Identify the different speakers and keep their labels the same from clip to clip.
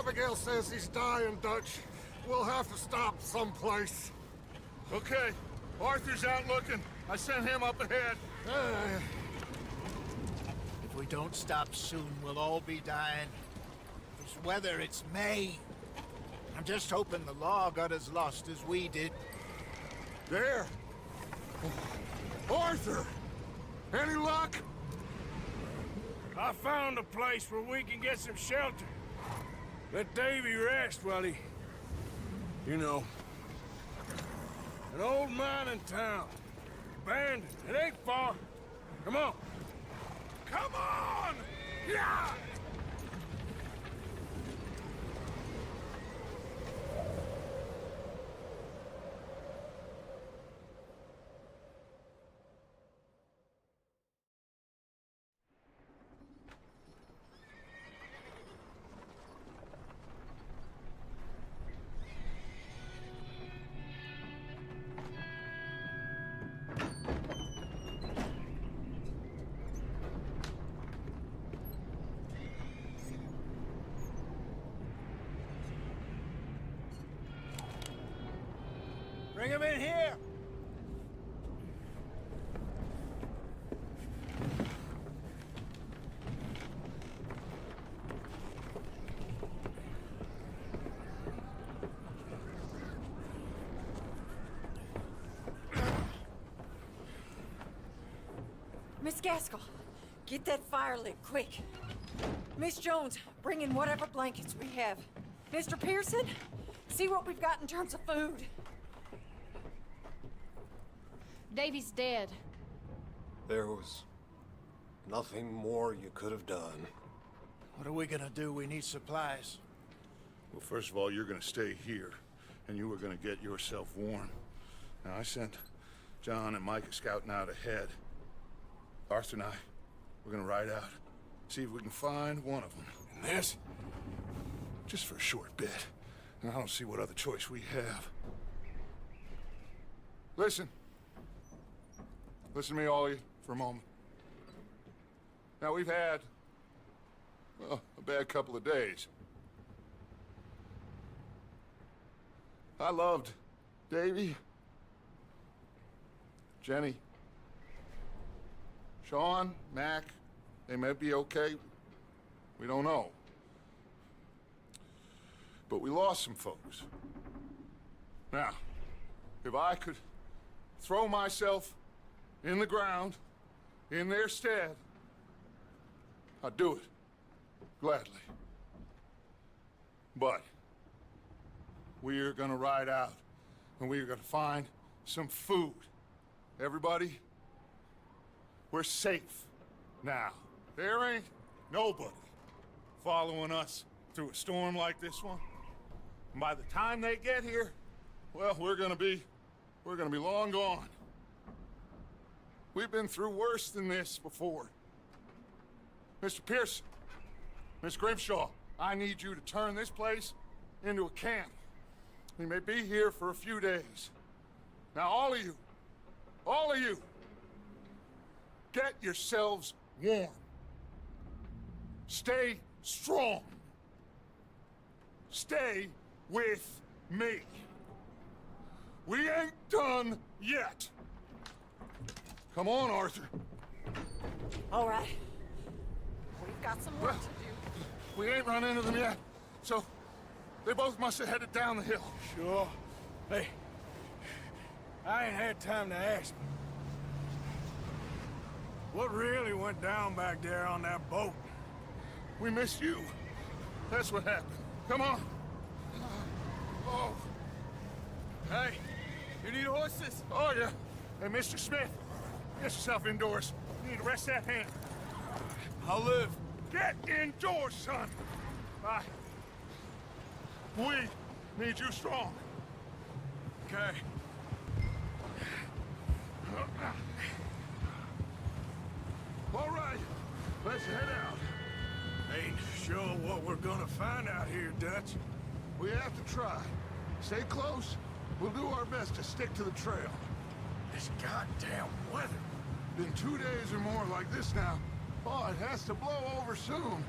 Speaker 1: Abigail says he's dying, Dutch. We'll have to stop someplace.
Speaker 2: Okay, Arthur's out looking. I sent him up ahead.
Speaker 3: If we don't stop soon, we'll all be dying. This weather, it's May. I'm just hoping the law got as lost as we did.
Speaker 1: There! Arthur! Any luck?
Speaker 4: I found a place where we can get some shelter. Let Davy rest while he... You know. An old mining town. Abandoned. It ain't far. Come on. Come on! Yeah!
Speaker 3: Bring him in here!
Speaker 5: Miss Gaskell, get that fire lit, quick. Miss Jones, bring in whatever blankets we have. Mr. Pearson, see what we've got in terms of food.
Speaker 6: Davy's dead.
Speaker 1: There was nothing more you could have done.
Speaker 3: What are we gonna do? We need supplies.
Speaker 2: Well, first of all, you're gonna stay here, and you were gonna get yourself warm. Now, I sent John and Micah scouting out ahead. Arthur and I, we're gonna ride out, see if we can find one of them. And this, just for a short bit. And I don't see what other choice we have. Listen. Listen to me, all of you, for a moment. Now, we've had, well, a bad couple of days. I loved Davy, Jenny, Sean, Mac. They may be okay. We don't know. But we lost some folks. Now, if I could throw myself in the ground, in their stead, I'd do it, gladly. But we are gonna ride out, and we are gonna find some food. Everybody, we're safe now. There ain't nobody following us through a storm like this one. And by the time they get here, well, we're gonna be long gone. We've been through worse than this before. Mr. Pearson, Miss Grimshaw, I need you to turn this place into a camp. We may be here for a few days. Now, all of you, get yourselves warm. Stay strong. Stay with me. We ain't done yet. Come on, Arthur.
Speaker 5: All right. We've got some work to do.
Speaker 2: We ain't run into them yet, so they both must have headed down the hill.
Speaker 4: Sure. Hey, I ain't had time to ask. What really went down back there on that boat?
Speaker 2: We missed you. That's what happened. Come on. Oh.
Speaker 4: Hey, you need horses?
Speaker 2: Oh, yeah. Hey, Mr. Smith, get yourself indoors. You need to rest that hand.
Speaker 4: I'll live.
Speaker 2: Get indoors, son. Bye. We need you strong.
Speaker 4: Okay.
Speaker 2: All right, let's head out.
Speaker 4: Ain't sure what we're gonna find out here, Dutch.
Speaker 2: We have to try. Stay close. We'll do our best to stick to the trail.
Speaker 4: This goddamn weather.
Speaker 2: Been 2 days or more like this now. Oh, it has to blow over soon.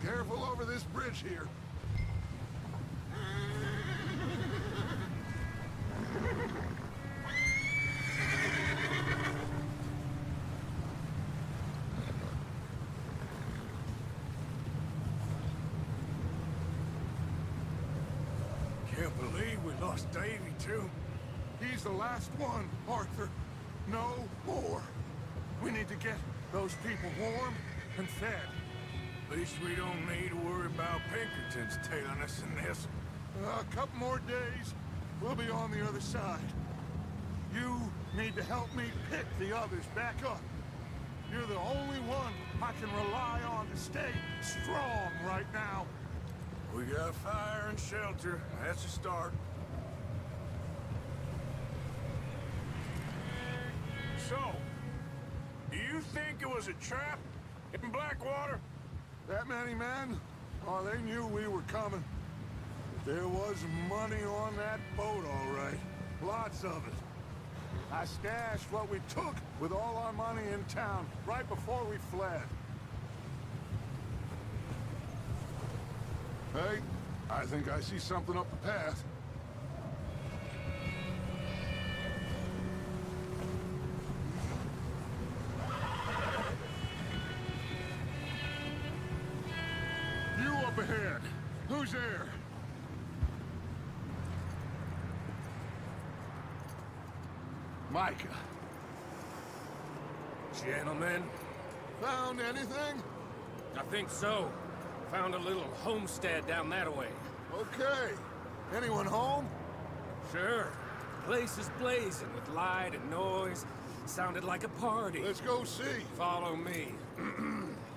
Speaker 2: Careful over this bridge here.
Speaker 4: Can't believe we lost Davy, too.
Speaker 2: He's the last one, Arthur. No more. We need to get those people warm and fed.
Speaker 4: At least we don't need to worry about Pinkertons tailing us in this.
Speaker 2: A couple more days, we'll be on the other side. You need to help me pick the others back up. You're the only one I can rely on to stay strong right now.
Speaker 4: We got fire and shelter. That's a start. So, do you think it was a trap in Blackwater?
Speaker 2: That many men? Oh, they knew we were coming. But there was money on that boat, all right. Lots of it. I stashed what we took with all our money in town right before we fled. Hey, I think I see something up the path. You up ahead. Who's there? Micah.
Speaker 7: Gentlemen,
Speaker 2: Found anything?
Speaker 7: I think so. Found a little homestead down that way.
Speaker 2: Okay. Anyone home?
Speaker 7: Sure. Place is blazing with light and noise. Sounded like a party.
Speaker 2: Let's go see.
Speaker 7: Follow me.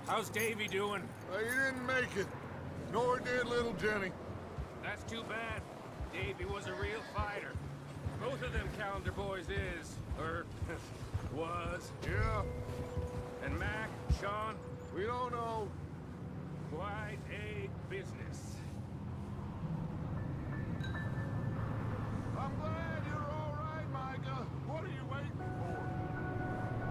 Speaker 7: How's Davy doing?
Speaker 2: He didn't make it. Nor did little Jenny.
Speaker 7: That's too bad. Davy was a real fighter. Both of them calendar boys is, or was.
Speaker 2: Yeah,
Speaker 7: And Mac, Sean,
Speaker 2: we don't know.
Speaker 7: quite a business.
Speaker 2: I'm glad you're all right, Micah. What are you waiting for?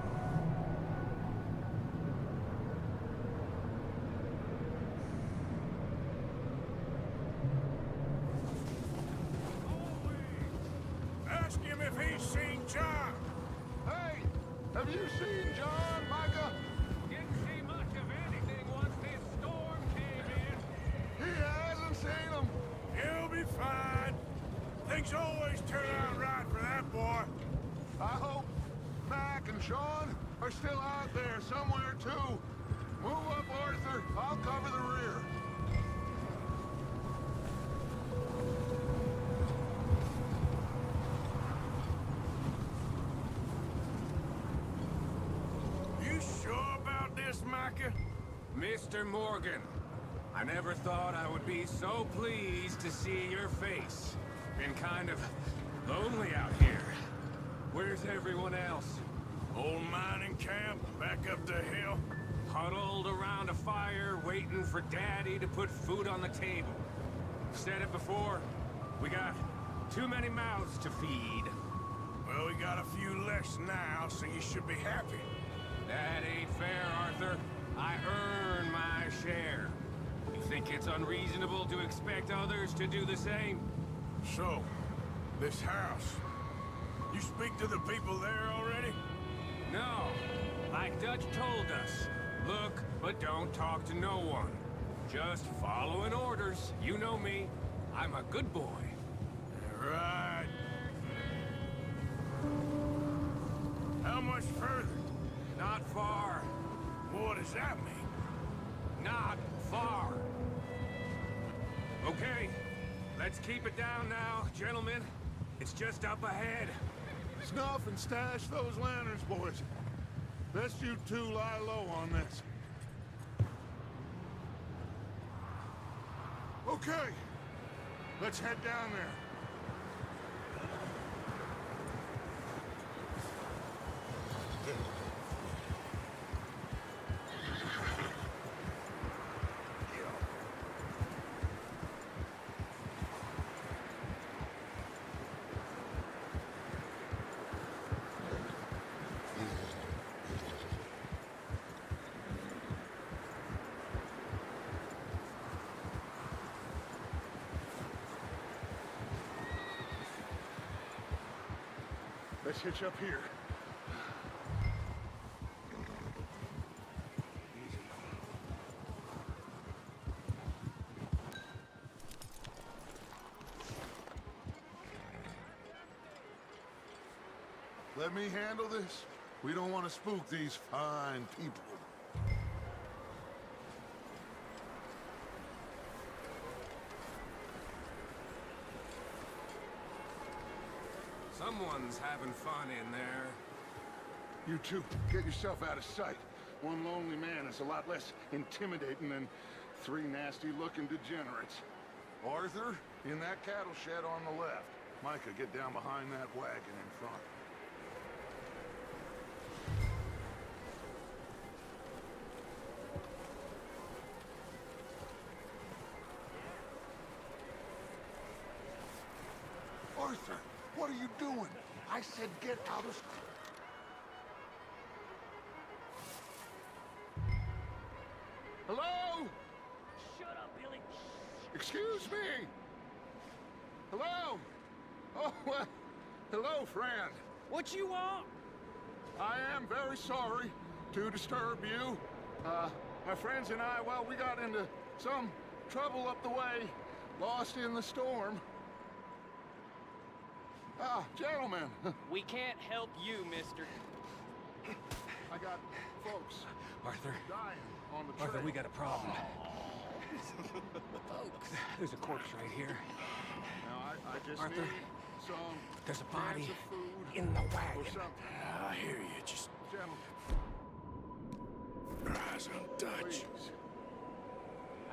Speaker 4: Ask him if he's seen John.
Speaker 2: Hey, have you seen John, Micah?
Speaker 7: Didn't see much of anything once this storm came in.
Speaker 2: He hasn't seen him.
Speaker 4: He'll be fine. Things always turn out right for that boy.
Speaker 2: I hope Mac and Sean are still out there somewhere, too. Move up, Arthur. I'll cover the rear.
Speaker 4: You sure about this, Micah?
Speaker 7: Mr. Morgan, I never thought I would be so pleased to see your face. Been kind of lonely out here. Where's everyone else?
Speaker 4: Old mining camp, back up the hill.
Speaker 7: Huddled around a fire, waiting for Daddy to put food on the table. Said it before, we got too many mouths to feed.
Speaker 4: Well, we got a few less now, so you should be happy.
Speaker 7: That ain't fair, Arthur. I earn my share. You think it's unreasonable to expect others to do the same?
Speaker 4: So, this house. You speak to the people there already?
Speaker 7: No. Like Dutch told us, look, but don't talk to no one. Just following orders. You know me. I'm a good boy.
Speaker 4: Right. How much further?
Speaker 7: Not far.
Speaker 4: What does that mean?
Speaker 7: Not far. Okay, let's keep it down now, gentlemen. It's just up ahead.
Speaker 2: Snuff and stash those lanterns, boys. Best you two lie low on this. Okay, let's head down there. Let's hitch up here. Let me handle this. We don't want to spook these fine people.
Speaker 7: Someone's having fun in there.
Speaker 2: You two, get yourself out of sight. One lonely man is a lot less intimidating than three nasty-looking degenerates. Arthur, in that cattle shed on the left. Micah, get down behind that wagon in front. Arthur, what are you doing? I said get out of... Hello?
Speaker 8: Shut up, Billy.
Speaker 2: Excuse me? Hello? Oh, well, hello, friend.
Speaker 8: What you want?
Speaker 2: I am very sorry to disturb you. My friends and I, well, we got into some trouble up the way, lost in the storm. Ah, gentlemen.
Speaker 8: We can't help you, mister.
Speaker 2: I got folks
Speaker 7: Arthur,
Speaker 2: dying on the trail.
Speaker 7: Arthur, we got a problem. Folks, there's a corpse right here.
Speaker 2: Now, I just
Speaker 7: Arthur,
Speaker 2: need some
Speaker 7: there's a body
Speaker 2: cans of food
Speaker 7: in the
Speaker 2: or
Speaker 7: wagon.
Speaker 2: something.
Speaker 4: I hear you. Just
Speaker 2: Gentlemen,
Speaker 4: rise on Dutch.
Speaker 2: please.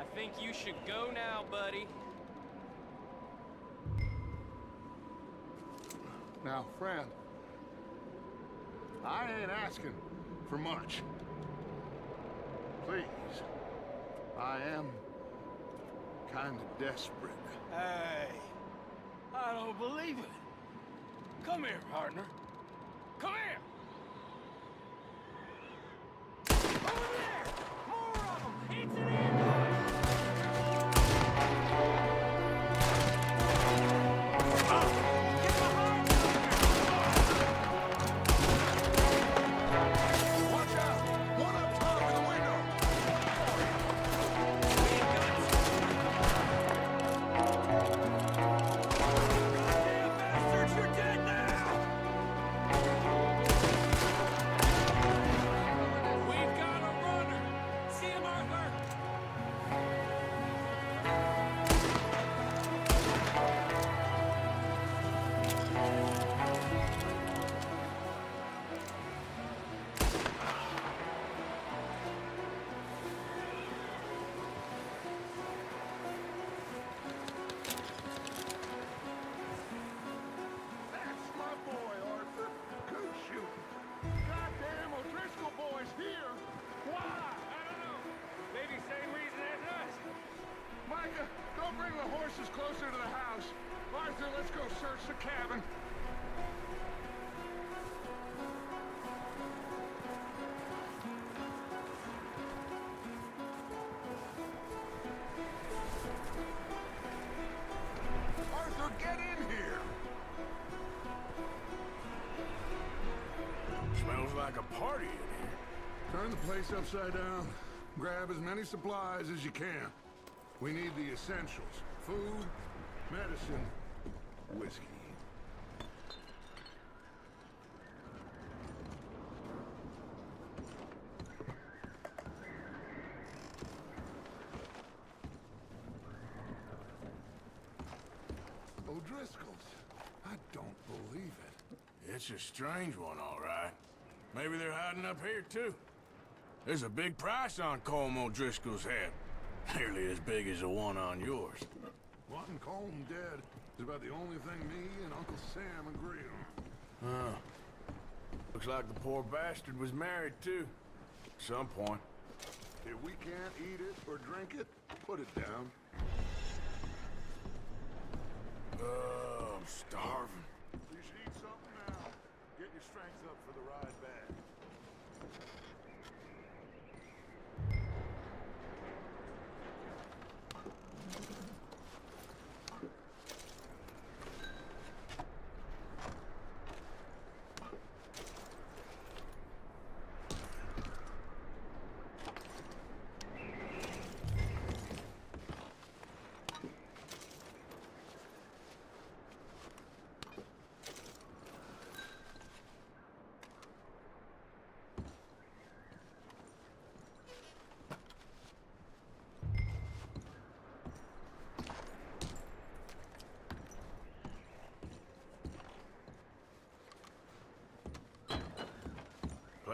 Speaker 8: I think you should go now, buddy.
Speaker 2: Now, friend, I ain't asking for much. Please, I am kind of desperate.
Speaker 4: Hey, I don't believe it. Come here, partner. Come here. Over there! More of them! It's an
Speaker 2: Watch out! One up top in the window!
Speaker 4: Damn bastards, you're dead now!
Speaker 7: We've got a runner! See him, Arthur?
Speaker 2: That's my boy, Arthur. Good shooting. Goddamn O'Driscoll boy's here. Why?
Speaker 7: I don't know. Maybe same reason as us.
Speaker 2: Micah, go bring the horses closer to the house. Arthur, let's go search the cabin. Arthur, get in here!
Speaker 4: Smells like a party in here.
Speaker 2: Turn the place upside down. Grab as many supplies as you can. We need the essentials. Food, medicine, whiskey. O'Driscoll's. I don't believe it.
Speaker 4: It's a strange one, all right. Maybe they're hiding up here, too. There's a big price on Colm O'Driscoll's head. Nearly as big as the one on yours.
Speaker 2: Wanting Colm dead is about the only thing me and Uncle Sam agree on.
Speaker 4: Huh. Looks like the poor bastard was married, too. At some point.
Speaker 2: If we can't eat it or drink it, put it down.
Speaker 4: I'm starving.
Speaker 2: You should eat something now. Get your strength up for the ride back.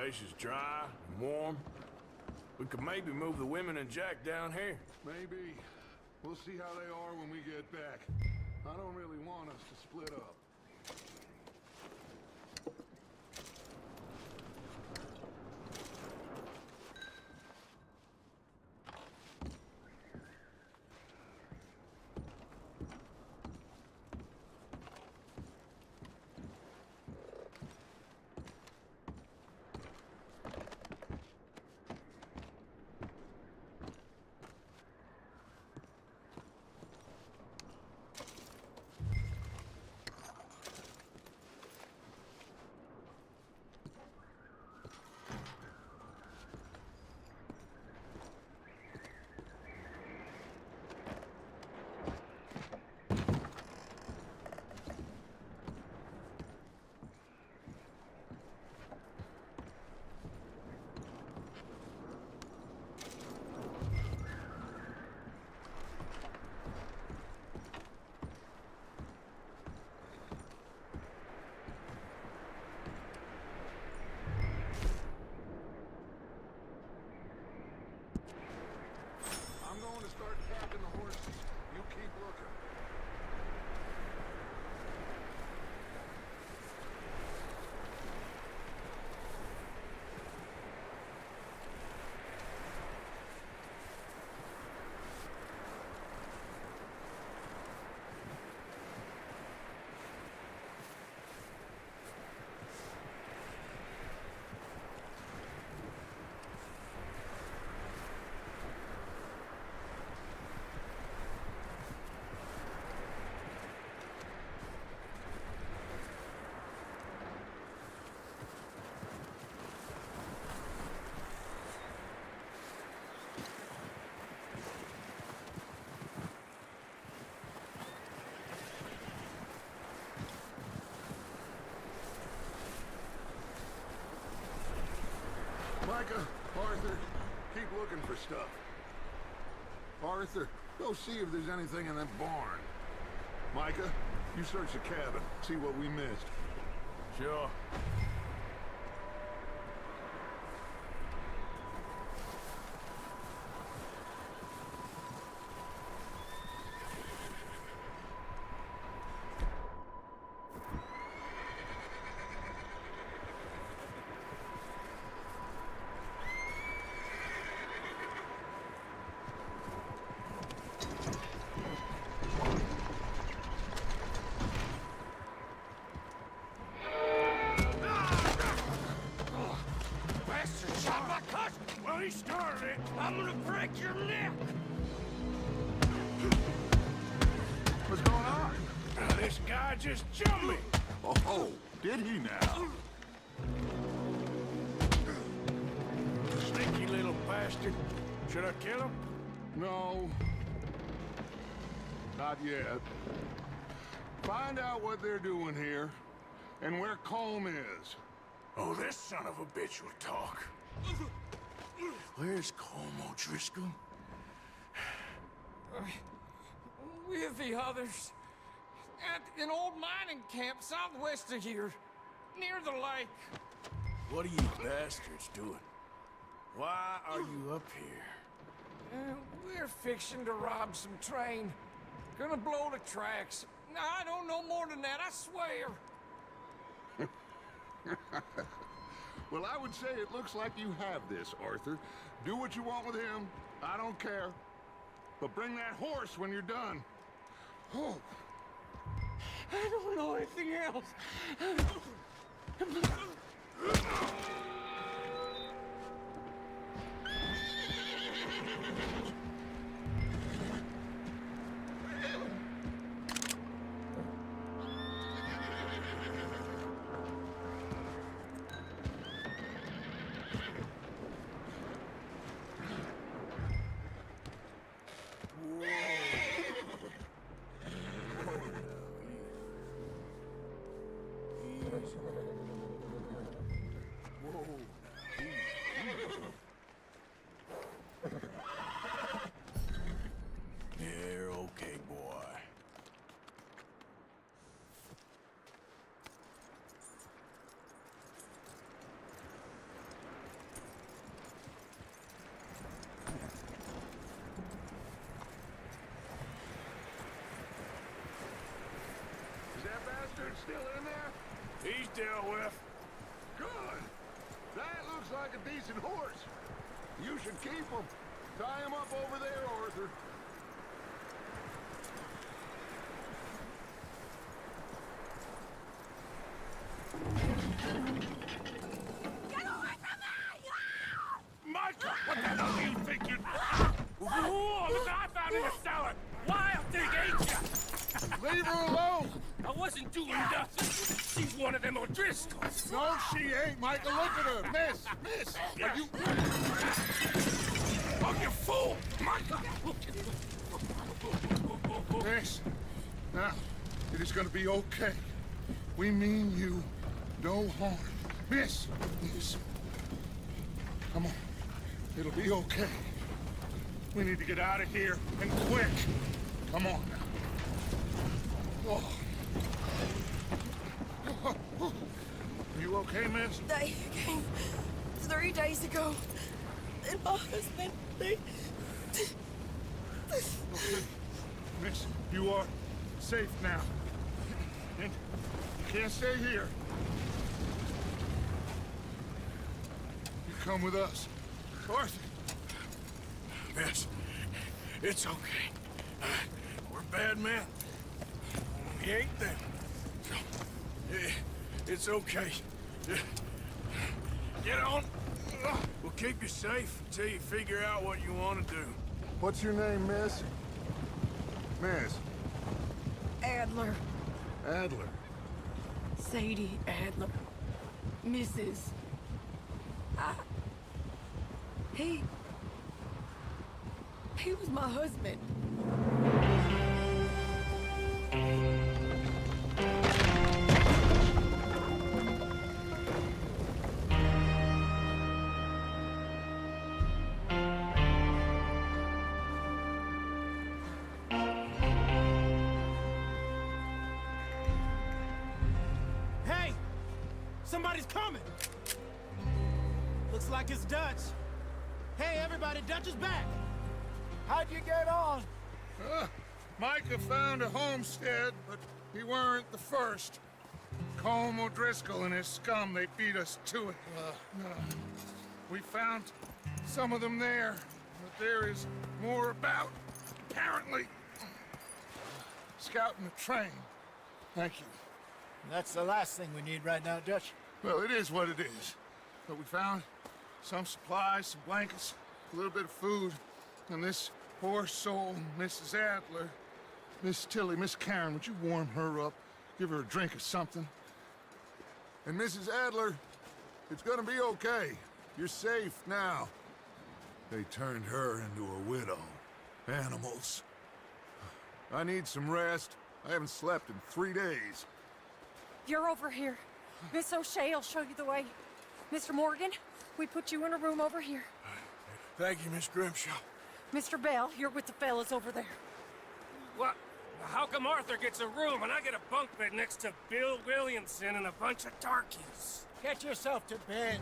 Speaker 4: Place is dry and warm. We could maybe move the women and Jack down here.
Speaker 2: Maybe. We'll see how they are when we get back. I don't really want us to split up. I'm going to start packing the horses. You keep looking. Micah, Arthur, keep looking for stuff. Arthur, go see if there's anything in that barn. Micah, you search the cabin, see what we missed.
Speaker 4: Sure. Well, he started it. I'm gonna break your neck.
Speaker 2: What's going on?
Speaker 4: This guy just jumped me.
Speaker 2: Oh, did he now?
Speaker 4: Sneaky little bastard. Should I kill him?
Speaker 2: No. Not yet. Find out what they're doing here, and where Colm is.
Speaker 4: Oh, this son of a bitch will talk. Where's Colm O'Driscoll?
Speaker 9: With the others. At an old mining camp southwest of here. Near the lake.
Speaker 4: What are you bastards doing? Why are you up here?
Speaker 9: We're fixing to rob some train. Gonna blow the tracks. I don't know more than that, I swear.
Speaker 2: Well, I would say it looks like you have this, Arthur. Do what you want with him. I don't care. But bring that horse when you're done. Oh.
Speaker 9: I don't know anything else.
Speaker 4: You're okay, boy.
Speaker 2: That bastard still in there?
Speaker 4: He's dealt with.
Speaker 2: Good. That looks like a decent horse. You should keep him. Tie him up over there, Arthur.
Speaker 5: Get away from me!
Speaker 2: Micah, what the hell do you think you're...
Speaker 4: Whoa, look, I found in the cellar. Wild thing, ain't ya?
Speaker 2: Leave her alone!
Speaker 4: I wasn't doing nothing. She's one of them O'Driscolls.
Speaker 2: No, she ain't, Micah. Look at her. Miss, are you...
Speaker 4: Oh, you fool! Micah!
Speaker 2: Miss, now, it is gonna be okay. We mean you no harm. Miss, come on. It'll be okay. We need to get out of here, and quick. Come on now. Oh. You okay, miss?
Speaker 10: They came 3 days ago. And my husband, they...
Speaker 2: Okay. Miss, you are safe now. And you can't stay here. You come with us. Arthur.
Speaker 4: Miss, it's okay. We're bad men. We ain't them. It's okay. Get on. We'll keep you safe until you figure out what you want to do.
Speaker 2: What's your name, miss? Miss.
Speaker 10: Adler.
Speaker 2: Adler.
Speaker 10: Sadie Adler. Mrs. He was my husband.
Speaker 11: Hey! Somebody's coming! Looks like it's Dutch. Hey, everybody, Dutch is back! How'd you get on?
Speaker 2: Micah found a homestead, but he weren't the first. Colm O'Driscoll and his scum, they beat us to it. We found some of them there, but there is more about, apparently. Scouting the train. Thank you.
Speaker 3: That's the last thing we need right now, Dutch.
Speaker 2: Well, it is what it is. But we found some supplies, some blankets, a little bit of food, and this poor soul, Mrs. Adler, Miss Tilly, Miss Karen, would you warm her up? Give her a drink or something? And Mrs. Adler, it's gonna be okay. You're safe now. They turned her into a widow. Animals. I need some rest. I haven't slept in 3 days.
Speaker 5: You're over here. Miss O'Shea will show you the way. Mr. Morgan, we put you in a room over here.
Speaker 4: Thank you, Miss Grimshaw.
Speaker 5: Mr. Bell, you're with the fellas over there.
Speaker 8: What? How come Arthur gets a room and I get a bunk bed next to Bill Williamson and a bunch of darkies?
Speaker 3: Get yourself to bed.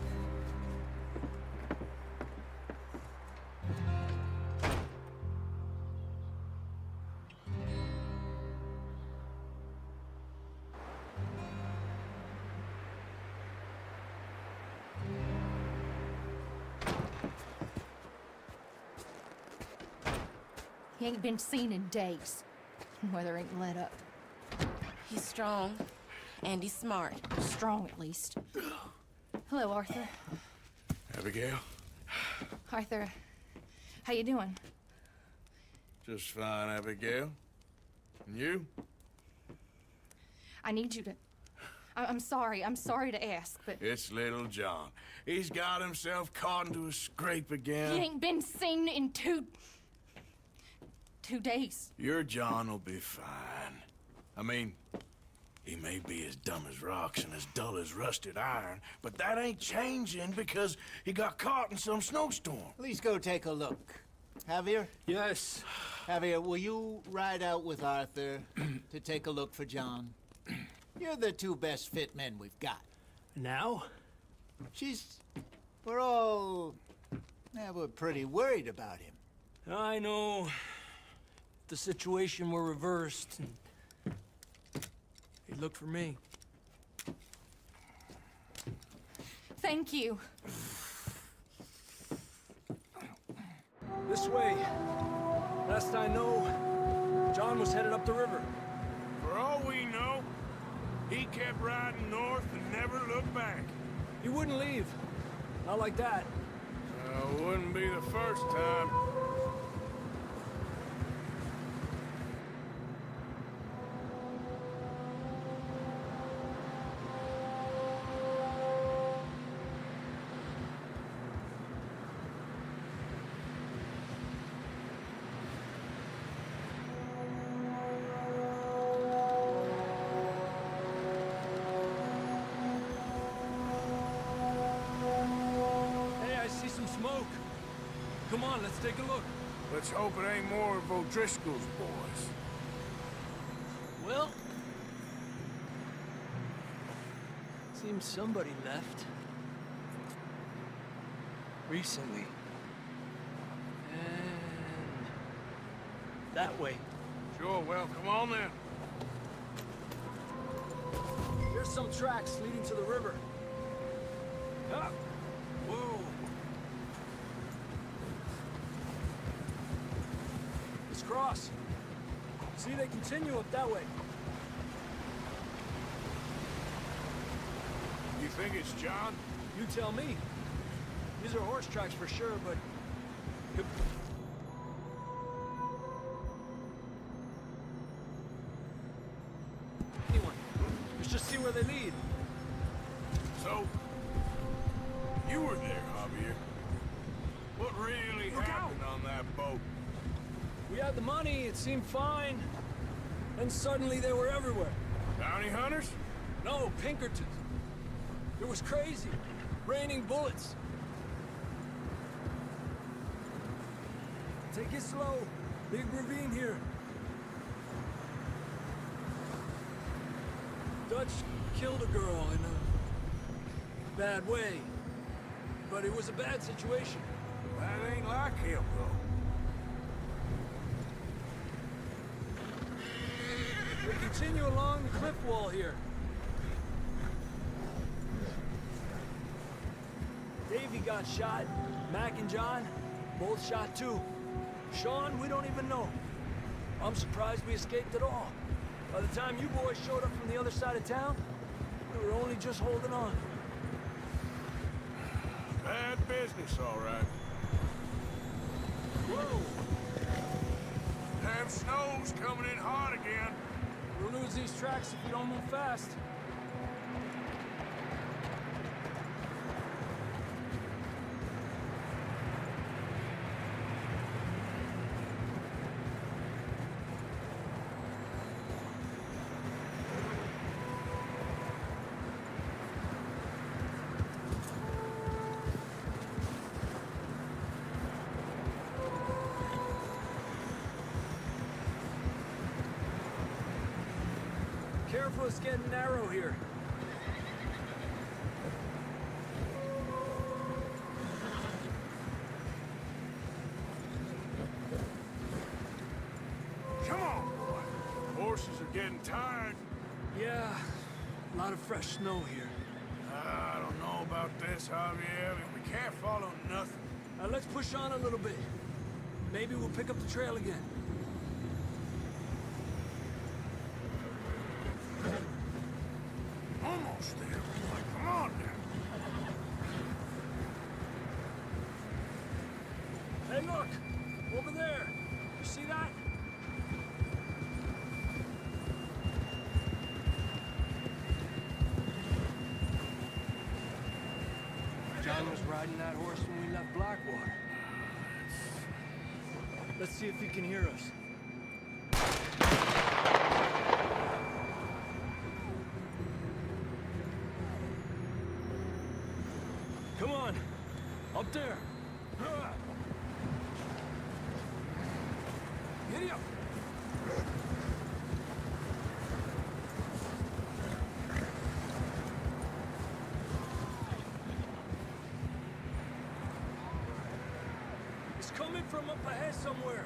Speaker 6: He ain't been seen in days. Weather ain't let up.
Speaker 10: He's strong, and he's smart.
Speaker 6: Strong, at least. Hello, Arthur.
Speaker 4: Abigail?
Speaker 6: Arthur, how you doing?
Speaker 4: Just fine, Abigail. And you?
Speaker 6: I need you to... I'm sorry to ask, but...
Speaker 4: It's little John. He's got himself caught into a scrape again.
Speaker 6: He ain't been seen in 2 days.
Speaker 4: Your John will be fine. I mean, he may be as dumb as rocks and as dull as rusted iron, but that ain't changing because he got caught in some snowstorm.
Speaker 3: Please go take a look. Javier?
Speaker 11: Yes.
Speaker 3: Javier, will you ride out with Arthur to take a look for John? You're the 2 best fit men we've got.
Speaker 11: Now?
Speaker 3: We're pretty worried about him.
Speaker 11: I know. The situation were reversed, and
Speaker 8: look for me.
Speaker 6: Thank you.
Speaker 8: This way. Last I know, John was headed up the river.
Speaker 4: For all we know, he kept riding north and never looked back.
Speaker 8: He wouldn't leave. Not like that.
Speaker 4: Wouldn't be the first time.
Speaker 8: Come on, let's take a look.
Speaker 4: Let's hope it ain't more of O'Driscoll's boys.
Speaker 8: Well, seems somebody left. Recently. And that way.
Speaker 4: Sure, well, come on then.
Speaker 8: Here's some tracks leading to the river. Ah. Whoa. Let's cross. See, they continue up that way.
Speaker 4: You think it's John?
Speaker 8: You tell me. These are horse tracks for sure, but... Anyone. Let's just see where they lead.
Speaker 4: So, you were there, Javier. What really happened on that boat?
Speaker 8: We had the money, it seemed fine. Then suddenly they were everywhere.
Speaker 4: Bounty hunters?
Speaker 8: No, Pinkertons. It was crazy. Raining bullets. Take it slow. Big ravine here. Dutch killed a girl in a bad way. But it was a bad situation.
Speaker 4: That ain't like him, though.
Speaker 8: We continue along the cliff wall here. Davey got shot. Mac and John, both shot too. Sean, we don't even know. I'm surprised we escaped at all. By the time you boys showed up from the other side of town, we were only just holding on.
Speaker 4: Bad business, all right.
Speaker 8: Whoa!
Speaker 4: Damn snow's coming in hard again.
Speaker 8: We'll lose these tracks if we don't move fast. Careful, it's getting narrow here.
Speaker 4: Come on, boy. Horses are getting tired.
Speaker 8: Yeah, a lot of fresh snow here.
Speaker 4: I don't know about this, Javier. We can't follow nothing.
Speaker 8: Let's push on a little bit. Maybe we'll pick up the trail again.
Speaker 4: Almost there, boy. Come on now.
Speaker 8: Hey, look! Over there! You see that? John was riding that horse when we left Blackwater. Let's see if he can hear us. Come on! Up there! Giddy up! It's coming from up ahead somewhere.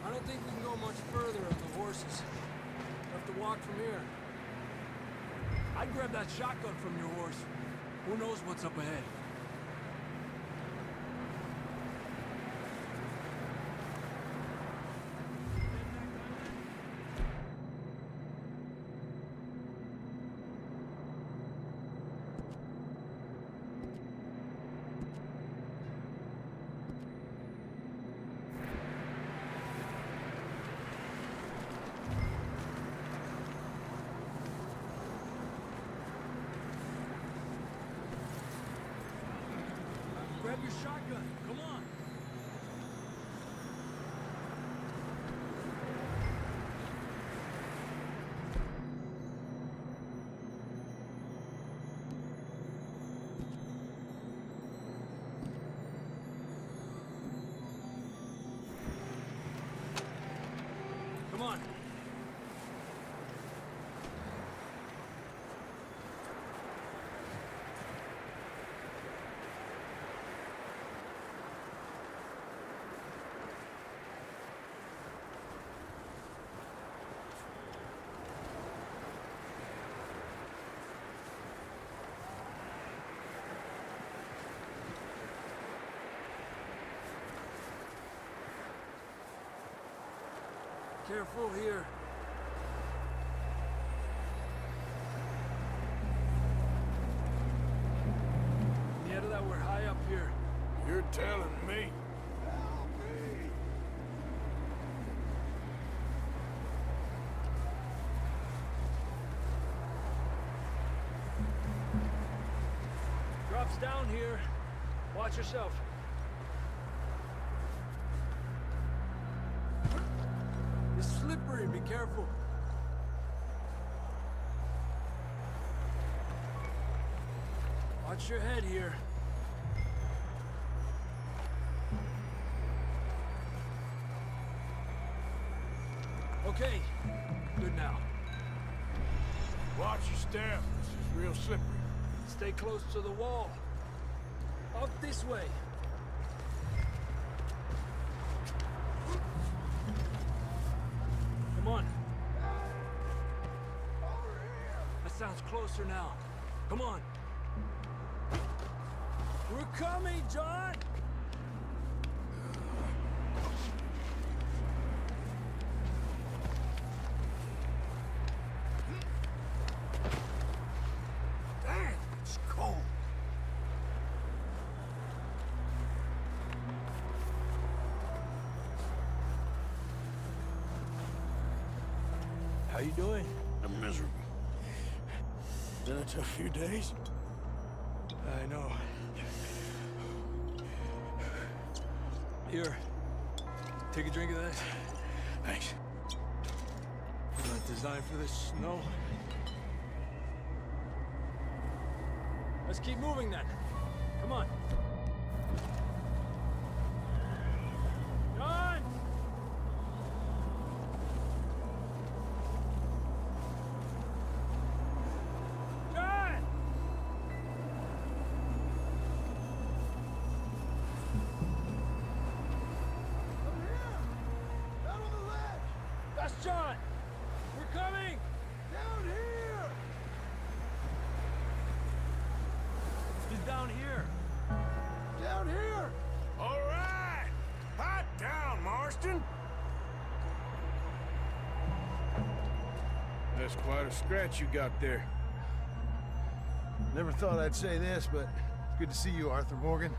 Speaker 8: I don't think we can go much further on the horses. We'll have to walk from here. I'd grab that shotgun from your horse. Who knows what's up ahead? Grab your shotgun. Come on. Come on. Careful here. Yeah, that we're high up here.
Speaker 4: You're telling me.
Speaker 8: Drops down here. Watch yourself. It's slippery, be careful. Watch your head here. Okay, good now.
Speaker 4: Watch your step. This is real slippery.
Speaker 8: Stay close to the wall. Up this way. Come on. That sounds closer now. Come on. We're coming, John!
Speaker 4: Damn, it's cold.
Speaker 8: How you doing?
Speaker 4: I'm miserable. Been a tough few days.
Speaker 8: I know. Here. Take a drink of this.
Speaker 4: Thanks.
Speaker 8: Not designed for this snow. Let's keep moving then. Come on. John! John!
Speaker 4: Down on the ledge!
Speaker 8: That's John! We're coming!
Speaker 4: Down here!
Speaker 8: He's down here.
Speaker 4: Down here! All right! Hot down, Marston! That's quite a scratch you got there.
Speaker 12: Never thought I'd say this, but good to see you, Arthur Morgan.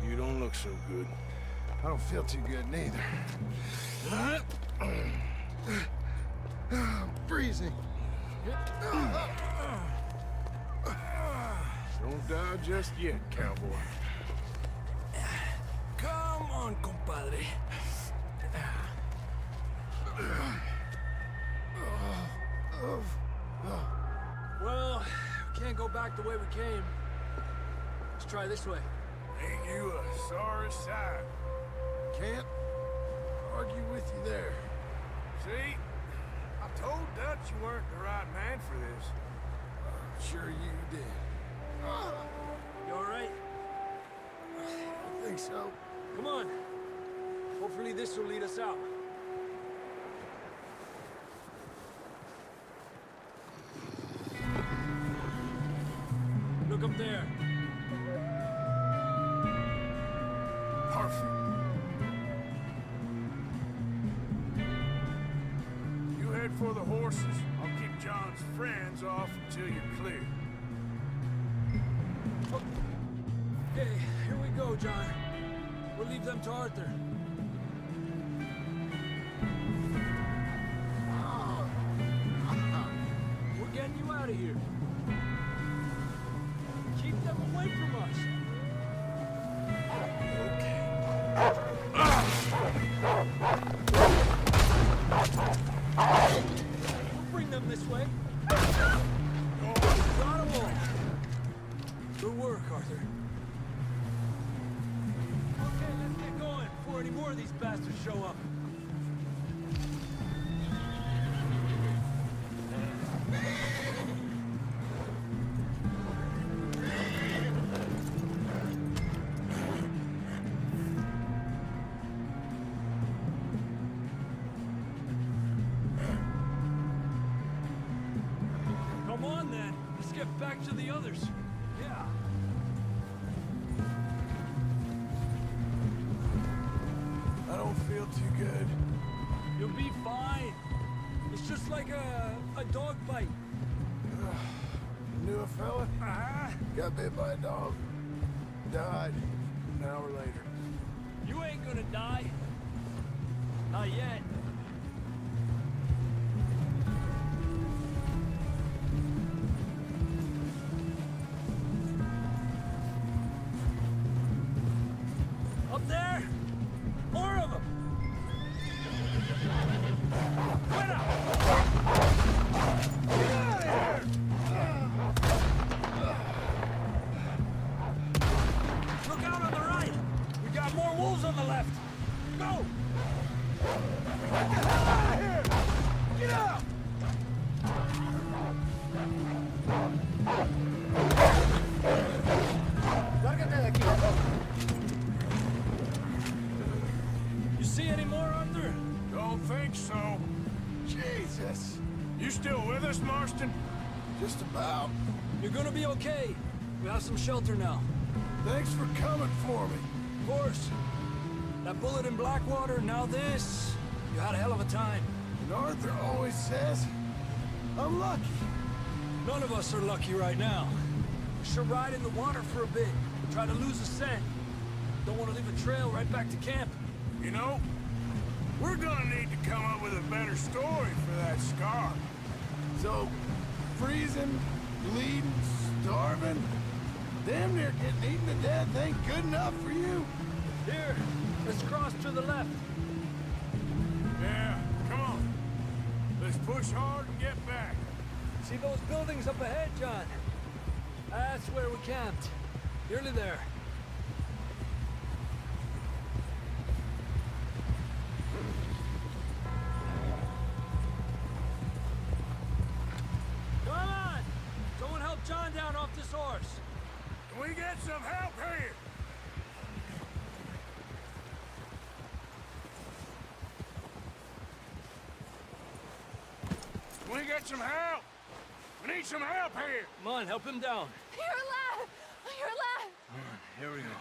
Speaker 4: You don't look so good.
Speaker 12: I don't feel too good neither. I'm freezing.
Speaker 4: Don't die just yet, cowboy.
Speaker 8: Come on, compadre. Well, we can't go back the way we came. Let's try this way.
Speaker 4: Ain't you a sorry sight?
Speaker 12: Can't argue with you there.
Speaker 4: See? I told Dutch you weren't the right man for this.
Speaker 12: Sure you did.
Speaker 8: You all right?
Speaker 12: I think so.
Speaker 8: Come on. Hopefully Hopefully this will lead us out. Look up there.
Speaker 12: Perfect.
Speaker 4: You head for the horses. I'll keep John's friends off until you're clear.
Speaker 8: Okay, here we go, John. We'll leave them to Arthur. We're getting you out of here. Keep them away from us. We'll bring them this way. Got 'em all. Good work, Arthur. Okay, let's get going before any more of these bastards show up. Come on, then. Let's get back to the others. Yeah.
Speaker 12: I don't feel too good.
Speaker 8: You'll be fine. It's just like a dog bite.
Speaker 12: Knew a fella? Got bit by a dog. Died an hour later.
Speaker 8: You ain't gonna die. Not yet. Up there! More of them! Get up! Get out of here! Look out on the right! We got more wolves on the left! Go! Get the hell out of here! Get out! You see any more, Arthur?
Speaker 4: Don't think so.
Speaker 12: Jesus!
Speaker 4: You still with us, Marston?
Speaker 12: Just about.
Speaker 8: You're gonna be okay. We have some shelter now.
Speaker 12: Thanks for coming for me.
Speaker 8: Of course. That bullet in Blackwater, now this. You had a hell of a time.
Speaker 12: And Arthur always says, I'm lucky.
Speaker 8: None of us are lucky right now. We should ride in the water for a bit. Try to lose a scent. Don't want to leave a trail right back to camp.
Speaker 4: You know, we're gonna need to come up with a better story for that scar.
Speaker 12: So, freezing, bleeding, starving, damn near getting eaten to death ain't good enough for you?
Speaker 8: Here, let's cross to the left.
Speaker 4: Yeah, come on. Let's push hard and get back.
Speaker 8: See those buildings up ahead, John? That's where we camped. Nearly there. Come on! Someone help John down off this horse.
Speaker 4: Can we get some help here? Can we get some help? We need some help here.
Speaker 8: Come on, help him down.
Speaker 10: You're alive! You're alive!
Speaker 8: Here we go.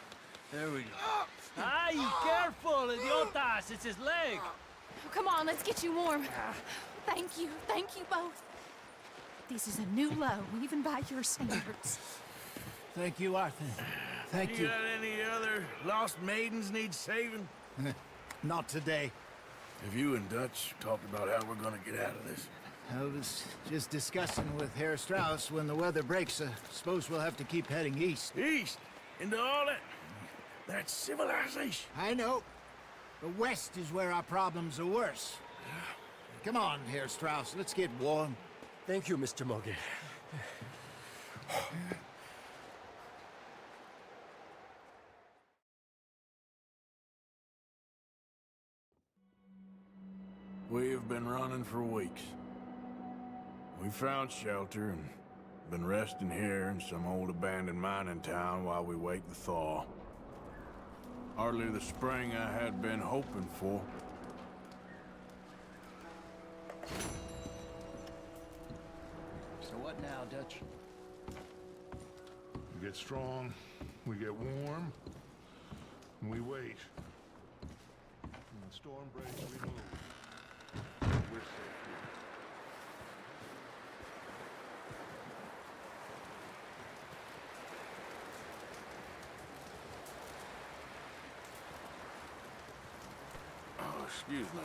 Speaker 8: There we go. Ay, careful, idiotas! It's his leg.
Speaker 6: Come on, let's get you warm. Thank you both. This is a new low, even by your standards.
Speaker 3: Thank you, Arthur. Thank
Speaker 4: You
Speaker 3: you.
Speaker 4: got any other lost maidens need saving?
Speaker 3: Not today.
Speaker 12: Have you and Dutch talked about how we're gonna get out of this?
Speaker 3: I was just discussing with Herr Strauss when the weather breaks. Suppose we'll have to keep heading east.
Speaker 4: East? Into all that civilization?
Speaker 3: I know. The west is where our problems are worse. Come on, Herr Strauss, let's get warm.
Speaker 8: Thank you, Mr. Morgan.
Speaker 4: We've been running for weeks. We found shelter and been resting here in some old abandoned mining town while we wait the thaw.
Speaker 12: Hardly the spring I had been hoping for.
Speaker 11: So what now, Dutch?
Speaker 2: We get strong, we get warm, and we wait. When the storm breaks, we move. We're safe here.
Speaker 12: Oh, excuse me.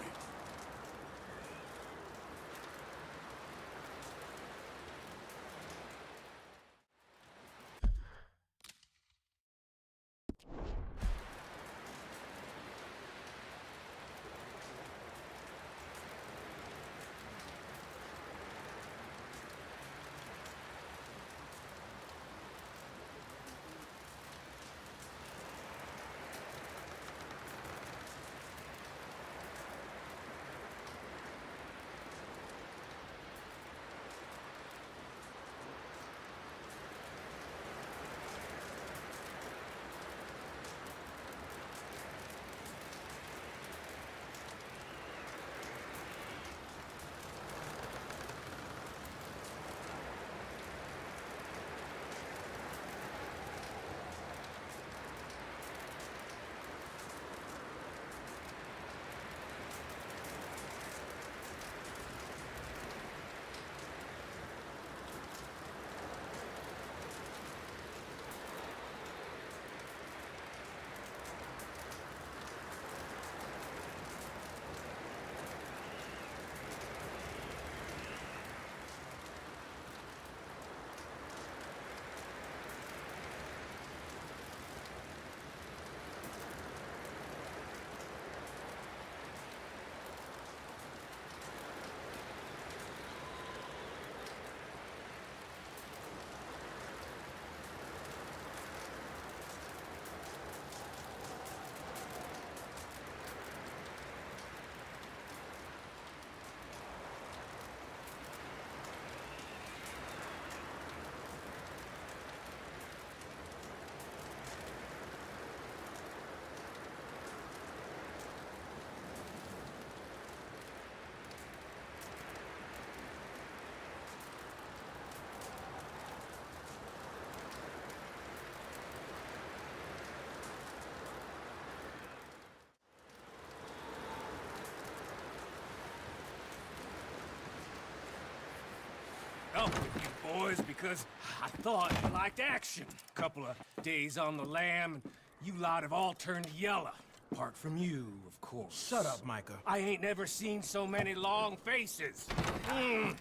Speaker 4: Up with you boys because I thought you liked action. Couple of days on the lam, and you lot have all turned yellow. Apart from you, of course.
Speaker 11: Shut up, Micah.
Speaker 4: I ain't never seen so many long faces. I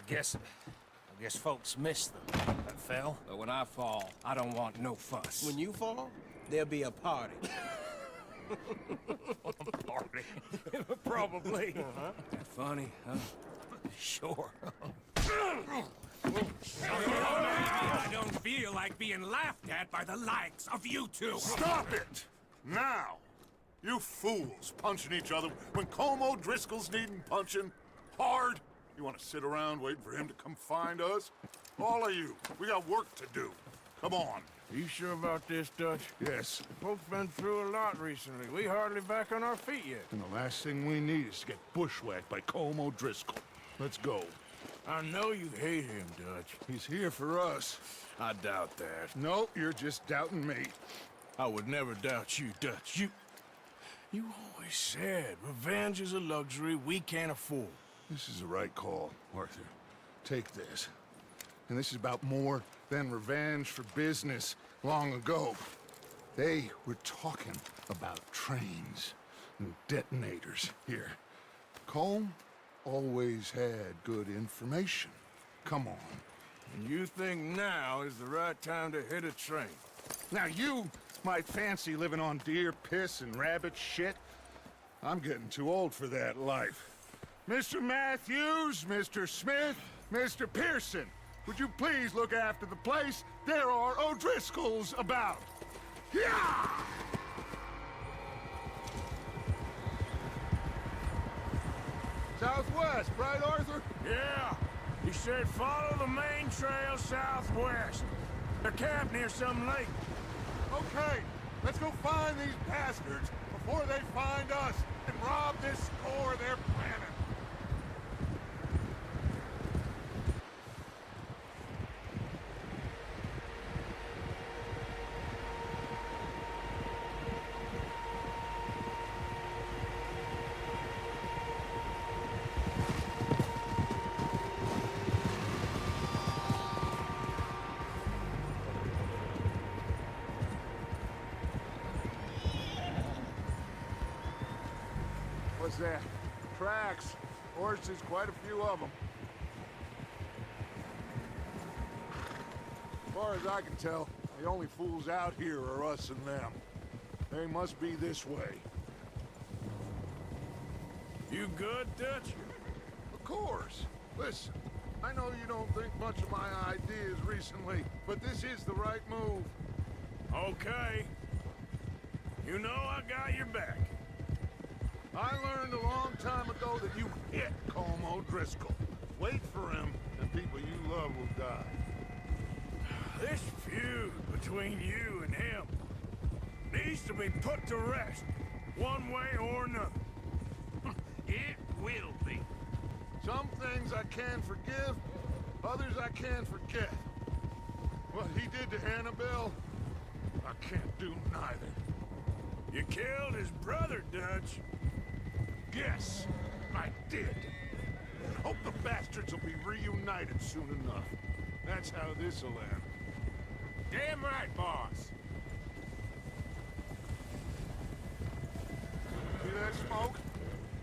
Speaker 4: guess folks miss them. That fell. But when I fall, I don't want no fuss.
Speaker 11: When you fall, there'll be a party.
Speaker 4: Party? Probably. Funny, huh? Sure. I don't feel like being laughed at by the likes of you two.
Speaker 2: Stop it! Now! You fools punching each other when Colm O'Driscoll's needing punching. Hard! You want to sit around waiting for him to come find us? All of you, we got work to do. Come on.
Speaker 12: You sure about this, Dutch?
Speaker 2: Yes.
Speaker 12: Folks been through a lot recently. We hardly back on our feet yet.
Speaker 2: And the last thing we need is to get bushwhacked by Colm O'Driscoll. Let's go.
Speaker 12: I know you hate him, Dutch.
Speaker 2: He's here for us.
Speaker 12: I doubt that.
Speaker 2: No, you're just doubting me.
Speaker 12: I would never doubt you, Dutch. You always said revenge is a luxury we can't afford.
Speaker 2: This is the right call, Arthur. Take this. And this is about more than revenge for business long ago. They were talking about trains and detonators here. Colm always had good information. Come on.
Speaker 12: And you think now is the right time to hit a train?
Speaker 2: Now you might fancy living on deer piss and rabbit shit. I'm getting too old for that life. Mr. Matthews, Mr. Smith, Mr. Pearson, would you please look after the place? There are O'Driscolls about. Yeah! Southwest, right, Arthur?
Speaker 12: Yeah. He said follow the main trail southwest. They're camped near some lake.
Speaker 2: Okay, Let's go find these bastards before they find us and rob this store they're planning. What's that? Tracks. Horses, quite a few of them. As far as I can tell, the only fools out here are us and them. They must be this way.
Speaker 4: You good, Dutch?
Speaker 2: Of course. Listen, I know you don't think much of my ideas recently, but this is the right move.
Speaker 4: Okay. You know I got your back.
Speaker 2: I learned a long time ago that you hit Colm O'Driscoll. Wait for him, and people you love will die.
Speaker 4: This feud between you and him needs to be put to rest, one way or another.
Speaker 2: It will be. Some things I can forgive, others I can't forget. What he did to Annabelle, I can't do neither.
Speaker 4: You killed his brother, Dutch.
Speaker 2: Yes, I did. Hope the bastards will be reunited soon enough. That's how this'll end.
Speaker 4: Damn right, boss.
Speaker 2: See that smoke?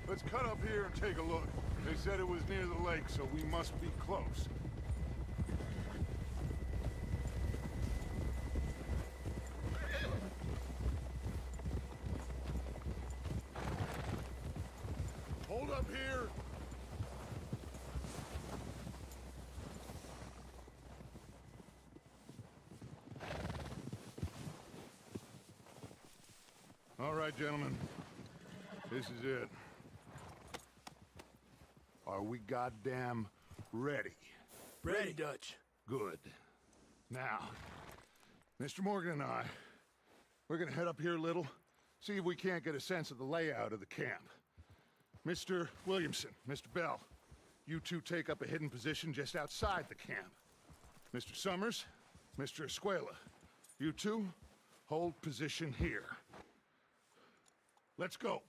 Speaker 2: Let's cut up here and take a look. They said it was near the lake, so we must be close. Hold up here. All right, gentlemen. This is it. Are we goddamn ready?
Speaker 8: Ready, Dutch.
Speaker 2: Good. Now, Mr. Morgan and I, we're gonna head up here a little, see if we can't get a sense of the layout of the camp. Mr. Williamson, Mr. Bell, you two take up a hidden position just outside the camp. Mr. Summers, Mr. Escuela, you two hold position here. Let's go.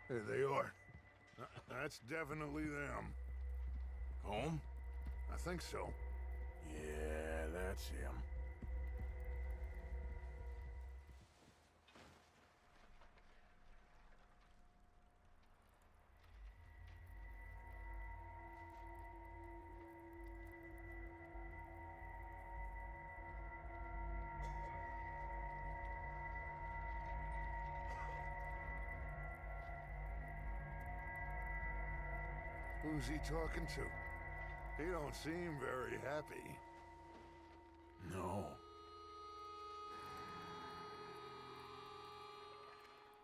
Speaker 2: There they are. That's definitely them.
Speaker 4: Home?
Speaker 2: I think so.
Speaker 4: Yeah, that's him.
Speaker 2: Who's he talking to? He don't seem very happy.
Speaker 4: No.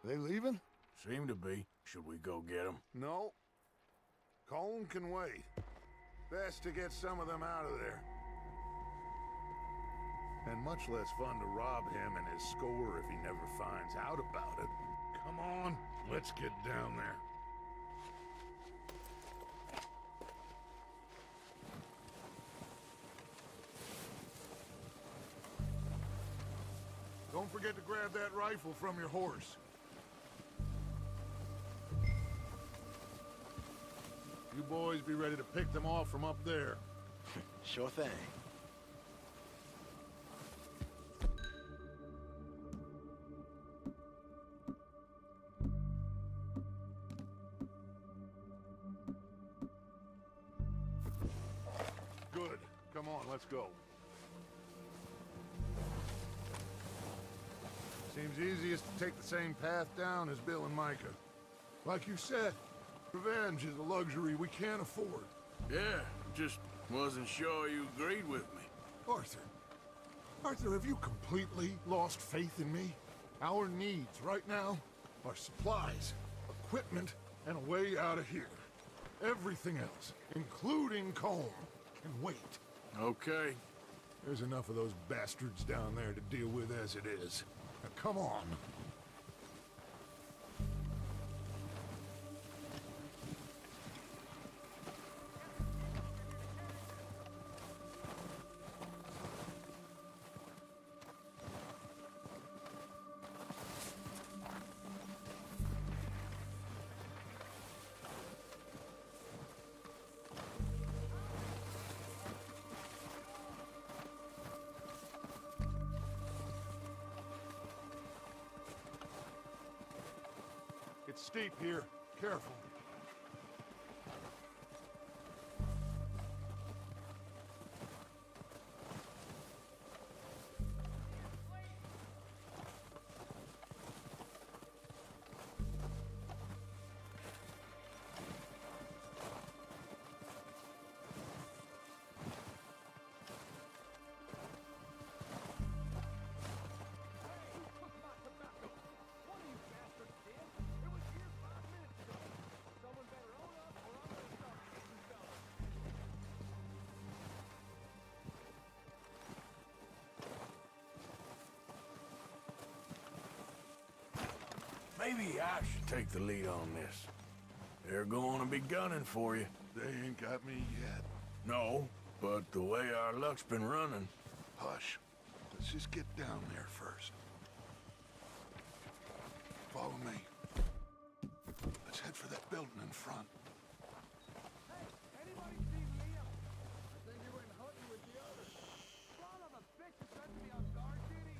Speaker 2: They leaving?
Speaker 4: Seem to be. Should we go get them?
Speaker 2: No. Colm can wait. Best to get some of them out of there. And much less fun to rob him and his score if he never finds out about it. Come on, let's get down there. Don't forget to grab that rifle from your horse. You boys be ready to pick them off from up there.
Speaker 11: Sure thing.
Speaker 2: Good. Come on, let's go. Seems easiest to take the same path down as Bill and Micah. Like you said, revenge is a luxury we can't afford.
Speaker 4: Yeah, just wasn't sure you agreed with me.
Speaker 2: Arthur. Arthur, have you completely lost faith in me? Our needs right now are supplies, equipment, and a way out of here. Everything else, including Colm, can wait.
Speaker 4: Okay.
Speaker 2: There's enough of those bastards down there to deal with as it is. Now, come on. It's steep here. Careful.
Speaker 4: Maybe I should take the lead on this. They're going to be gunning for you.
Speaker 2: They ain't got me yet.
Speaker 4: No, but the way our luck's been running...
Speaker 2: Hush. Let's just get down there first. Follow me. Let's head for that building in front.
Speaker 12: Hey, anybody see Liam? I think he went hunting with the others. Son of a bitch, you set me off guard, did he?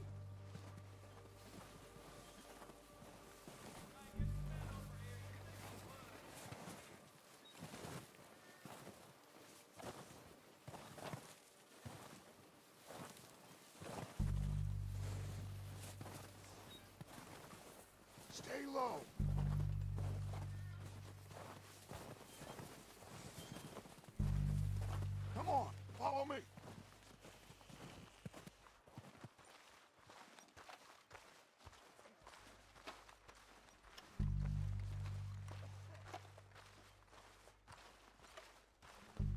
Speaker 2: Stay low. Come on, follow me.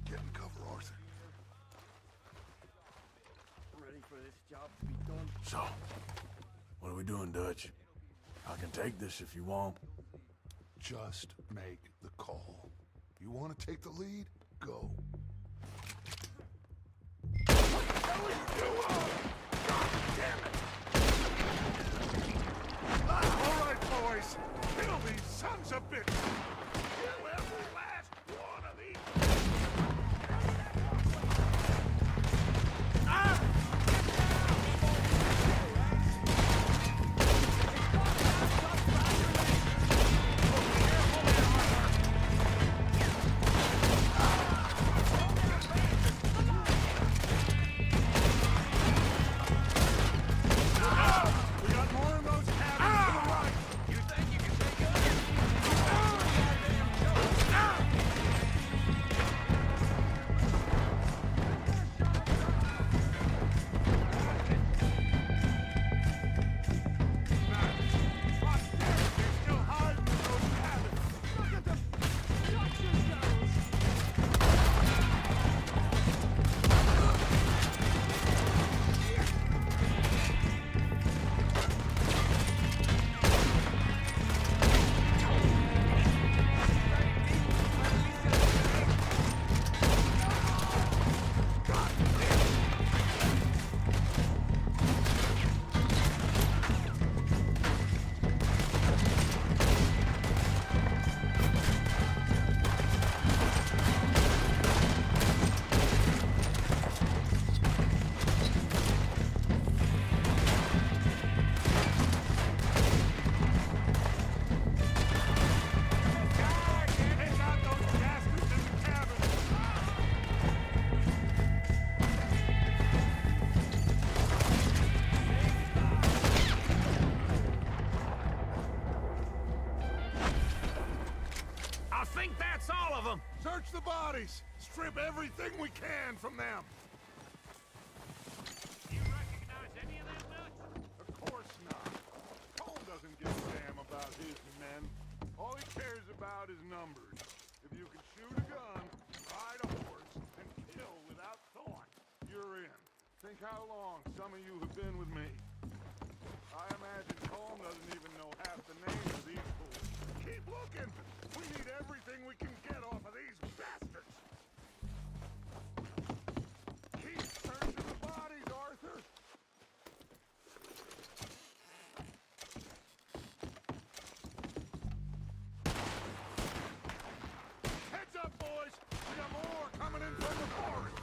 Speaker 2: Get in cover, Arthur.
Speaker 12: Ready for this job to be done?
Speaker 4: So, what are we doing, Dutch? I can take this if you want.
Speaker 2: Just make the call. You want to take the lead? Go. What the hell are you doing? God damn it! All right, boys. Kill these sons of bitches. Kill every last one of these. Ah! We got more of those cabins to the right. You think you can take us?
Speaker 7: think that's all of them?
Speaker 2: Search the bodies! Strip everything we can from them!
Speaker 7: Do you recognize any of them nuts?
Speaker 2: Of course not. Cole doesn't give a damn about his men. All he cares about is numbers. If you can shoot a gun, ride a horse, and kill without thought, you're in. Think how long some of you have been with me. I imagine Colm doesn't even know half the names of these fools. Keep looking! We need everything we can get off of these bastards! Keep searching the bodies, Arthur! Heads up, boys! We got more coming in from the forest!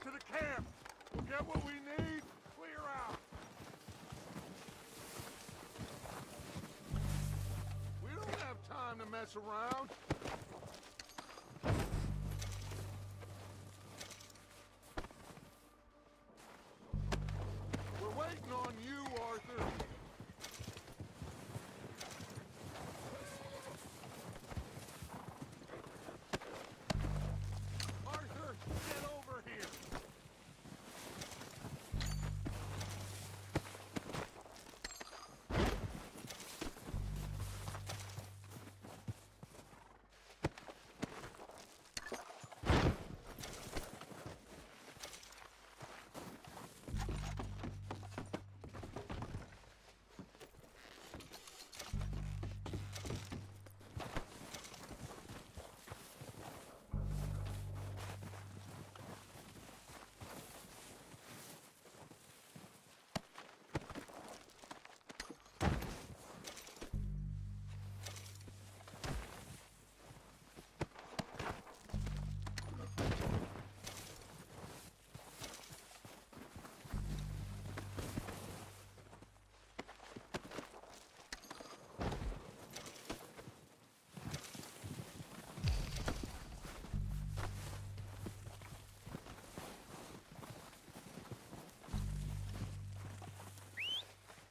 Speaker 2: To the camp! We'll get what we need, clear out! We don't have time to mess around! We're waiting on you, Arthur! Arthur, get over here!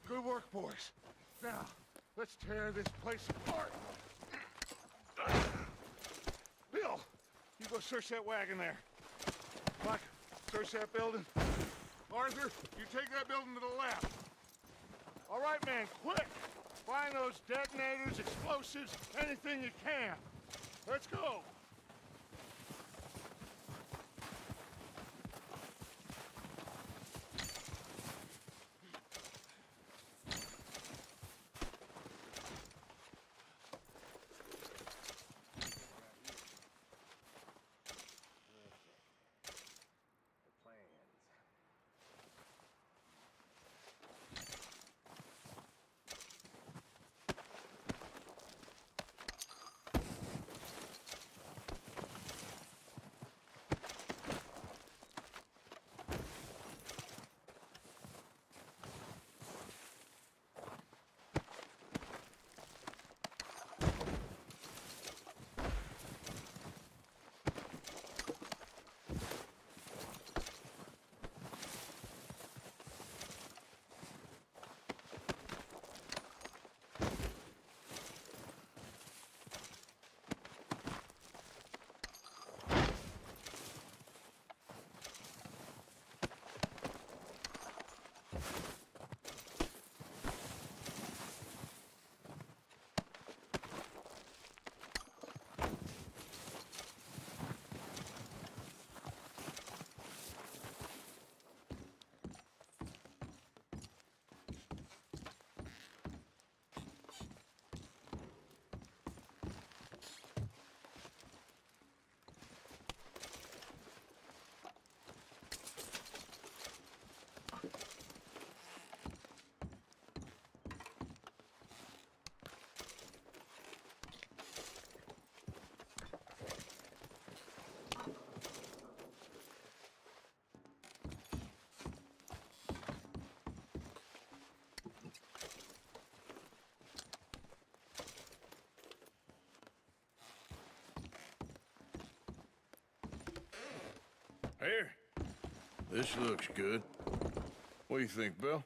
Speaker 2: Good work, boys. Now, let's tear this place apart. Bill, you go search that wagon there. Buck, search that building. Arthur, you take that building to the left. All right, man, quick. Find those detonators, explosives, anything you can. Let's go.
Speaker 4: Here.
Speaker 2: This looks good. What do you think, Bill?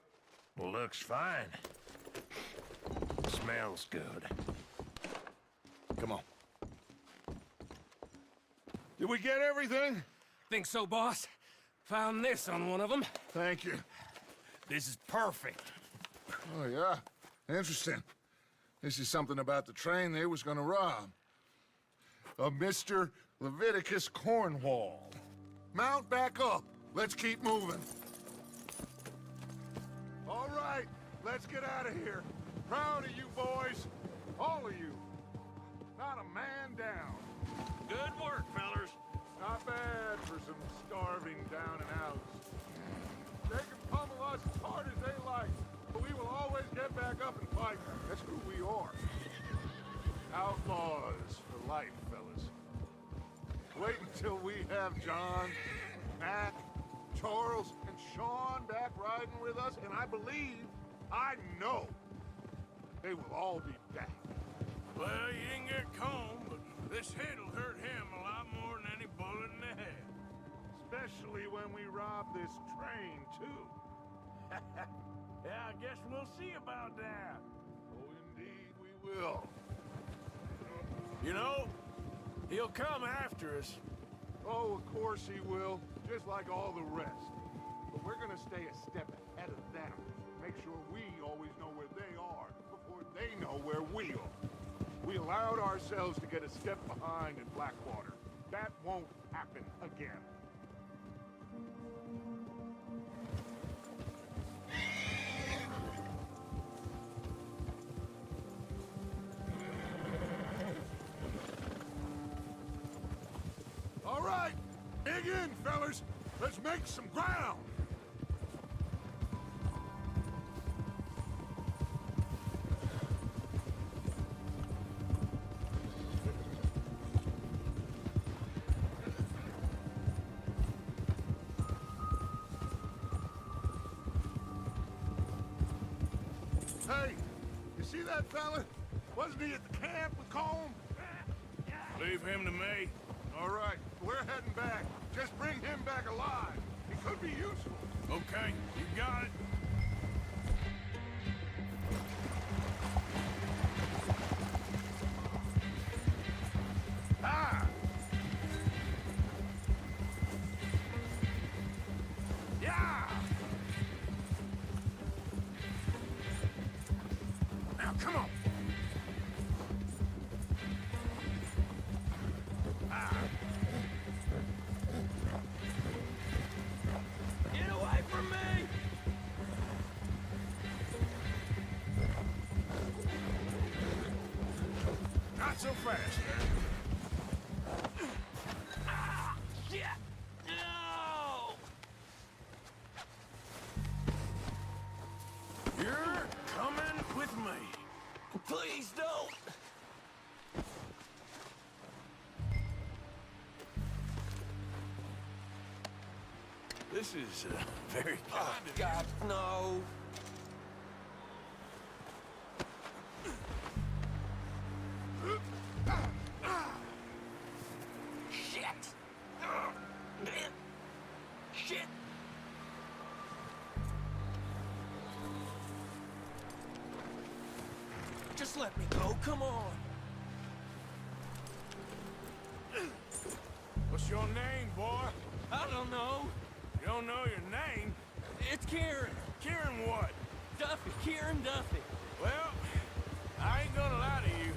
Speaker 4: Looks fine. Smells good.
Speaker 2: Come on. Did we get everything?
Speaker 9: Think so, boss? Found this on one of them.
Speaker 2: Thank you.
Speaker 4: This is perfect.
Speaker 2: Oh, yeah? Interesting. This is something about the train they was gonna rob. Of Mr. Leviticus Cornwall. Mount back up. Let's keep moving. All right, let's get out of here. Proud of you boys. All of you. Not a man down.
Speaker 4: Good work, fellers.
Speaker 2: Not bad for some starving down and outs. They can pummel us as hard as they like, but we will always get back up and fight. That's who we are. Outlaws for life, fellas. Wait until we have John, Mac, Charles, and Sean back riding with us, and I know, they will all be back.
Speaker 4: Well, you didn't get Combe, but this hit'll hurt him a lot more than any bullet in the head.
Speaker 2: Especially when we rob this train, too.
Speaker 4: Yeah, I guess we'll see about that.
Speaker 2: Oh, indeed we will.
Speaker 4: You know, he'll come after us.
Speaker 2: Oh, of course he will, just like all the rest. But we're gonna stay a step ahead of them. Make sure we always know where they are before they know where we are. We allowed ourselves to get a step behind in Blackwater. That won't happen again. All right, dig in, fellas. Let's make some ground. Hey, you see that fella? Wasn't he at the camp with Combe?
Speaker 4: Leave him to me.
Speaker 2: All right, we're heading back. Just bring him back alive. He could be useful.
Speaker 4: Okay, you got it.
Speaker 2: Ah!
Speaker 4: Yeah! Now, come on.
Speaker 8: Get away from me!
Speaker 4: Not so fast, man.
Speaker 8: Shit! No!
Speaker 4: You're coming with me.
Speaker 8: Please don't!
Speaker 4: This is very kind
Speaker 8: Oh,
Speaker 4: of
Speaker 8: God, no! Shit! Shit! Just let me go, come on!
Speaker 4: What's your name, boy?
Speaker 8: I don't know.
Speaker 4: You don't know your name?
Speaker 8: It's Kieran.
Speaker 4: Kieran what?
Speaker 8: Duffy. Kieran Duffy.
Speaker 4: Well, I ain't gonna lie to you.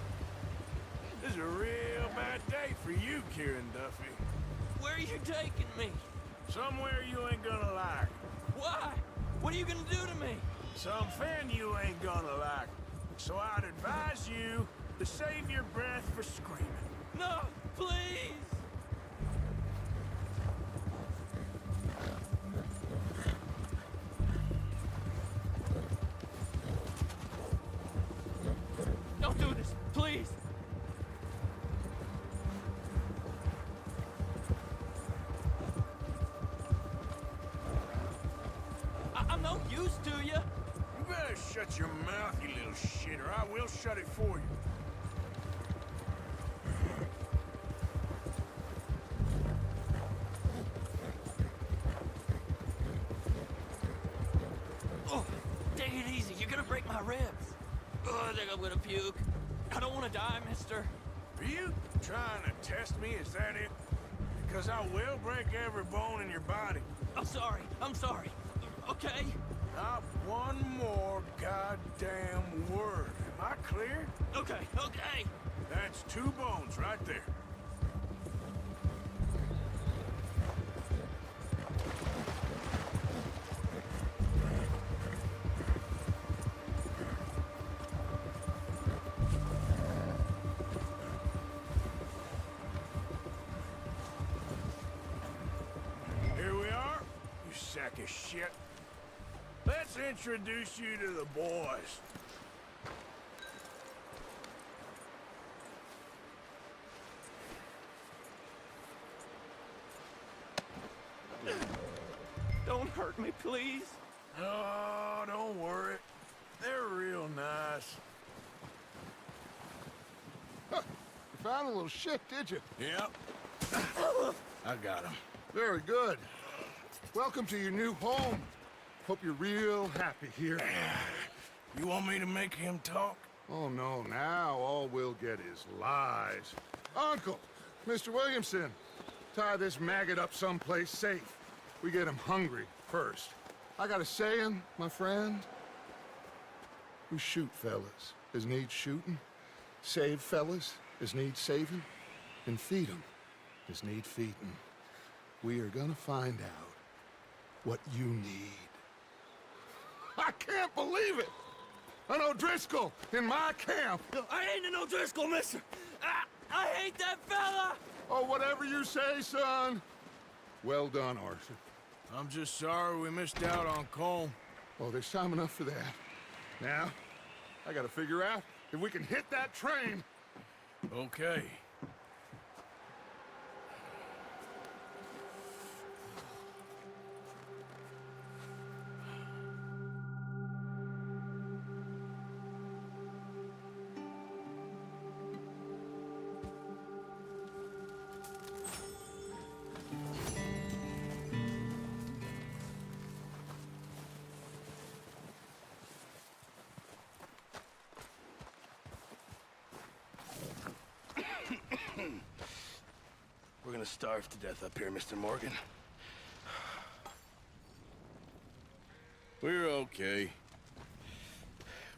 Speaker 4: This is a real bad day for you, Kieran Duffy.
Speaker 8: Where are you taking me?
Speaker 4: Somewhere you ain't gonna like.
Speaker 8: Why? What are you gonna do to me?
Speaker 4: Something you ain't gonna like. So I'd advise you to save your breath for screaming.
Speaker 8: No, please! Don't do this, please! I'm no use to you!
Speaker 4: You better shut your mouth, you little shit, or I will shut it for you.
Speaker 8: take it easy. You're gonna break my ribs. Oh, I think I'm gonna puke. I don't want to die, mister.
Speaker 4: Are you trying to test me? Is that it? Because I will break every bone in your body.
Speaker 8: I'm sorry. I'm sorry. Okay?
Speaker 4: Not one more goddamn word. Am I clear?
Speaker 8: Okay, okay.
Speaker 4: That's 2 bones right there. Here we are, you sack of shit. Let's introduce you to the boys.
Speaker 8: Don't hurt me, please.
Speaker 4: Oh, don't worry. They're real nice.
Speaker 2: Huh. You found a little shit, did you?
Speaker 4: Yep. I got him.
Speaker 2: Very good. Welcome to your new home. Hope you're real happy here.
Speaker 4: You want me to make him talk?
Speaker 2: Oh, no, now all we'll get is lies. Uncle, Mr. Williamson, tie this maggot up someplace safe. We get him hungry first. I got a saying, my friend. We shoot fellas as need shooting, save fellas as need saving, and feed 'em as need feeding. We are gonna find out what you need. I can't believe it! An O'Driscoll in my camp!
Speaker 8: I ain't an O'Driscoll, mister! I hate that fella!
Speaker 2: Oh, whatever you say, son. Well done, Arthur.
Speaker 4: I'm just sorry we missed out on Colm.
Speaker 2: Oh, there's time enough for that. Now, I gotta figure out if we can hit that train.
Speaker 4: Okay.
Speaker 13: We're gonna starve to death up here, Mr. Morgan.
Speaker 4: We're okay.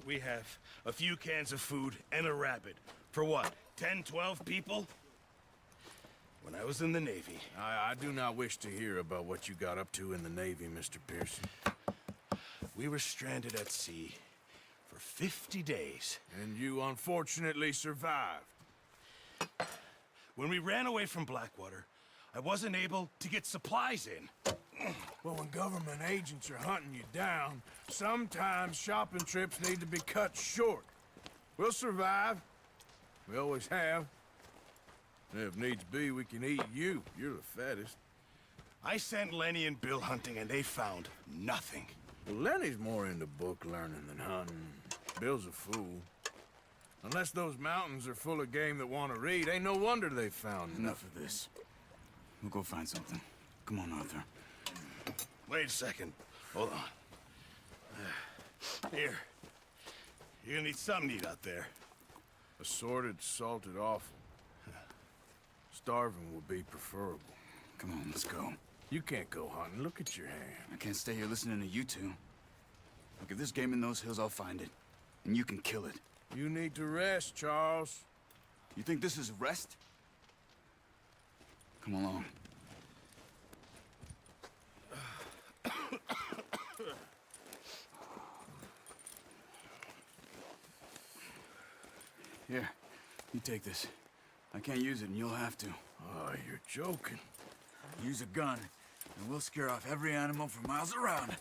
Speaker 13: We have a few cans of food and a rabbit. For what, 10, 12 people? When I was in the Navy...
Speaker 4: I do not wish to hear about what you got up to in the Navy, Mr. Pearson.
Speaker 13: We were stranded at sea for 50 days.
Speaker 4: And you unfortunately survived.
Speaker 13: When we ran away from Blackwater, I wasn't able to get supplies in.
Speaker 4: Well, when government agents are hunting you down, sometimes shopping trips need to be cut short. We'll survive. We always have. And if needs be, we can eat you. You're the fattest.
Speaker 13: I sent Lenny and Bill hunting, and they found nothing.
Speaker 4: Well, Lenny's more into book learning than hunting. Bill's a fool. Unless those mountains are full of game that want to read, ain't no wonder they found
Speaker 14: Enough of this. We'll go find something. Come on, Arthur.
Speaker 13: Wait a second. Hold on. Here. You're gonna need something to eat out there.
Speaker 4: Assorted, salted offal. Starving would be preferable.
Speaker 14: Come on, let's go.
Speaker 4: You can't go hunting. Look at your hand.
Speaker 14: I can't stay here listening to you two. Look, if there's game in those hills, I'll find it. And you can kill it.
Speaker 4: You need to rest, Charles.
Speaker 14: You think this is rest? Come along. Here, you take this. I can't use it, and you'll have to.
Speaker 4: Oh, you're joking.
Speaker 14: Use a gun, and we'll scare off every animal for miles around.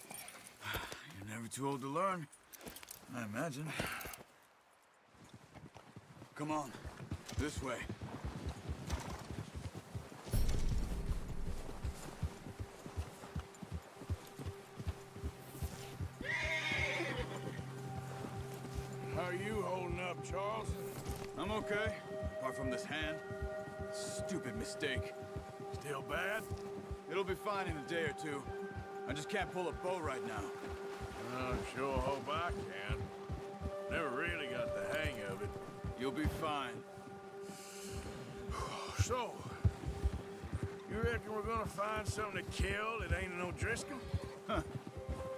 Speaker 14: You're never too old to learn, I imagine. Come on, this way.
Speaker 4: How are you holding up, Charles?
Speaker 14: I'm okay, apart from this hand. Stupid mistake.
Speaker 4: Still bad?
Speaker 14: It'll be fine in a day or two. I just can't pull a bow right now.
Speaker 12: I sure hope I can. Never really got the hang of it.
Speaker 14: You'll be fine.
Speaker 12: So, you reckon we're gonna find something to kill that ain't no Driscoll?
Speaker 14: Huh.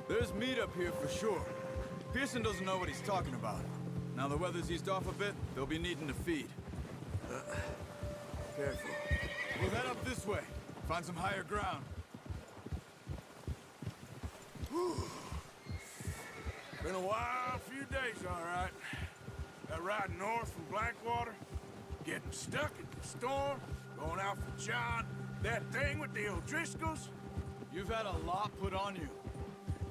Speaker 14: There's meat up here for sure. Pearson doesn't know what he's talking about. Now the weather's eased off a bit, they'll be needing to feed. Careful. We'll head up this way. Find some higher ground.
Speaker 12: Whew. Been a wild few days, all right. That ride north from Blackwater, getting stuck in the storm, going out for John, that thing with the O'Driscolls.
Speaker 14: You've had a lot put on you.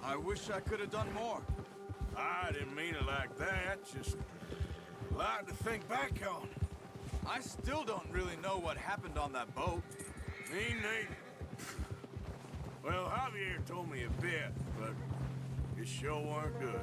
Speaker 14: I wish I could have done more.
Speaker 12: I didn't mean it like that, just a lot to think back on.
Speaker 14: I still don't really know what happened on that boat.
Speaker 12: Me neither. Well, Javier told me a bit, but it sure weren't good.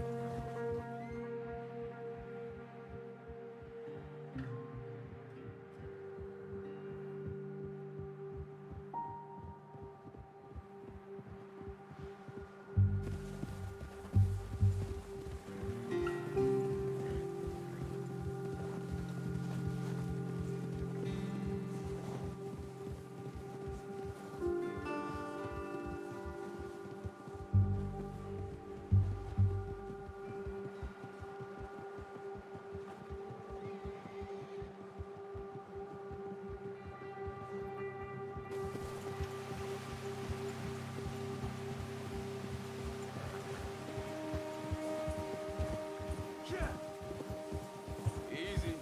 Speaker 14: Easy.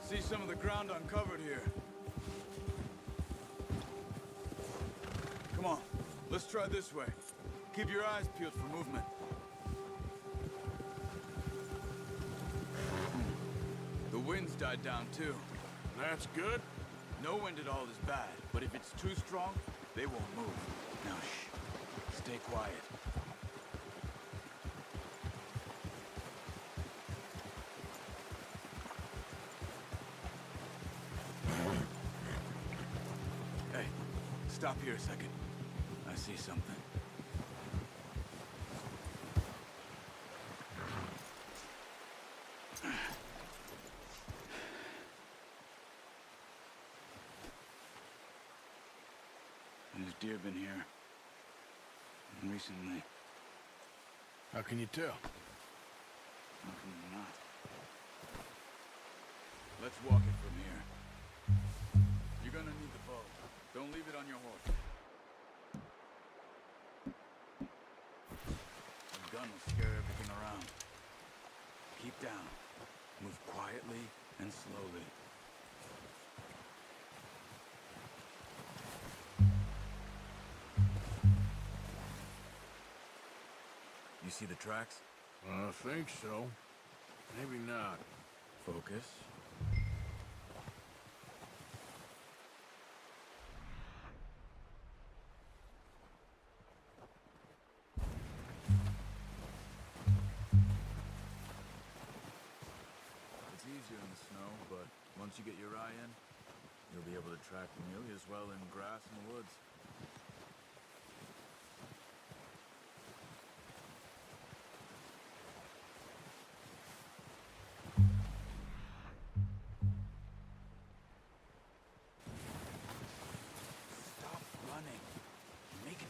Speaker 14: See some of the ground uncovered here. Come on, let's try this way. Keep your eyes peeled for movement. The wind's died down too.
Speaker 12: That's good.
Speaker 14: No wind at all is bad, but if it's too strong, they won't move. Now shh, stay quiet. Hey, stop here a second. I see something. There's deer been here. Recently.
Speaker 12: How can you tell?
Speaker 14: How can you not? Let's walk it from here. You're gonna need the bow. Don't leave it on your horse. The gun will scare everything around. Keep down. Move quietly and slowly. You see the tracks?
Speaker 12: I think so. Maybe not.
Speaker 14: Focus. It's easier in the snow, but once you get your eye in, you'll be able to track nearly as well in grass and woods.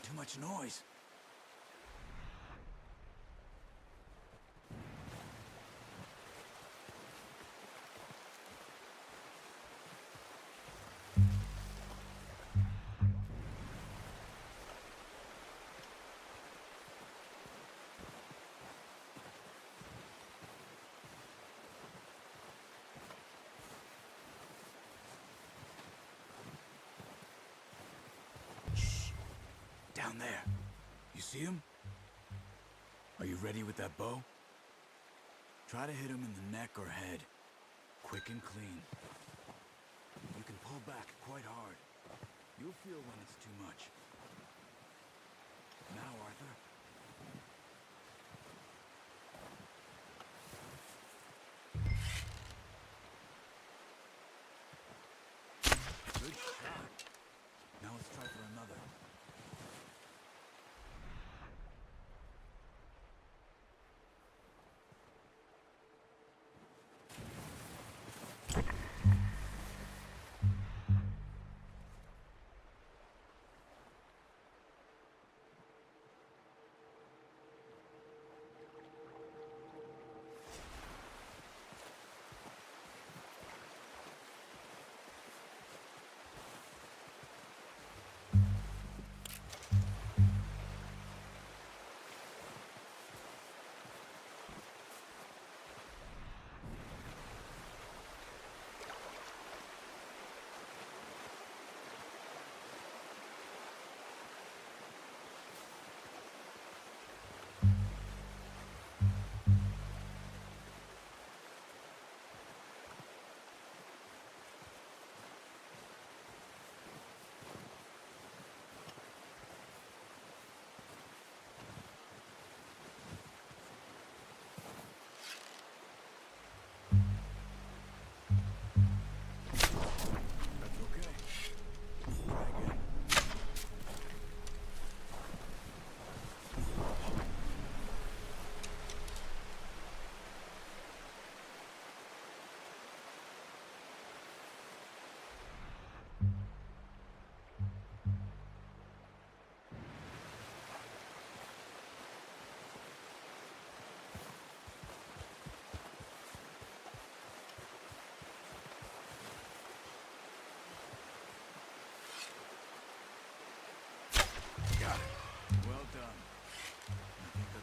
Speaker 14: Too much noise. Down there. You see him? Are you ready with that bow? Try to hit him in the neck or head. Quick and clean. You can pull back quite hard. You'll feel when it's too much. Now, Arthur. Good shot. Now let's try for another.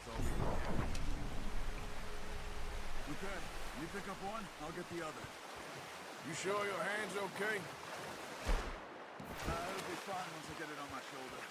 Speaker 14: that's all we can do. Okay, you pick up one, I'll get the other.
Speaker 12: You sure your hand's okay?
Speaker 14: It'll be fine once I get it on my shoulder.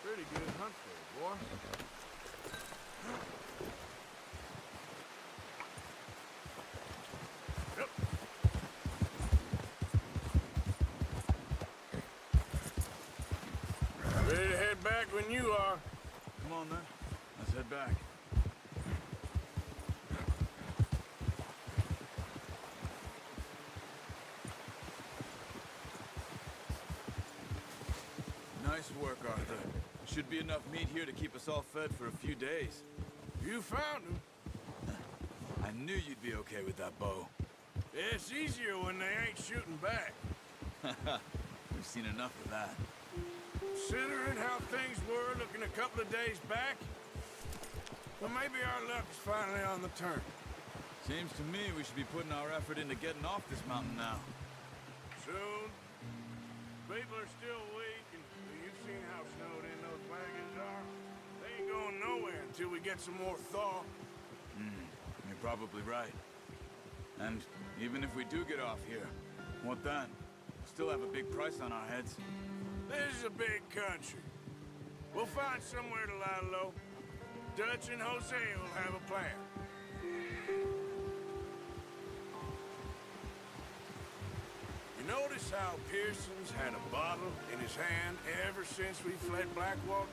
Speaker 12: Pretty good hunt there, boy. Yep. Ready to head back when you are.
Speaker 14: Come on then, let's head back. Nice work, Arthur. Should be enough meat here to keep us all fed for a few days.
Speaker 12: You found him.
Speaker 14: I knew you'd be okay with that bow.
Speaker 12: It's easier when they ain't shooting back.
Speaker 14: We've seen enough of that.
Speaker 12: Considering how things were looking a couple of days back, well, maybe our luck is finally on the turn.
Speaker 14: Seems to me we should be putting our effort into getting off this mountain now.
Speaker 12: Soon. People are still weak, and you've seen how snowed in those wagons are. They ain't going nowhere until we get some more thaw.
Speaker 14: You're probably right. And even if we do get off here, what then? We'll still have a big price on our heads.
Speaker 12: This is a big country. We'll find somewhere to lie low. Dutch and Jose will have a plan. You notice how Pearson's had a bottle in his hand ever since we fled Blackwater?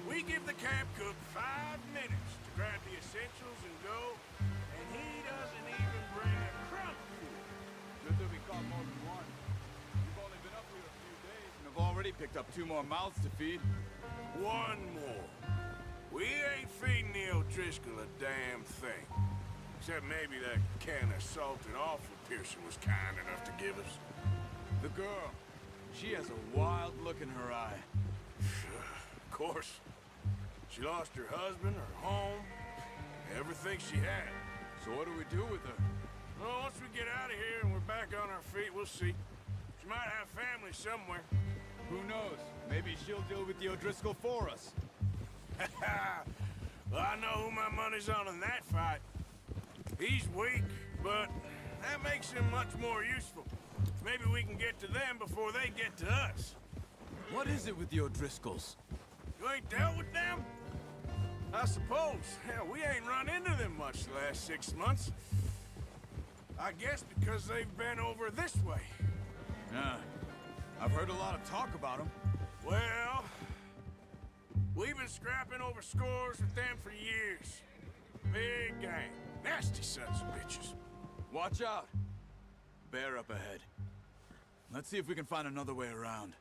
Speaker 12: We give the camp cook 5 minutes to grab the essentials and go, and he doesn't even bring a crumb of food.
Speaker 14: Good that we caught more than one. We've only been up here a few days and have already picked up 2 more mouths to feed.
Speaker 12: 1 more. We ain't feeding the O'Driscoll a damn thing. Except maybe that can of salted offal Pearson was kind enough to give us.
Speaker 14: The girl. She has a wild look in her eye.
Speaker 12: Of course. She lost her husband, her home, everything she had.
Speaker 14: So what do we do with her?
Speaker 12: Well, once we get out of here and we're back on our feet, we'll see. She might have family somewhere.
Speaker 14: Who knows? Maybe she'll deal with the O'Driscoll for us.
Speaker 12: Well, I know who my money's on in that fight. He's weak, but that makes him much more useful. Maybe we can get to them before they get to us.
Speaker 14: What is it with the O'Driscolls?
Speaker 12: You ain't dealt with them? I suppose. Hell, we ain't run into them much the last 6 months. I guess because they've been over this way.
Speaker 14: Yeah. I've heard a lot of talk about them.
Speaker 12: Well, we've been scrapping over scores with them for years. Big gang. Nasty sons of bitches.
Speaker 14: Watch out. Bear up ahead. Let's see if we can find another way around.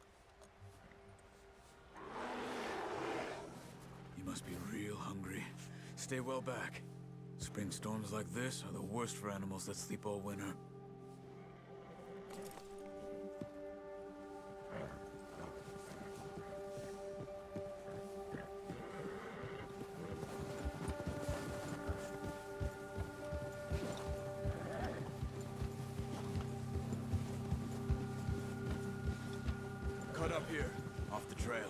Speaker 14: You must be real hungry. Stay well back. Spring storms like this are the worst for animals that sleep all winter. Cut up here, off the trail.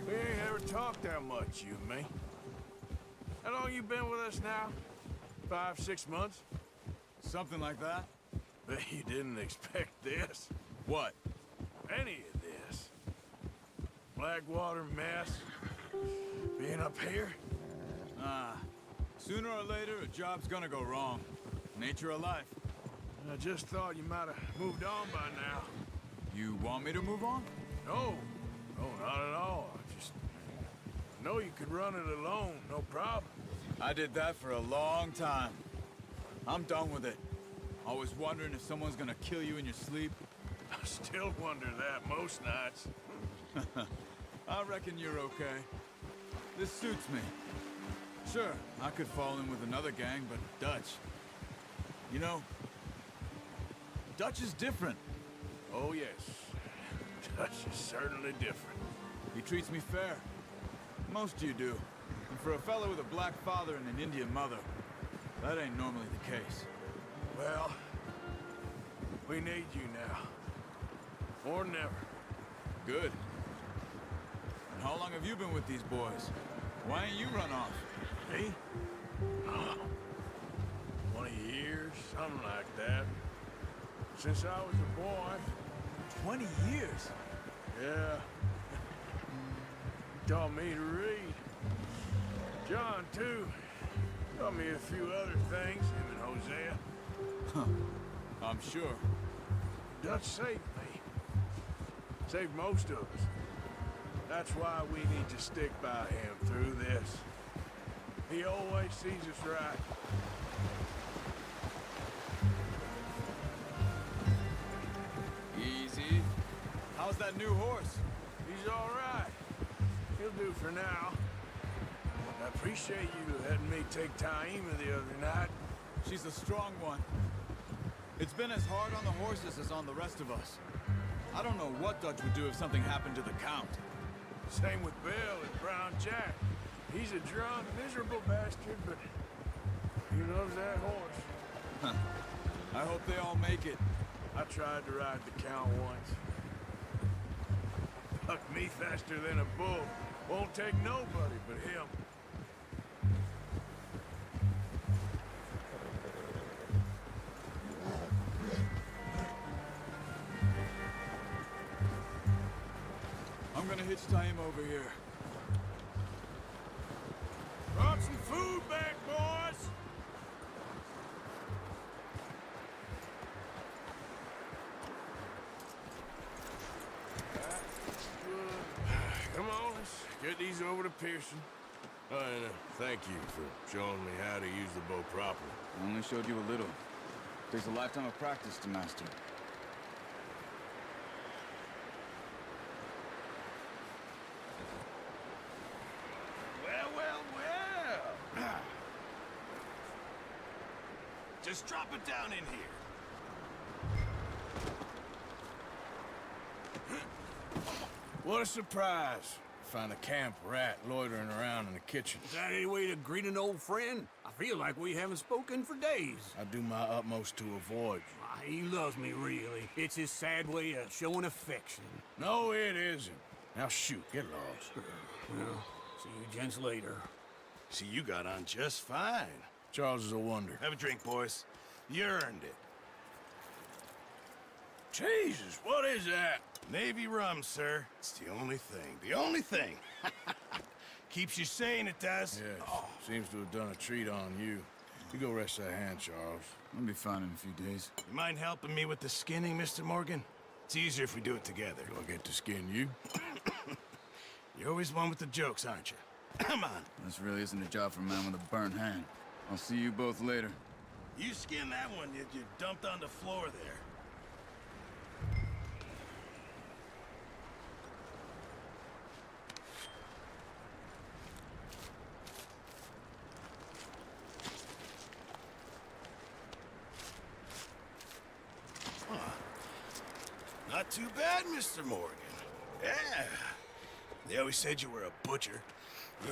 Speaker 12: We ain't ever talked that much, you and me. How long you been with us now? 5, 6 months?
Speaker 14: Something like that.
Speaker 12: Bet you didn't expect this.
Speaker 14: What?
Speaker 12: Any of this. Blackwater mess. Being up here.
Speaker 14: Sooner or later, a job's gonna go wrong. Nature of life.
Speaker 12: I just thought you might have moved on by now.
Speaker 14: You want me to move on?
Speaker 12: No. No, not at all. I just know you could run it alone, no problem.
Speaker 14: I did that for a long time. I'm done with it. Always wondering if someone's gonna kill you in your sleep.
Speaker 12: I still wonder that most nights.
Speaker 14: I reckon you're okay. This suits me. Sure, I could fall in with another gang, but Dutch... You know, Dutch is different.
Speaker 12: Oh, yes. Dutch is certainly different.
Speaker 14: He treats me fair. Most you do. And for a fellow with a black father and an Indian mother, that ain't normally the case.
Speaker 12: Well, we need you now. Or never.
Speaker 14: Good. And how long have you been with these boys? Why ain't you run off?
Speaker 12: Me? Oh, 20 years, something like that. Since I was a boy.
Speaker 14: 20 years?
Speaker 12: Yeah. Taught me to read. John, too. Taught me a few other things, him and Hosea.
Speaker 14: Huh. I'm sure.
Speaker 12: Dutch saved me. Saved most of us. That's why we need to stick by him through this. He always sees us right.
Speaker 14: Easy. How's that new horse?
Speaker 12: He's all right. He'll do for now. I appreciate you letting me take Taima the other night.
Speaker 14: She's a strong one. It's been as hard on the horses as on the rest of us. I don't know what Dutch would do if something happened to the Count.
Speaker 12: Same with Bill and Brown Jack. He's a drunk, miserable bastard, but he loves that horse.
Speaker 14: Huh. I hope they all make it.
Speaker 12: I tried to ride the Count once. Bucked me faster than a bull. Won't take nobody but him.
Speaker 14: I'm gonna hitch Taima over here.
Speaker 12: Brought some food back, boys! Come on, let's get these over to Pearson. And thank you for showing me how to use the bow properly.
Speaker 14: I only showed you a little. Takes a lifetime of practice to master.
Speaker 13: Well. Just drop it down in here.
Speaker 12: What a surprise. Find a camp rat loitering around in the kitchen.
Speaker 4: Is that any way to greet an old friend? I feel like we haven't spoken for days.
Speaker 12: I do my utmost to avoid you.
Speaker 4: Why, he loves me, really. It's his sad way of showing affection.
Speaker 12: No, it isn't. Now shoot, get lost.
Speaker 4: Well, see you gents later.
Speaker 13: See, you got on just fine.
Speaker 12: Charles is a wonder.
Speaker 13: Have a drink, boys. You earned it.
Speaker 12: Jesus, what is that?
Speaker 13: Navy rum, sir. It's the only thing. The only thing. Keeps you sane, it does.
Speaker 12: Yes, seems to have done a treat on you. You go rest that hand, Charles.
Speaker 14: I'll be fine in a few days.
Speaker 13: You mind helping me with the skinning, Mr. Morgan? It's easier if we do it together.
Speaker 12: Do I get to skin you?
Speaker 13: You're always one with the jokes, aren't you? Come on.
Speaker 14: This really isn't a job for a man with a burnt hand. I'll see you both later.
Speaker 13: You skin that one you dumped on the floor there. Not too bad, Mr. Morgan. Yeah. They always said you were a butcher.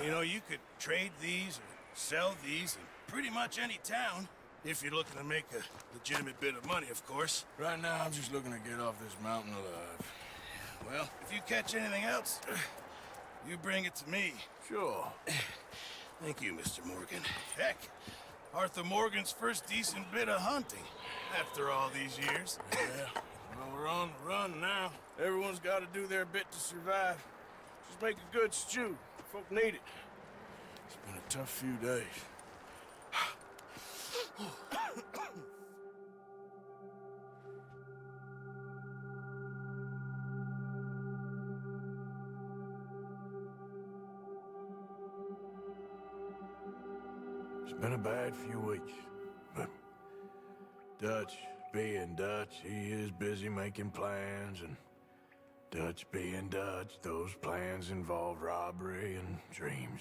Speaker 13: You know, you could trade these or sell these in pretty much any town. If you're looking to make a legitimate bit of money, of course.
Speaker 12: Right now, I'm just looking to get off this mountain alive.
Speaker 13: Well, if you catch anything else, you bring it to me.
Speaker 12: Sure.
Speaker 13: Thank you, Mr. Morgan. Heck, Arthur Morgan's first decent bit of hunting after all these years.
Speaker 12: Yeah, well, we're on the run now. Everyone's got to do their bit to survive. Just make a good stew. Folk need it. It's been a tough few days. It's been a bad few weeks, but Dutch being Dutch, he is busy making plans, and Dutch being Dutch, those plans involve robbery and dreams.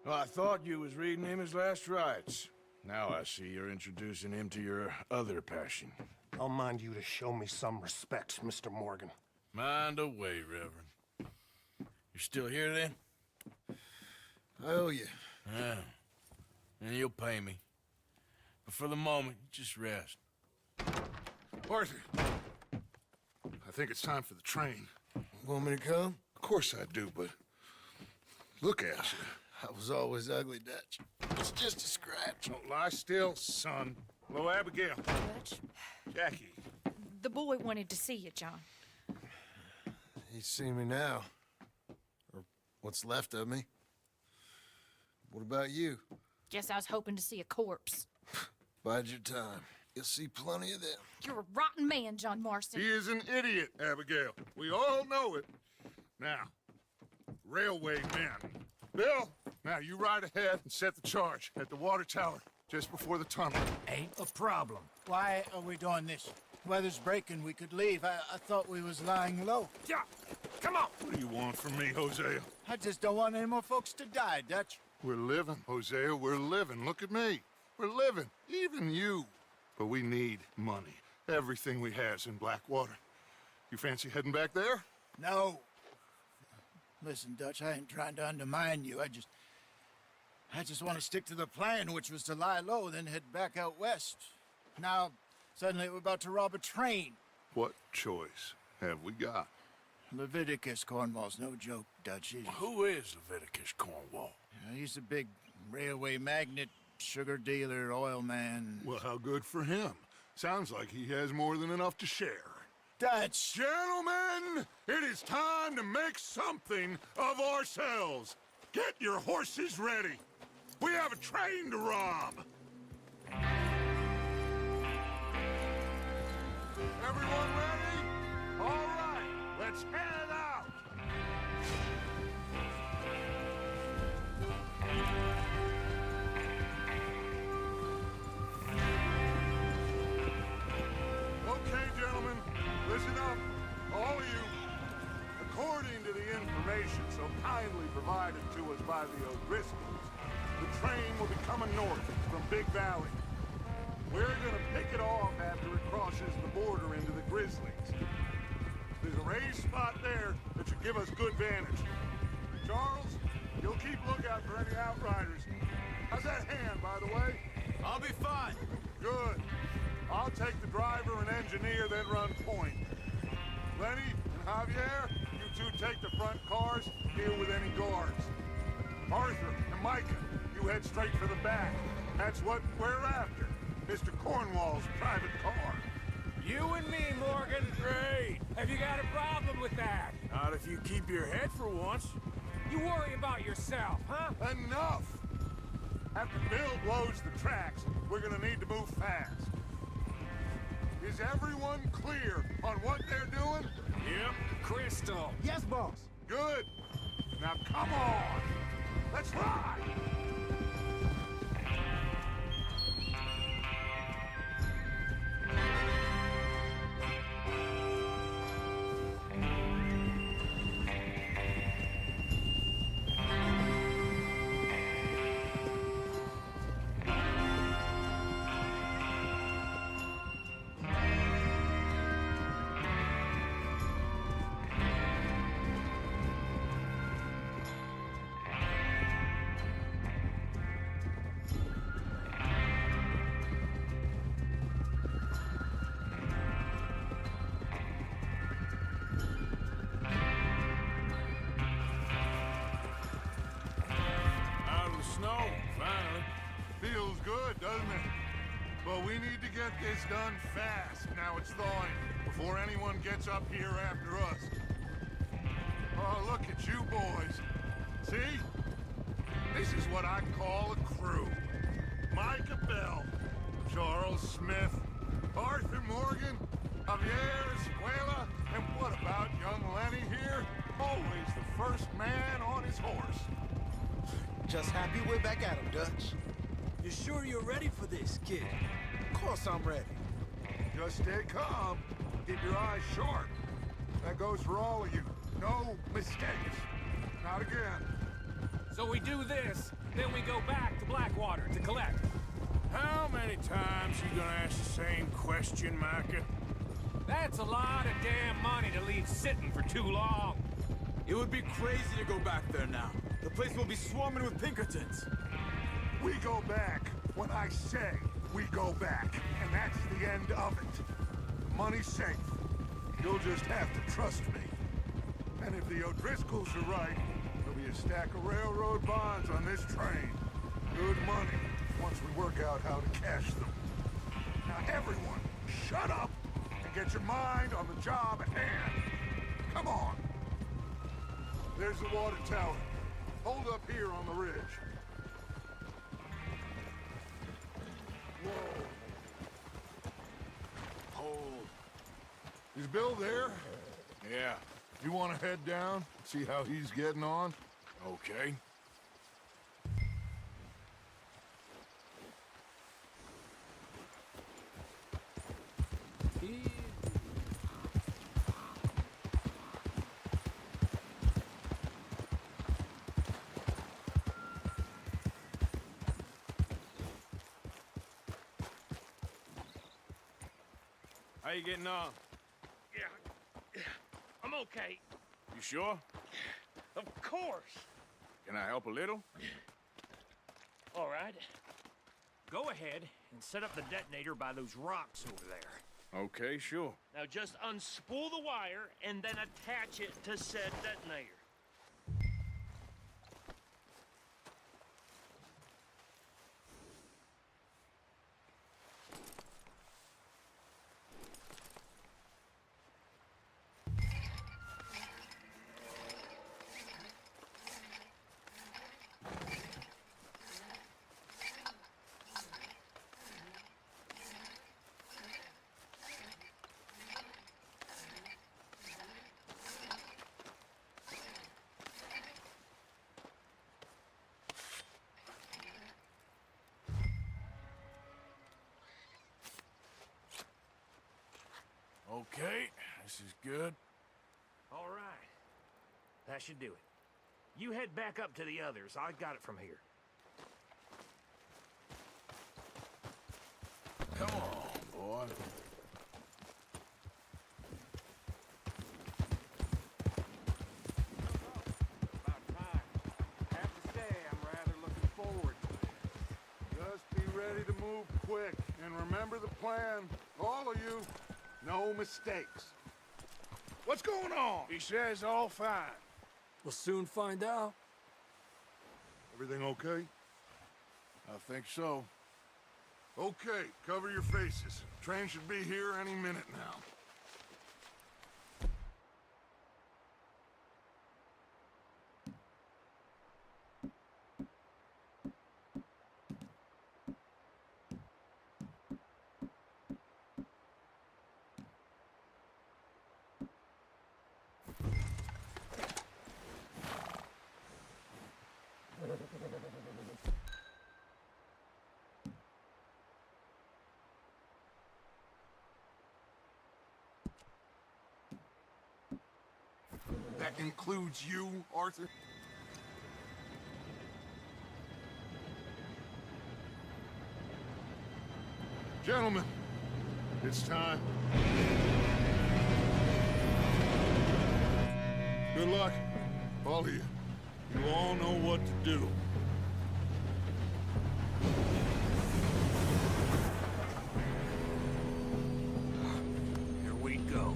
Speaker 12: Well, I thought you was reading him his last rites. Now I see you're introducing him to your other passion.
Speaker 1: I'll mind you to show me some respect, Mr. Morgan.
Speaker 12: Mind away, Reverend. You still here, then?
Speaker 3: I owe you.
Speaker 12: Yeah. And you'll pay me. But for the moment, just rest.
Speaker 2: Arthur, I think it's time for the train.
Speaker 3: Want me to come?
Speaker 2: Of course I do, but look at you.
Speaker 3: I was always ugly, Dutch. It's just a scratch.
Speaker 2: Don't lie still, son. Hello, Abigail.
Speaker 6: Dutch,
Speaker 2: Jackie.
Speaker 6: the boy wanted to see you, John.
Speaker 3: He's seen me now. Or what's left of me. What about you?
Speaker 6: Guess I was hoping to see a corpse.
Speaker 3: Bide your time. You'll see plenty of them.
Speaker 6: You're a rotten man, John Marston.
Speaker 2: He is an idiot, Abigail. We all know it. Now, railway men. Bill, now you ride ahead and set the charge at the water tower just before the tunnel.
Speaker 3: Ain't a problem. Why are we doing this? Weather's breaking, we could leave. I thought we was lying low.
Speaker 12: Yeah, come on.
Speaker 2: What do you want from me, Hosea?
Speaker 3: I just don't want any more folks to die, Dutch.
Speaker 2: We're living, Hosea, we're living. Look at me. We're living, even you. But we need money. Everything we has in Blackwater. You fancy heading back there?
Speaker 3: No. Listen, Dutch, I ain't trying to undermine you. I just want to stick to the plan, which was to lie low, then head back out west. Now, suddenly we're about to rob a train.
Speaker 2: What choice have we got?
Speaker 3: Leviticus Cornwall's no joke, Dutch.
Speaker 12: Who is Leviticus Cornwall?
Speaker 3: He's a big railway magnate, sugar dealer, oil man.
Speaker 2: Well, how good for him. Sounds like he has more than enough to share.
Speaker 3: Dutch!
Speaker 2: Gentlemen, it is time to make something of ourselves. Get your horses ready. We have a train to rob. Everyone ready? All right, let's head out. Okay, gentlemen, listen up, all of you. According to the information so kindly provided to us by the O'Driscolls, the train will be coming north from Big Valley. We're gonna pick it off after it crosses the border into the Grizzlies. There's a raised spot there that should give us good vantage. Charles, you'll keep lookout for any outriders. How's that hand, by the way?
Speaker 11: I'll be fine.
Speaker 2: Good. I'll take the driver and engineer, then run point. Lenny and Javier, you two take the front cars, deal with any guards. Arthur and Micah, you head straight for the back. That's what we're after. Mr. Cornwall's private car.
Speaker 7: You and me, Morgan.
Speaker 12: Great.
Speaker 7: Have you got a problem with that?
Speaker 12: Not if you keep your head for once.
Speaker 7: You worry about yourself, huh?
Speaker 2: Enough! After Bill blows the tracks, we're gonna need to move fast. Is everyone clear on what they're doing?
Speaker 7: Yep. Crystal.
Speaker 11: Yes, boss.
Speaker 2: Good. Now come on. Let's ride. Feels good, doesn't it? But we need to get this done fast. Now it's thawing, before anyone gets up here after us. Oh, look at you boys. See? This is what I call a crew. Micah Bell, Charles Smith, Arthur Morgan, Javier Escuela, and what about young Lenny here? Always the first man on his horse.
Speaker 11: Just happy we're back at him, Dutch.
Speaker 8: You sure you're ready for this, kid?
Speaker 11: Of course I'm ready.
Speaker 2: Just stay calm. Keep your eyes sharp. That goes for all of you. No mistakes. Not again.
Speaker 7: So we do this, then we go back to Blackwater to collect.
Speaker 12: How many times you gonna ask the same question, Micah?
Speaker 7: That's a lot of damn money to leave sitting for too long.
Speaker 14: It would be crazy to go back there now. The place will be swarming with Pinkertons.
Speaker 2: We go back when I say we go back. And that's the end of it. The money's safe. You'll just have to trust me. And if the O'Driscolls are right, there'll be a stack of railroad bonds on this train. Good money, once we work out how to cash them. Now everyone, shut up and get your mind on the job at hand. Come on. There's the water tower. Hold up here on the ridge. Whoa. Hold. Is Bill there?
Speaker 12: Yeah.
Speaker 2: You want to head down, see how he's getting on?
Speaker 12: Okay.
Speaker 4: How you getting on?
Speaker 9: Yeah, I'm okay.
Speaker 12: You sure?
Speaker 9: Of course.
Speaker 12: Can I help a little?
Speaker 9: All right. Go ahead and set up the detonator by those rocks over there.
Speaker 12: Okay, sure.
Speaker 9: Now just unspool the wire and then attach it to said detonator.
Speaker 12: Okay, this is good.
Speaker 9: All right. That should do it. You head back up to the others. I got it from here.
Speaker 12: Come on, boy.
Speaker 2: About time. I have to say, I'm rather looking forward to it. Just be ready to move quick, and remember the plan, all of you. No mistakes. What's going on?
Speaker 12: He says all fine.
Speaker 8: We'll soon find out.
Speaker 2: Everything okay?
Speaker 12: I think so.
Speaker 2: Okay, cover your faces. Train should be here any minute now. That includes you, Arthur? Gentlemen, it's time. Good luck, all of you. You all know what to do.
Speaker 9: Here we go.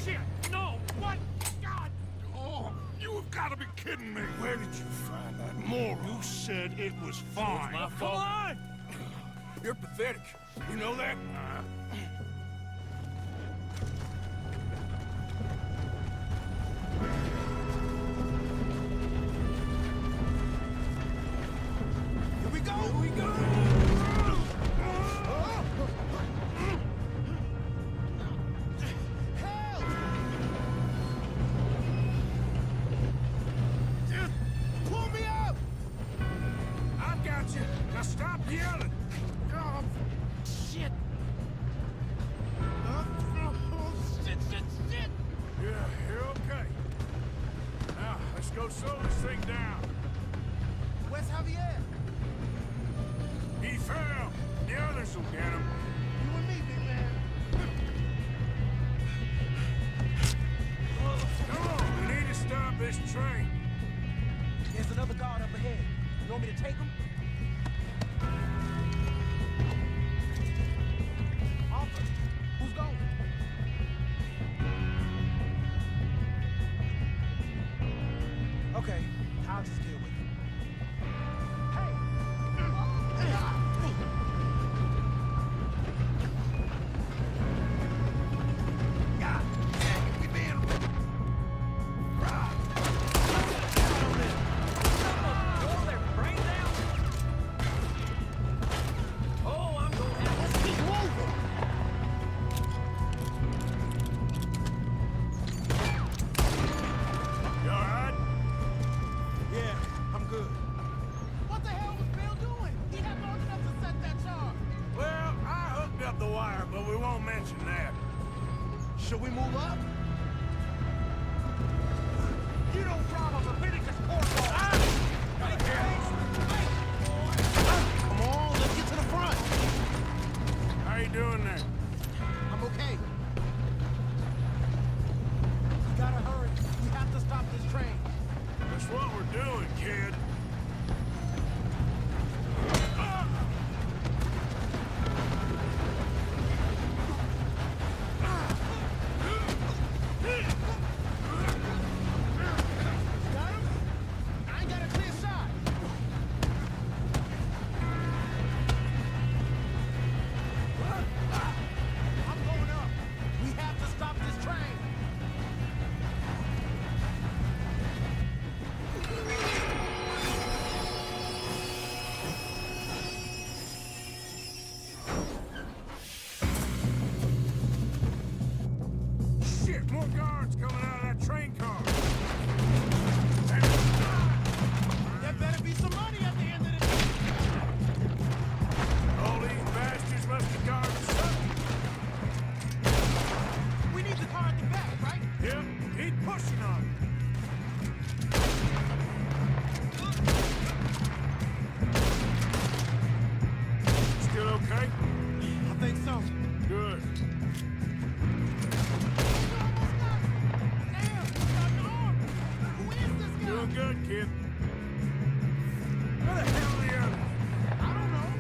Speaker 12: Shit! No! What? God! Oh, you have got to be kidding me? Where did you find that moron? You said it was fine.
Speaker 4: My fault.
Speaker 12: Come on! You're pathetic. You know that?
Speaker 11: Here we go! Here we go! Help! Pull me up!
Speaker 12: I've got you. Now stop yelling.
Speaker 11: Oh, shit! Shit!
Speaker 12: Yeah, you're okay. Now, let's go slow this thing down.
Speaker 11: Where's Javier?
Speaker 12: He fell. The others will get him.
Speaker 11: You and me, big man.
Speaker 12: Come on, we need to stop this train.
Speaker 11: There's another guard up ahead. You want me to take him? Arthur, who's going? Okay, I'll just deal with it.
Speaker 12: You all right?
Speaker 11: Yeah, I'm good. What the hell was Bill doing? He had long enough to set that charge.
Speaker 12: Well, I hooked up the wire, but we won't mention that.
Speaker 11: Should we move up? You don't rob a Leviticus corporal. Come on, let's get to the front.
Speaker 12: How you doing there?
Speaker 11: I'm okay. We gotta hurry. We have to stop this train.
Speaker 12: That's what we're doing, kid.
Speaker 11: Got him? I ain't got a clear shot. I'm going up. We have to stop this train.
Speaker 12: Shit, more guards coming out of that train car.
Speaker 11: There better be some money at the end of the day.
Speaker 12: All these bastards must have guarded something.
Speaker 11: We need the car at the back, right?
Speaker 12: Yep, keep pushing on it. Still okay?
Speaker 11: I think so.
Speaker 12: Good.
Speaker 11: Damn, he's got an arm. Who is this guy?
Speaker 12: Doing good, kid. Where the hell are the others?
Speaker 11: I don't know.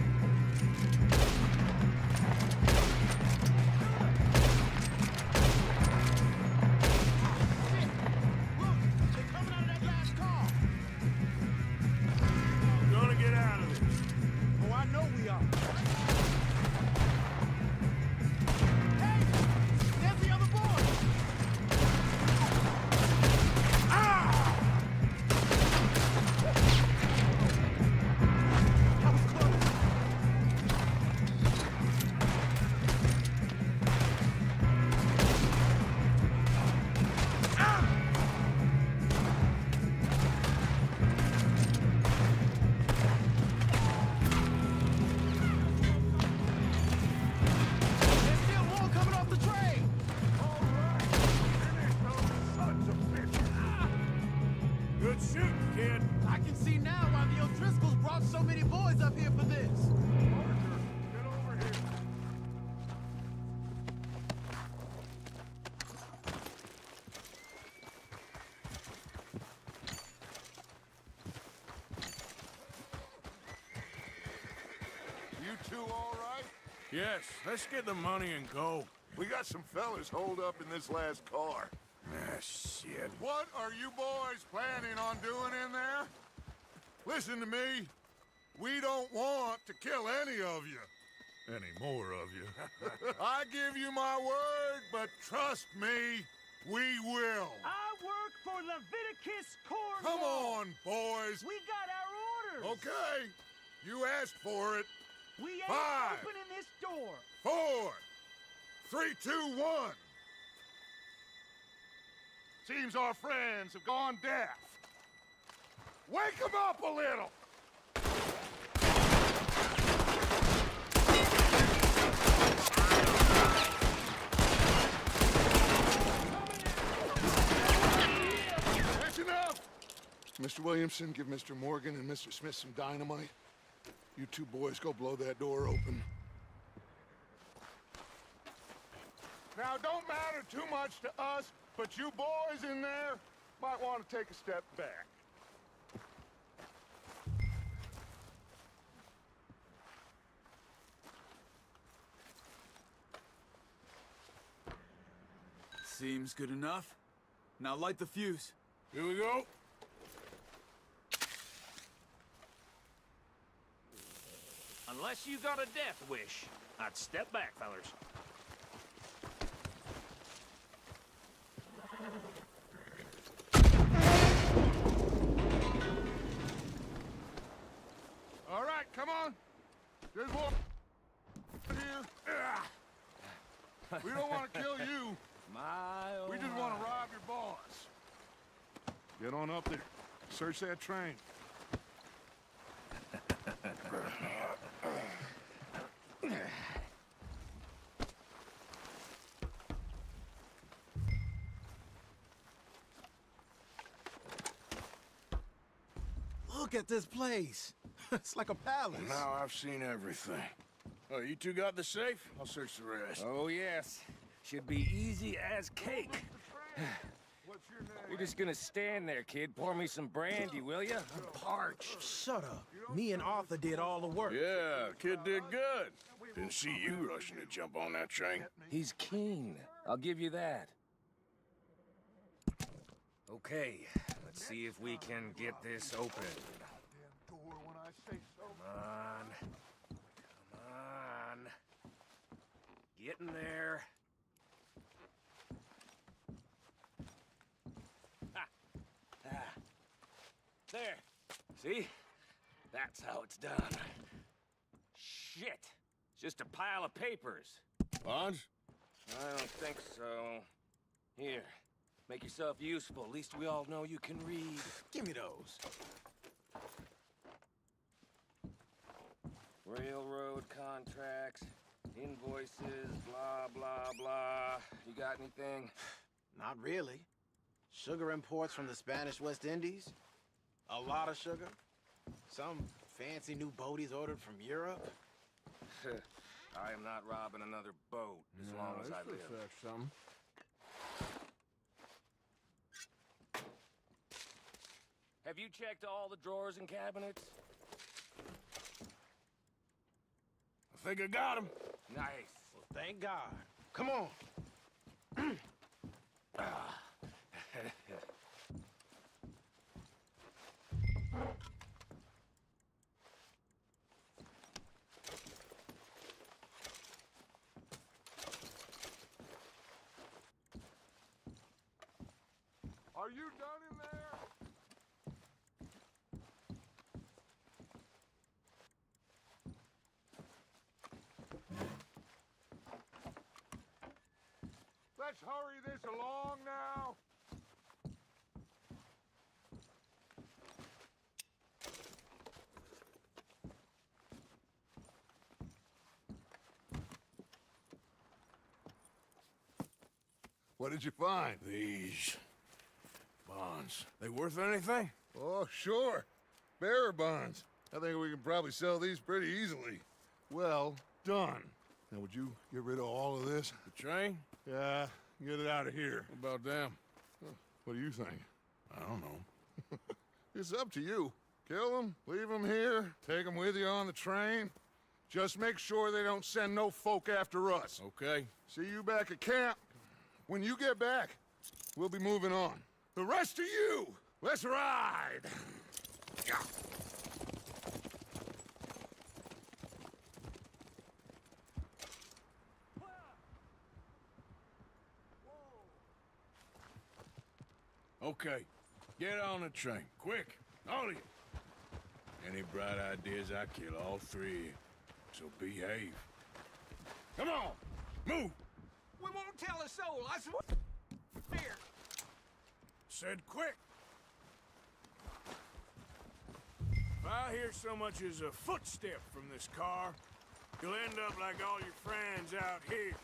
Speaker 11: Shit. Look, they're coming out of that last car.
Speaker 12: Gonna get out of this.
Speaker 11: Oh, I know we are. Hey, there's the other boy. That was close. There's still more coming off the train.
Speaker 12: All right. Finish those sons of bitches. Good shooting, kid.
Speaker 11: I can see now why the O'Driscolls brought so many boys up here for this.
Speaker 12: Arthur, get over here.
Speaker 2: You two all right?
Speaker 12: Yes, let's get the money and go.
Speaker 2: We got some fellas holed up in this last car.
Speaker 12: Ah, shit.
Speaker 2: What are you boys planning on doing in there? Listen to me. We don't want to kill any of you. Any more of you. I give you my word, but trust me, we will.
Speaker 11: I work for Leviticus Corps.
Speaker 2: Come on, boys.
Speaker 11: We got our orders.
Speaker 2: Okay. You asked for it.
Speaker 11: We ain't
Speaker 2: 5,
Speaker 11: opening this door.
Speaker 2: 4, 3, 2, 1. Seems our friends have gone deaf. Wake them up a little. That's enough. Mr. Williamson, give Mr. Morgan and Mr. Smith some dynamite. You two boys go blow that door open. Now, don't matter too much to us, but you boys in there might want to take a step back.
Speaker 14: Seems good enough. Now light the fuse.
Speaker 12: Here we go.
Speaker 8: Unless you got a death wish, I'd step back, fellers.
Speaker 2: All right, come on. There's one here. We don't want to kill you. We just want to rob your boss. Get on up there. Search that train.
Speaker 11: Look at this place. It's like a palace.
Speaker 12: Now I've seen everything. Oh, you two got the safe? I'll search the rest.
Speaker 9: Oh, yes. Should be easy as cake.
Speaker 2: What's your name?
Speaker 9: You're just gonna stand there, kid. Pour me some brandy, will ya? I'm parched.
Speaker 11: Shut up. Me and Arthur did all the work.
Speaker 12: Yeah, kid did good. Didn't see you rushing to jump on that train.
Speaker 9: He's keen. I'll give you that. Okay, let's see if we can get this open. Come on. Come on. Get in there. Ha. Ah. There. See? That's how it's done. Shit. It's just a pile of papers.
Speaker 12: Bonds?
Speaker 9: I don't think so. Here. Make yourself useful. At least we all know you can read.
Speaker 11: Give me those.
Speaker 9: Railroad contracts, invoices, blah, blah, blah. You got anything?
Speaker 11: Not really. Sugar imports from the Spanish West Indies. A lot of sugar. Some fancy new boat he's ordered from Europe.
Speaker 9: I am not robbing another boat as long as I live.
Speaker 12: Some.
Speaker 9: Have you checked all the drawers and cabinets?
Speaker 12: I think I got him.
Speaker 9: Nice.
Speaker 11: Well, thank God. Come on.
Speaker 2: Are you done in there? Let's hurry this along now. What did you find?
Speaker 12: These bonds. They worth anything?
Speaker 2: Oh, sure. Bearer bonds. I think we can probably sell these pretty easily. Well done. Now, would you get rid of all of this?
Speaker 12: The train?
Speaker 2: Yeah, get it out of here.
Speaker 12: What about them?
Speaker 2: What do you think?
Speaker 12: I don't know.
Speaker 2: It's up to you. Kill them, leave them here, take them with you on the train. Just make sure they don't send no folk after us.
Speaker 12: Okay.
Speaker 2: See you back at camp. When you get back, We'll be moving on. The rest of you, let's ride! Yeah.
Speaker 12: Okay, get on the train, quick, all of you. Any bright ideas, I kill all three of you. So behave. Come on, move!
Speaker 9: We won't tell a soul, I swear. Here.
Speaker 12: Said quick. If I hear so much as a footstep from this car, you'll end up like all your friends out here.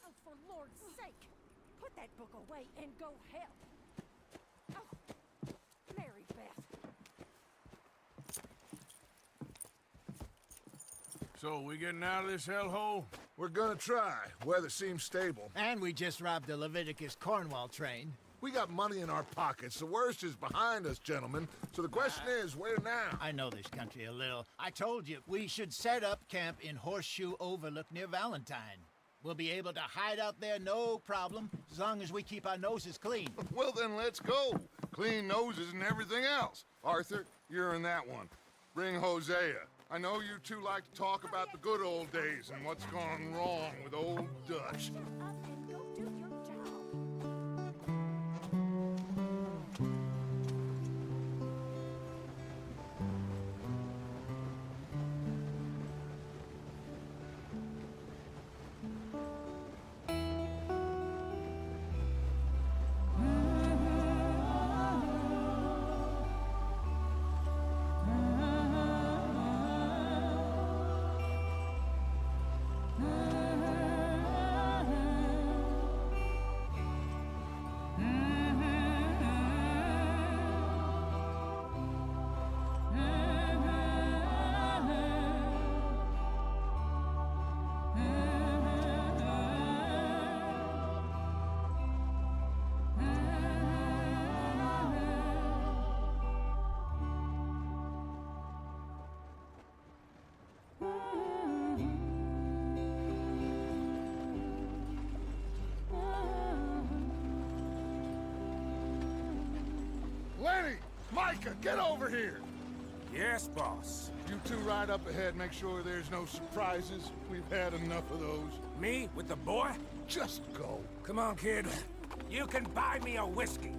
Speaker 5: Oh, for Lord's sake! Put that book away and go help! Oh, Mary Beth.
Speaker 12: So, we getting out of this hellhole?
Speaker 2: We're gonna try. Weather seems stable.
Speaker 3: And we just robbed the Leviticus Cornwall train.
Speaker 2: We got money in our pockets. The worst is behind us, gentlemen. So the question is, where now?
Speaker 3: I know this country a little. I told you, we should set up camp in Horseshoe Overlook near Valentine. We'll be able to hide out there no problem, as long as we keep our noses clean.
Speaker 2: Well, then let's go. Clean noses and everything else. Arthur, you're in that one. Bring Hosea. I know you two like to talk about the good old days and what's gone wrong with old Dutch. Micah, get over here!
Speaker 12: Yes, boss.
Speaker 2: You two ride up ahead, make sure there's no surprises. We've had enough of those.
Speaker 12: Me with the boy?
Speaker 2: Just go.
Speaker 12: Come on, kid. You can buy me a whiskey.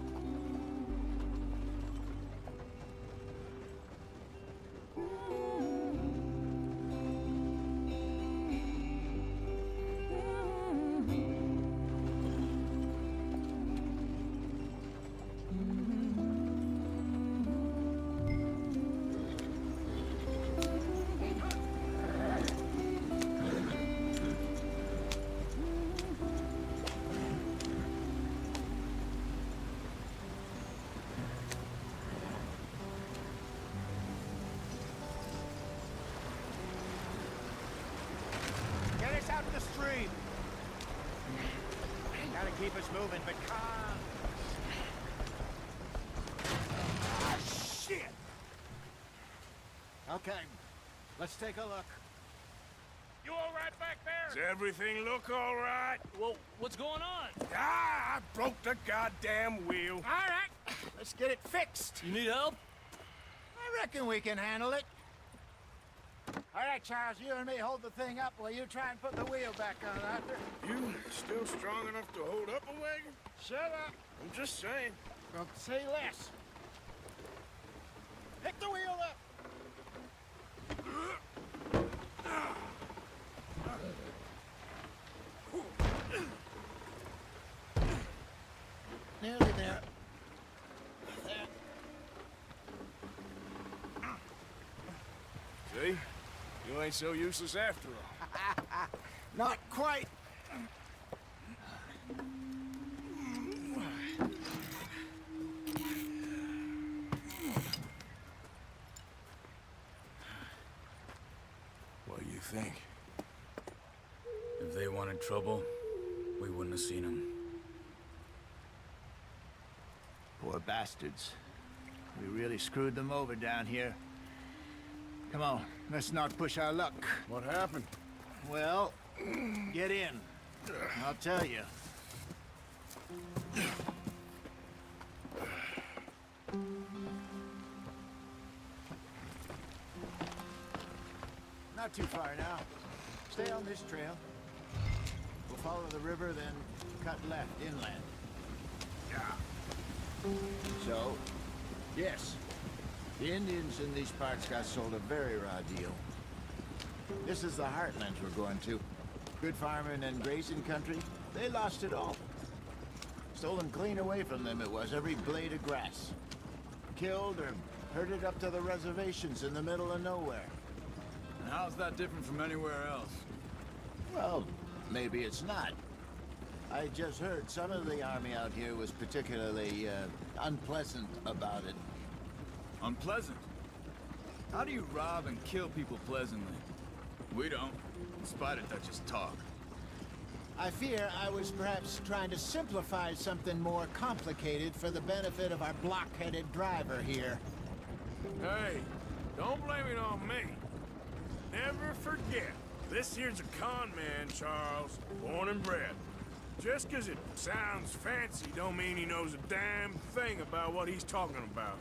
Speaker 3: Get us out in the stream. Gotta keep us moving, but calm.
Speaker 12: Ah, shit!
Speaker 3: Okay, let's take a look.
Speaker 12: You all right back there? Does everything look all right?
Speaker 8: Well, what's going on?
Speaker 12: Ah, I broke the goddamn wheel.
Speaker 3: All right, let's get it fixed.
Speaker 8: You need help?
Speaker 3: I reckon we can handle it. All right, Charles, you and me hold the thing up while you try and put the wheel back on, Arthur.
Speaker 12: You still strong enough to hold up a wagon?
Speaker 3: Shut up.
Speaker 12: I'm just saying.
Speaker 3: Don't say less. Pick the wheel up. Nearly there.
Speaker 12: See? You ain't so useless after all.
Speaker 3: Not quite.
Speaker 12: What do you think?
Speaker 14: If they wanted trouble, we wouldn't have seen them.
Speaker 3: Poor bastards. We really screwed them over down here. Come on, let's not push our luck.
Speaker 12: What happened?
Speaker 3: Well, get in. I'll tell you. Not too far now. Stay on this trail. We'll follow the river, then cut left inland.
Speaker 12: Yeah.
Speaker 3: So, yes, the Indians in these parts got sold a very raw deal. This is the heartlands we're going to. Good farming and grazing country, they lost it all. Stolen clean away from them it was, every blade of grass. Killed or herded up to the reservations in the middle of nowhere.
Speaker 14: And how's that different from anywhere else?
Speaker 3: Well, maybe it's not. I just heard some of the army out here was particularly, unpleasant about it.
Speaker 14: Unpleasant? How do you rob and kill people pleasantly? We don't, in spite of Dutch's talk.
Speaker 3: I fear I was perhaps trying to simplify something more complicated for the benefit of our block-headed driver here.
Speaker 12: Hey, don't blame it on me. Never forget, this here's a con man, Charles, born and bred. Just 'cause it sounds fancy don't mean he knows a damn thing about what he's talking about.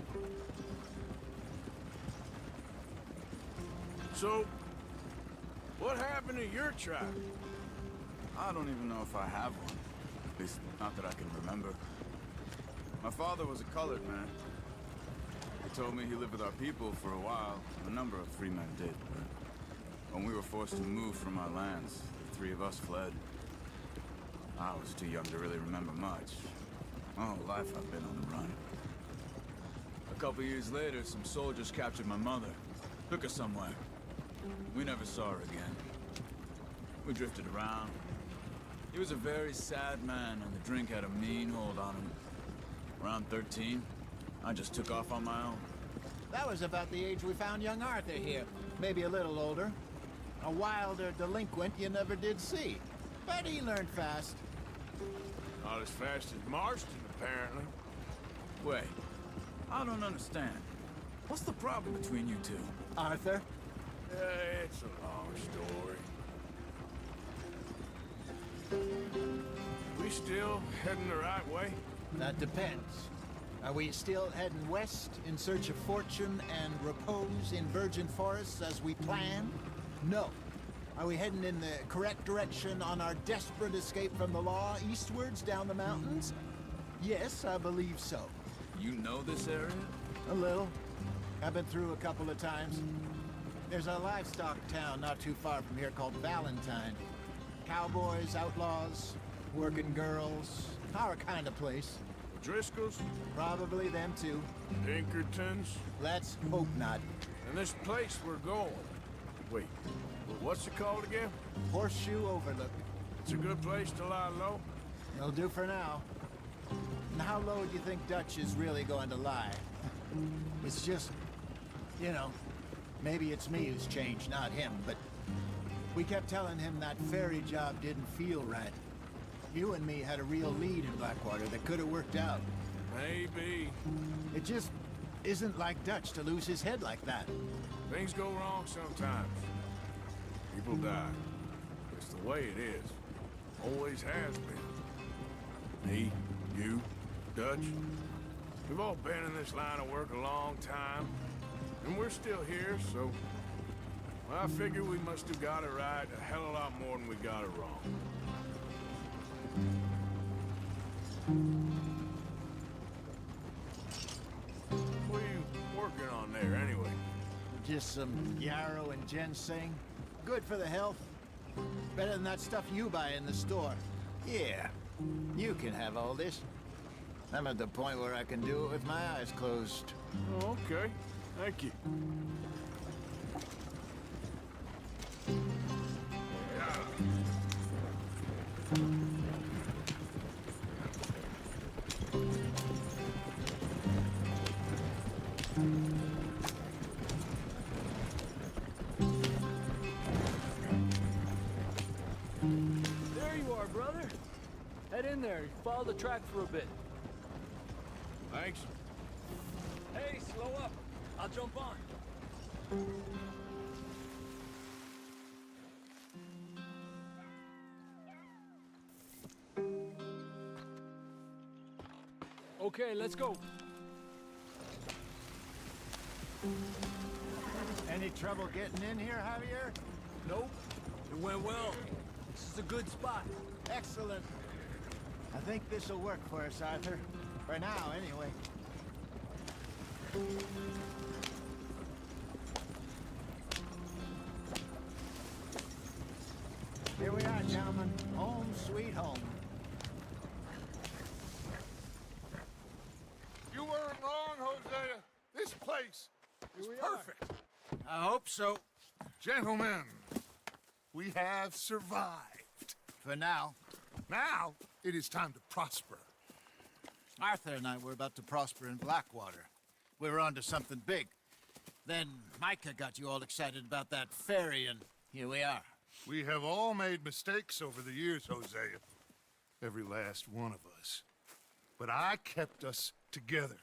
Speaker 12: So, what happened to your tribe?
Speaker 14: I don't even know if I have one. At least, not that I can remember. My father was a colored man. He told me he lived with our people for a while. A number of free men did, but when we were forced to move from our lands, the three of us fled. I was too young to really remember much. My whole life I've been on the run. A couple years later, some soldiers captured my mother. Took her somewhere. We never saw her again. We drifted around. He was a very sad man, and the drink had a mean hold on him. Around 13, I just took off on my own.
Speaker 3: That was about the age we found young Arthur here. Maybe a little older. A wilder delinquent you never did see. But he learned fast.
Speaker 12: Not as fast as Marston, apparently.
Speaker 14: Wait, I don't understand. What's the problem between you two?
Speaker 3: Arthur?
Speaker 12: It's a long story. We still heading the right way?
Speaker 3: That depends. Are we still heading west in search of fortune and repose in virgin forests as we planned? No. Are we heading in the correct direction on our desperate escape from the law eastwards down the mountains? Yes, I believe so.
Speaker 14: You know this area?
Speaker 3: A little. I've been through a couple of times. There's a livestock town not too far from here called Valentine. Cowboys, outlaws, working girls, our kind of place.
Speaker 12: Driscoll's?
Speaker 3: Probably them too.
Speaker 12: Pinkertons?
Speaker 3: Let's hope not.
Speaker 12: And this place we're going. Wait, what's it called again?
Speaker 3: Horseshoe Overlook.
Speaker 12: It's a good place to lie low?
Speaker 3: It'll do for now. And how low do you think Dutch is really going to lie? It's just, you know, maybe it's me who's changed, not him, but we kept telling him that ferry job didn't feel right. You and me had a real lead in Blackwater that could have worked out.
Speaker 12: Maybe.
Speaker 3: It just isn't like Dutch to lose his head like that.
Speaker 12: Things go wrong sometimes. People die. It's the way it is. Always has been. Me, you, Dutch. We've all been in this line of work a long time. And we're still here, so... well, I figure we must have got it right a hell of a lot more than we got it wrong. What are you working on there, anyway?
Speaker 3: Just some yarrow and ginseng. Good for the health. Better than that stuff you buy in the store. Yeah, you can have all this. I'm at the point where I can do it with my eyes closed.
Speaker 12: Oh, okay. Thank you.
Speaker 8: There you are, brother. Head in there. Follow the track for a bit.
Speaker 12: Thanks.
Speaker 8: Hey, slow up. I'll jump on. Okay, let's go.
Speaker 3: Any trouble getting in here, Javier?
Speaker 8: Nope. It went well. This is a good spot.
Speaker 3: Excellent. I think this'll work for us, Arthur. For now, anyway. Here we are, gentlemen. Home sweet home.
Speaker 2: You weren't wrong, Hosea. This place is perfect.
Speaker 3: I hope so.
Speaker 2: Gentlemen, we have survived.
Speaker 3: For now.
Speaker 2: Now, it is time to prosper.
Speaker 3: Arthur and I were about to prosper in Blackwater. We were onto something big. Then Micah got you all excited about that ferry, and here we are.
Speaker 2: We have all made mistakes over the years, Hosea. Every last one of us. But I kept us together.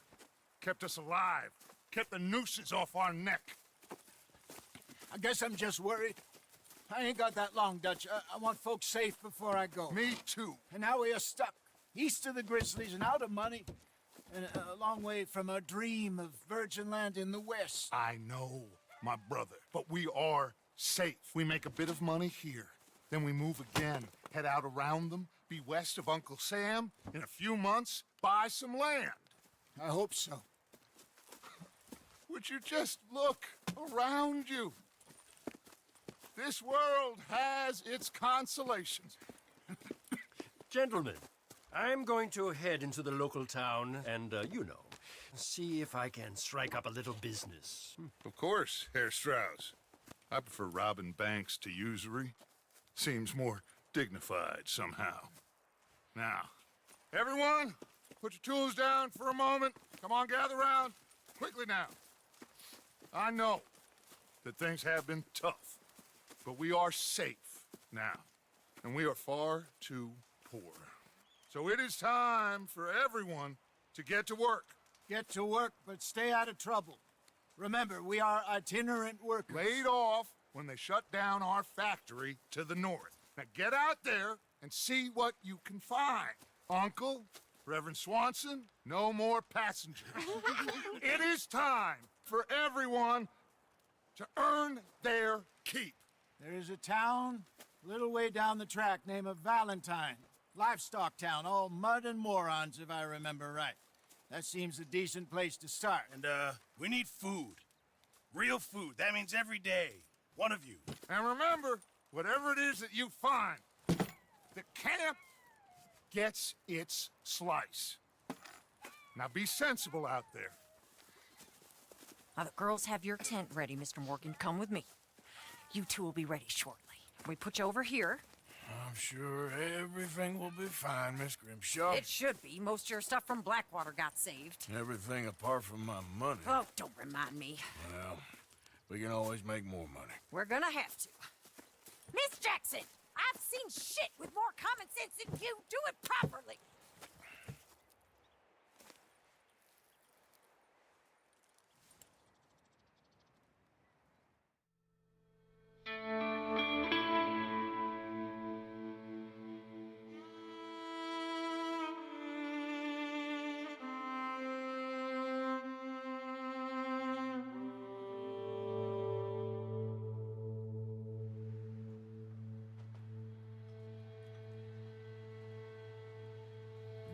Speaker 2: Kept us alive. Kept the nooses off our neck.
Speaker 3: I guess I'm just worried. I ain't got that long, Dutch. I want folks safe before I go.
Speaker 2: Me too.
Speaker 3: And now we are stuck. East of the Grizzlies and out of money. And a long way from our dream of virgin land in the west.
Speaker 2: I know, my brother. But we are safe. We make a bit of money here. Then we move again. Head out around them. Be west of Uncle Sam. In a few months, buy some land.
Speaker 3: I hope so.
Speaker 2: Would you just look around you? This world has its consolations.
Speaker 15: Gentlemen, I'm going to head into the local town and, you know, see if I can strike up a little business.
Speaker 2: Of course, Herr Strauss. I prefer robbing banks to usury. Seems more dignified somehow. Now, everyone, put your tools down for a moment. Come on, gather round. Quickly now. I know that things have been tough, but we are safe now, and we are far too poor. So it is time for everyone to get to work.
Speaker 3: Get to work, but stay out of trouble. Remember, we are itinerant workers.
Speaker 2: Laid off when they shut down our factory to the north. Now get out there and see what you can find. Uncle, Reverend Swanson, no more passengers. It is time for everyone to earn their keep.
Speaker 3: There is a town a little way down the track named Valentine. Livestock town, all mud and morons, if I remember right. That seems a decent place to start.
Speaker 13: And, we need food. Real food. That means every day. One of you.
Speaker 2: And remember, whatever it is that you find, the camp gets its slice. Now be sensible out there.
Speaker 5: Now, the girls have your tent ready, Mr. Morgan. Come with me. You two will be ready shortly. We put you over here.
Speaker 12: I'm sure everything will be fine, Miss Grimshaw.
Speaker 5: It should be. Most of your stuff from Blackwater got saved.
Speaker 12: Everything apart from my money.
Speaker 5: Oh, don't remind me.
Speaker 12: Well, we can always make more money.
Speaker 5: We're gonna have to. Miss Jackson, I've seen shit with more common sense than you. Do it properly.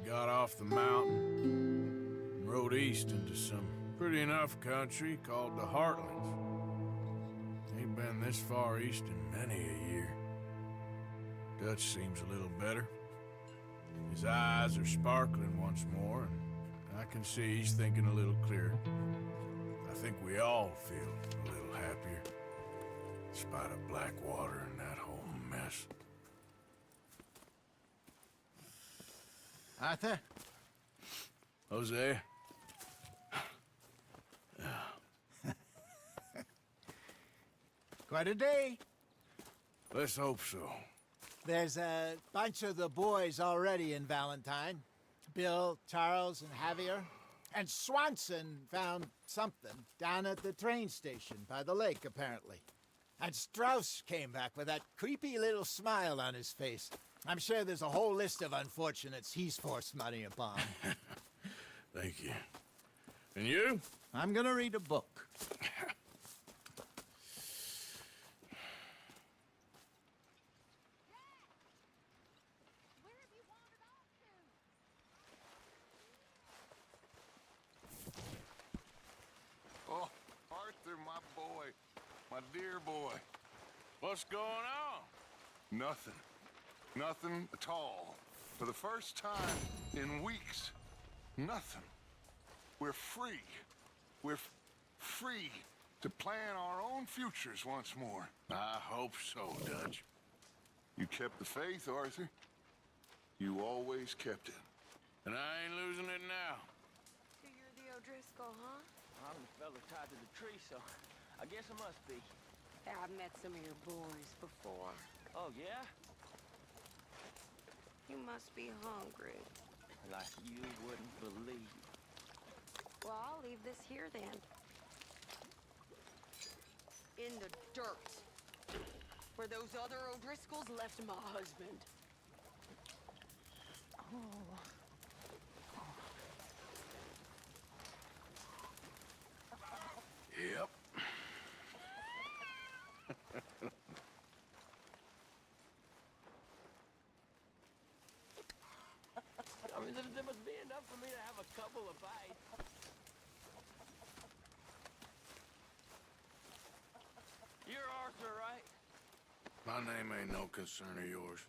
Speaker 12: Got off the mountain and rode east into some pretty enough country called the Heartlands. Ain't been this far east in many a year. Dutch seems a little better. His eyes are sparkling once more, and I can see he's thinking a little clearer. I think we all feel a little happier, in spite of Blackwater and that whole mess.
Speaker 3: Arthur?
Speaker 12: Jose?
Speaker 3: Quite a day.
Speaker 12: Let's hope so.
Speaker 3: There's a bunch of the boys already in Valentine. Bill, Charles, and Javier. And Swanson found something down at the train station by the lake, apparently. And Strauss came back with that creepy little smile on his face. I'm sure there's a whole list of unfortunates he's forced money upon.
Speaker 12: Thank you. And you?
Speaker 3: I'm gonna read a book.
Speaker 2: Oh, Arthur, my boy. My dear boy. What's going on? Nothing. Nothing at all. For the first time in weeks. Nothing. We're free. We're free to plan our own futures once more. I hope so, Dutch. You kept the faith, Arthur. You always kept it. And I ain't losing it now.
Speaker 10: So you're the O'Driscoll, huh?
Speaker 8: I'm the fella tied to the tree, so I guess I must be.
Speaker 10: Yeah, I've met some of your boys before.
Speaker 8: Oh, yeah?
Speaker 10: You must be hungry.
Speaker 8: Like you wouldn't believe.
Speaker 10: Well, I'll leave this here then. In the dirt. Where those other O'Driscolls left my husband.
Speaker 8: Oh.
Speaker 12: Yep.
Speaker 8: I mean, there must be enough for me to have a couple of bites. You're Arthur, right?
Speaker 12: My name ain't no concern of yours.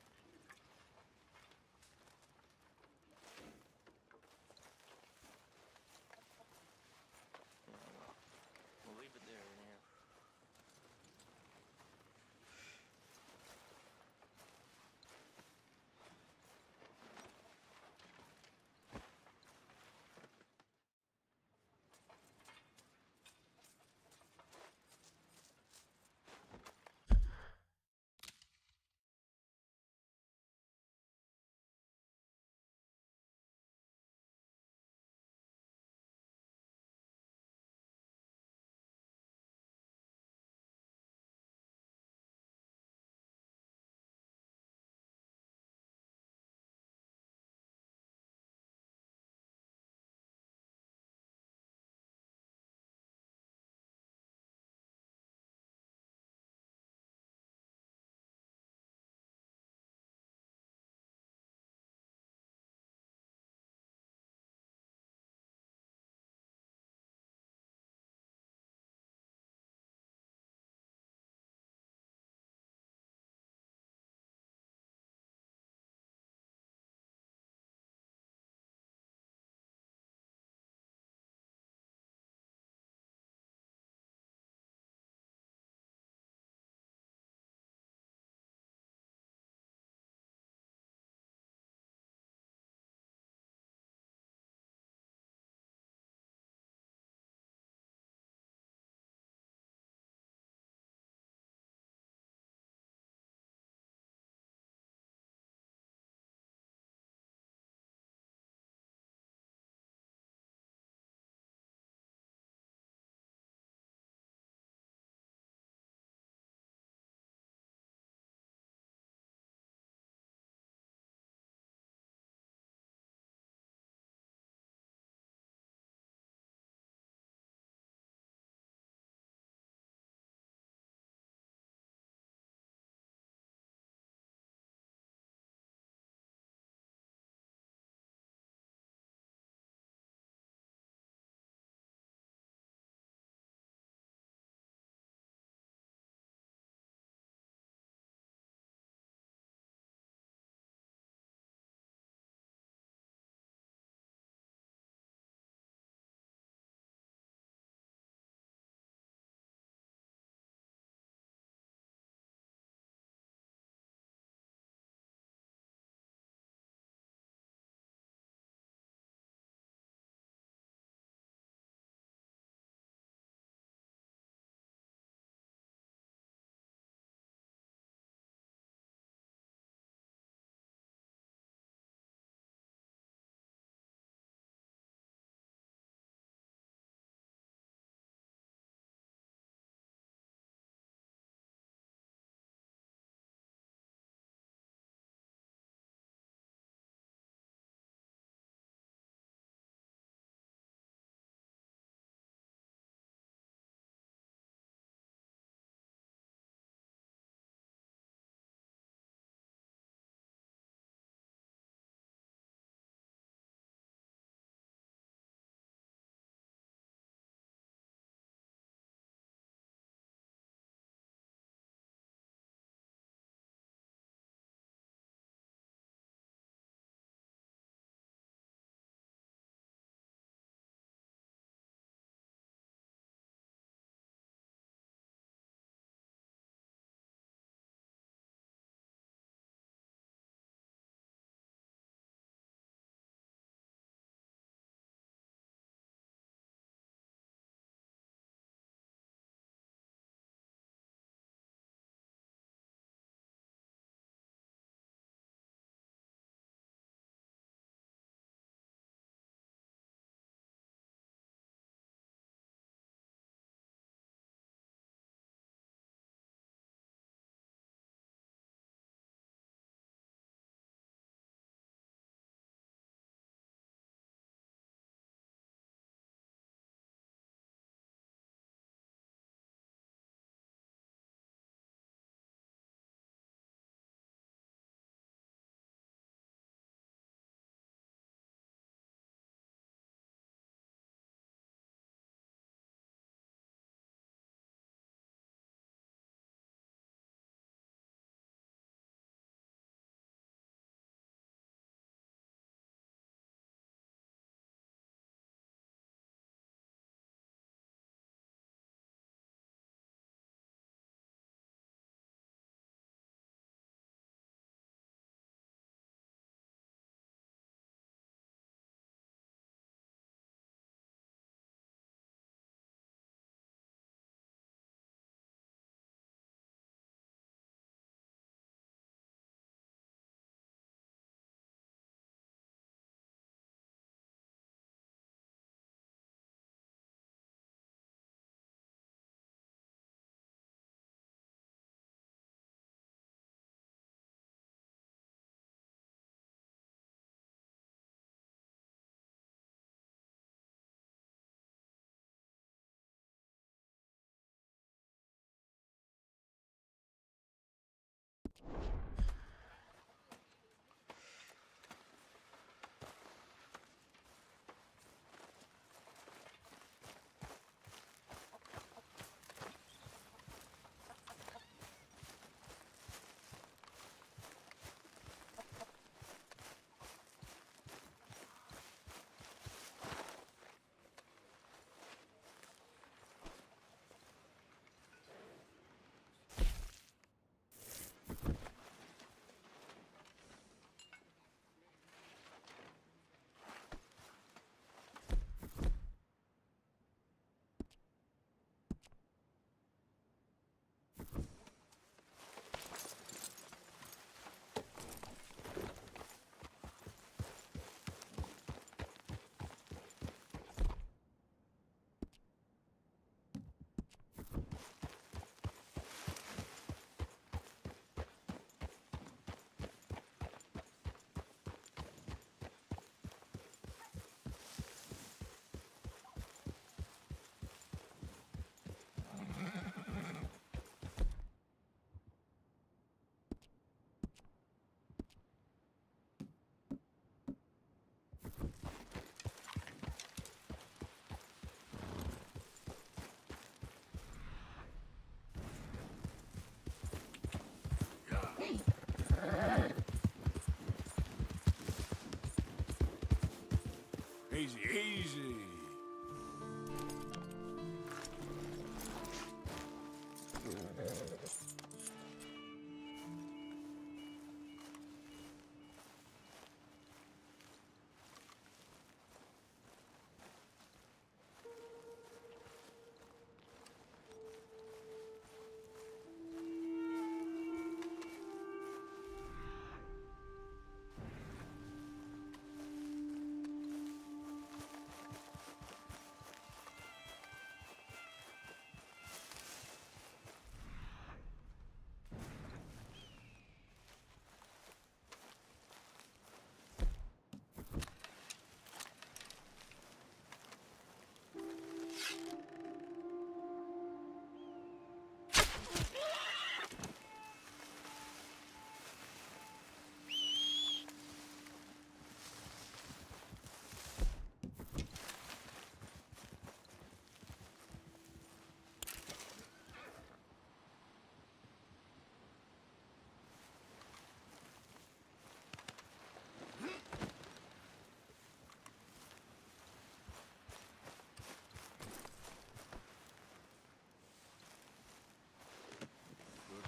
Speaker 12: Easy, easy.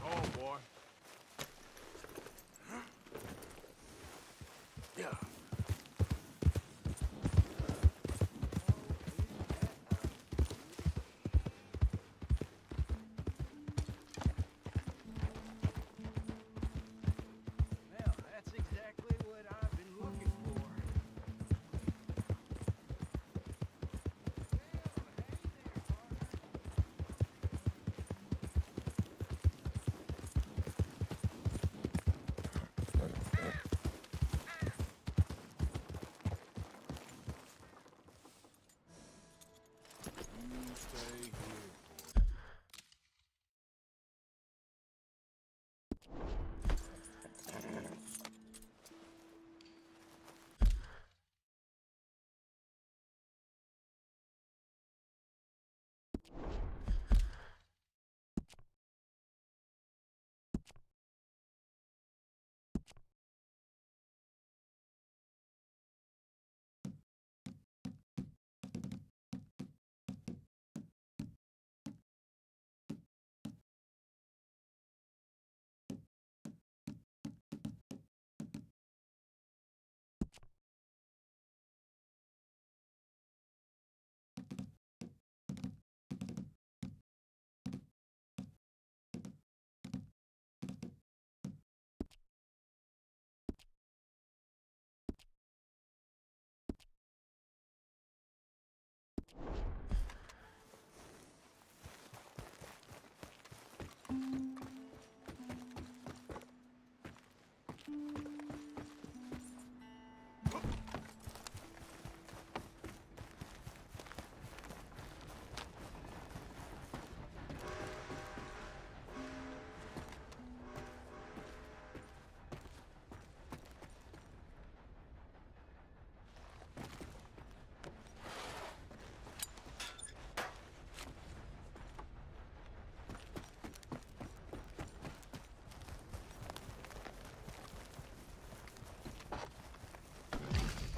Speaker 12: Oh, boy. Yeah.
Speaker 11: Well, that's exactly what I've been looking for.
Speaker 12: You stay here.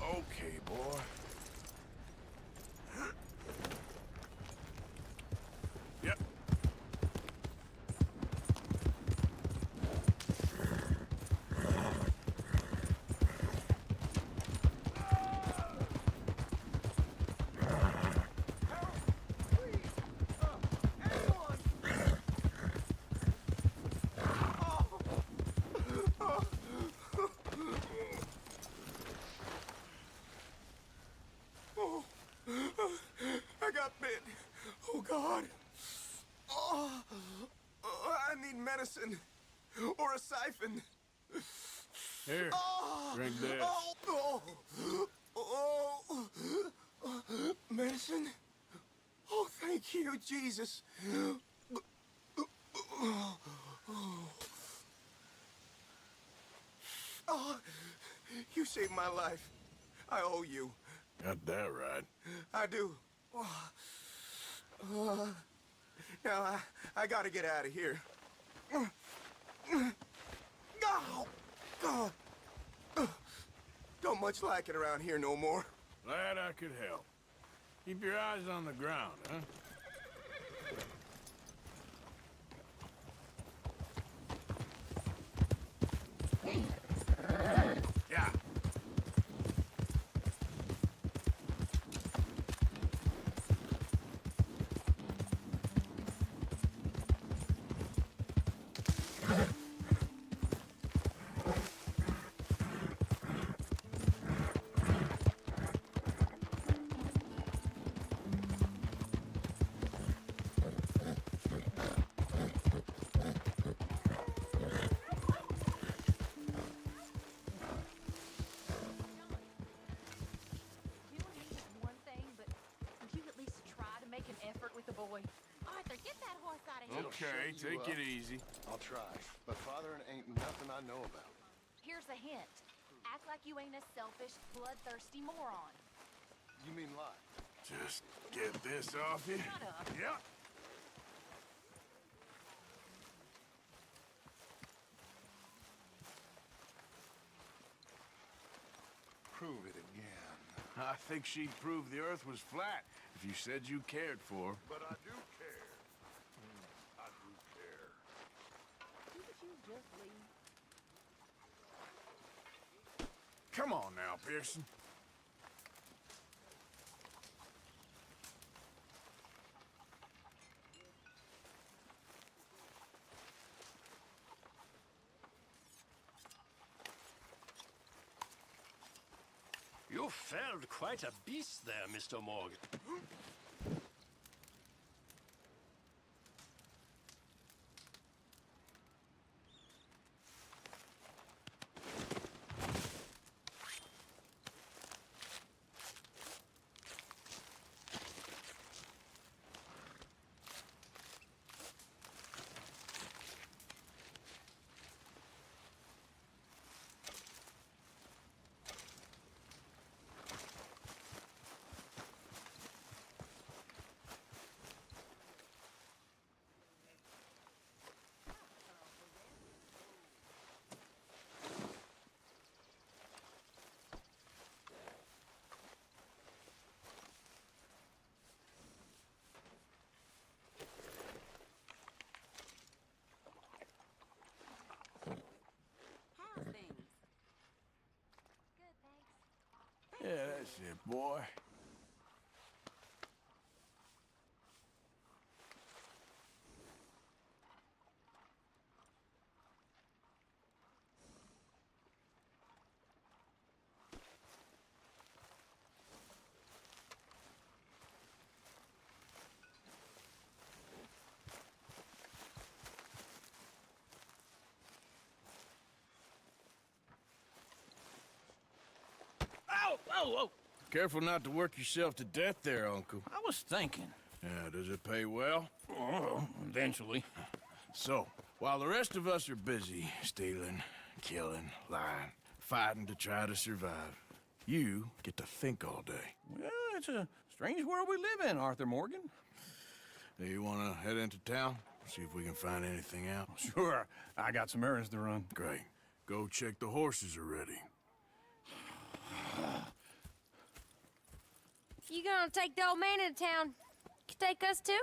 Speaker 12: Okay, boy. Yep.
Speaker 13: Oh, I got bit. Oh, God. Oh, I need medicine. Or a siphon.
Speaker 12: Here, drink this.
Speaker 13: Medicine? Oh, thank you, Jesus. Oh, you saved my life. I owe you.
Speaker 12: Got that right.
Speaker 13: I do. Now, I gotta get out of here. Don't much like it around here no more.
Speaker 12: Glad I could help. Keep your eyes on the ground, huh? Yeah.
Speaker 6: Arthur, get that horse out of here.
Speaker 12: Okay, take it easy.
Speaker 1: I'll try, but fathering ain't nothing I know about.
Speaker 6: Here's a hint. Act like you ain't a selfish, bloodthirsty moron.
Speaker 1: You mean lie?
Speaker 12: Just get this off you.
Speaker 6: Shut up.
Speaker 12: Yep.
Speaker 1: Prove it again.
Speaker 12: I think she'd prove the Earth was flat if you said you cared for her.
Speaker 1: But I do care. I do care.
Speaker 6: Didn't you just leave?
Speaker 12: Come on now, Pearson.
Speaker 15: You felled quite a beast there, Mr. Morgan.
Speaker 12: Yeah, that's it, boy.
Speaker 8: Whoa!
Speaker 12: Careful not to work yourself to death there, Uncle.
Speaker 8: I was thinking.
Speaker 12: Yeah, does it pay well?
Speaker 8: Oh, eventually.
Speaker 12: So, while the rest of us are busy stealing, killing, lying, fighting to try to survive, you get to think all day.
Speaker 8: Well, it's a strange world we live in, Arthur Morgan.
Speaker 12: Do you want to head into town? See if we can find anything out?
Speaker 8: Sure. I got some errands to run.
Speaker 12: Great. Go check the horses are ready.
Speaker 16: You gonna take the old man into town? You take us too?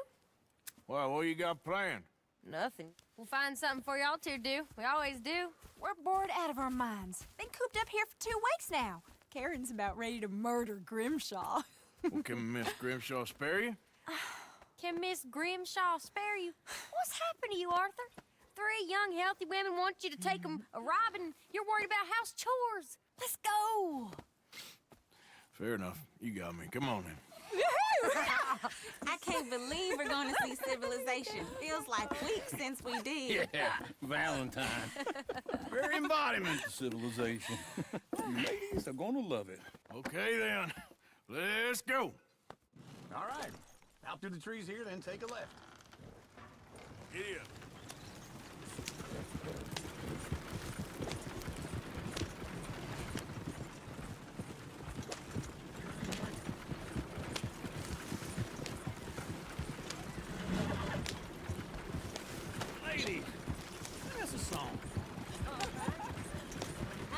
Speaker 12: Well, what you got planned?
Speaker 16: Nothing. We'll find something for y'all two to do. We always do.
Speaker 5: We're bored out of our minds. Been cooped up here for 2 weeks now. Karen's about ready to murder Grimshaw.
Speaker 12: Well, can Miss Grimshaw spare you?
Speaker 16: Can Miss Grimshaw spare you? What's happened to you, Arthur? 3 young, healthy women want you to take them a robbing. You're worried about house chores. Let's go.
Speaker 12: Fair enough. You got me. Come on then.
Speaker 17: I can't believe we're going to see civilization. Feels like weeks since we did.
Speaker 8: Yeah, Valentine. Very embodiment of civilization. You ladies are gonna love it.
Speaker 12: Okay then. Let's go.
Speaker 14: All right. Out through the trees here, then take a left.
Speaker 12: Giddy up.
Speaker 8: Lady, sing us a song.
Speaker 16: I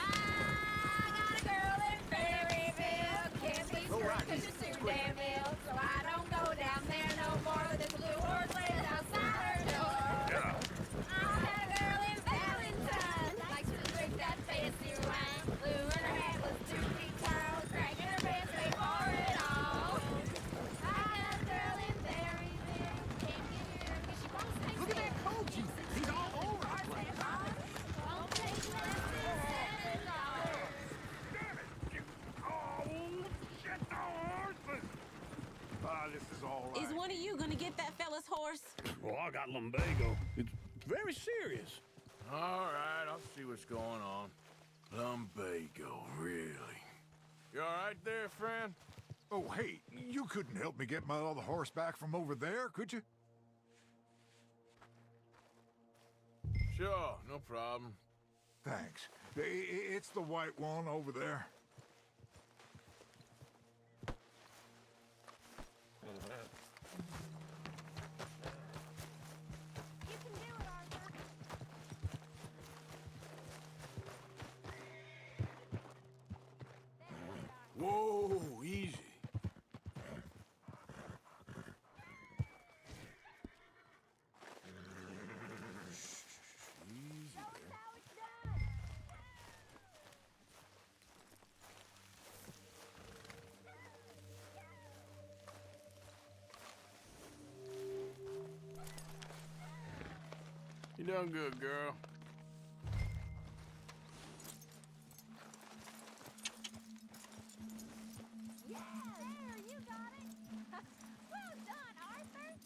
Speaker 16: got a girl in Berryville, can't be
Speaker 17: Is one of you gonna get that fella's horse?
Speaker 12: Well, I got lumbago. It's very serious. All right, I'll see what's going on. Lumbago, really? You all right there, friend?
Speaker 18: Oh, hey, you couldn't help me get my other horse back from over there, could you?
Speaker 12: Sure, no problem.
Speaker 18: Thanks. It's the white one over there.
Speaker 12: Whoa, easy. You done good, girl.
Speaker 6: Yeah, there, you got it. Well done, Arthur.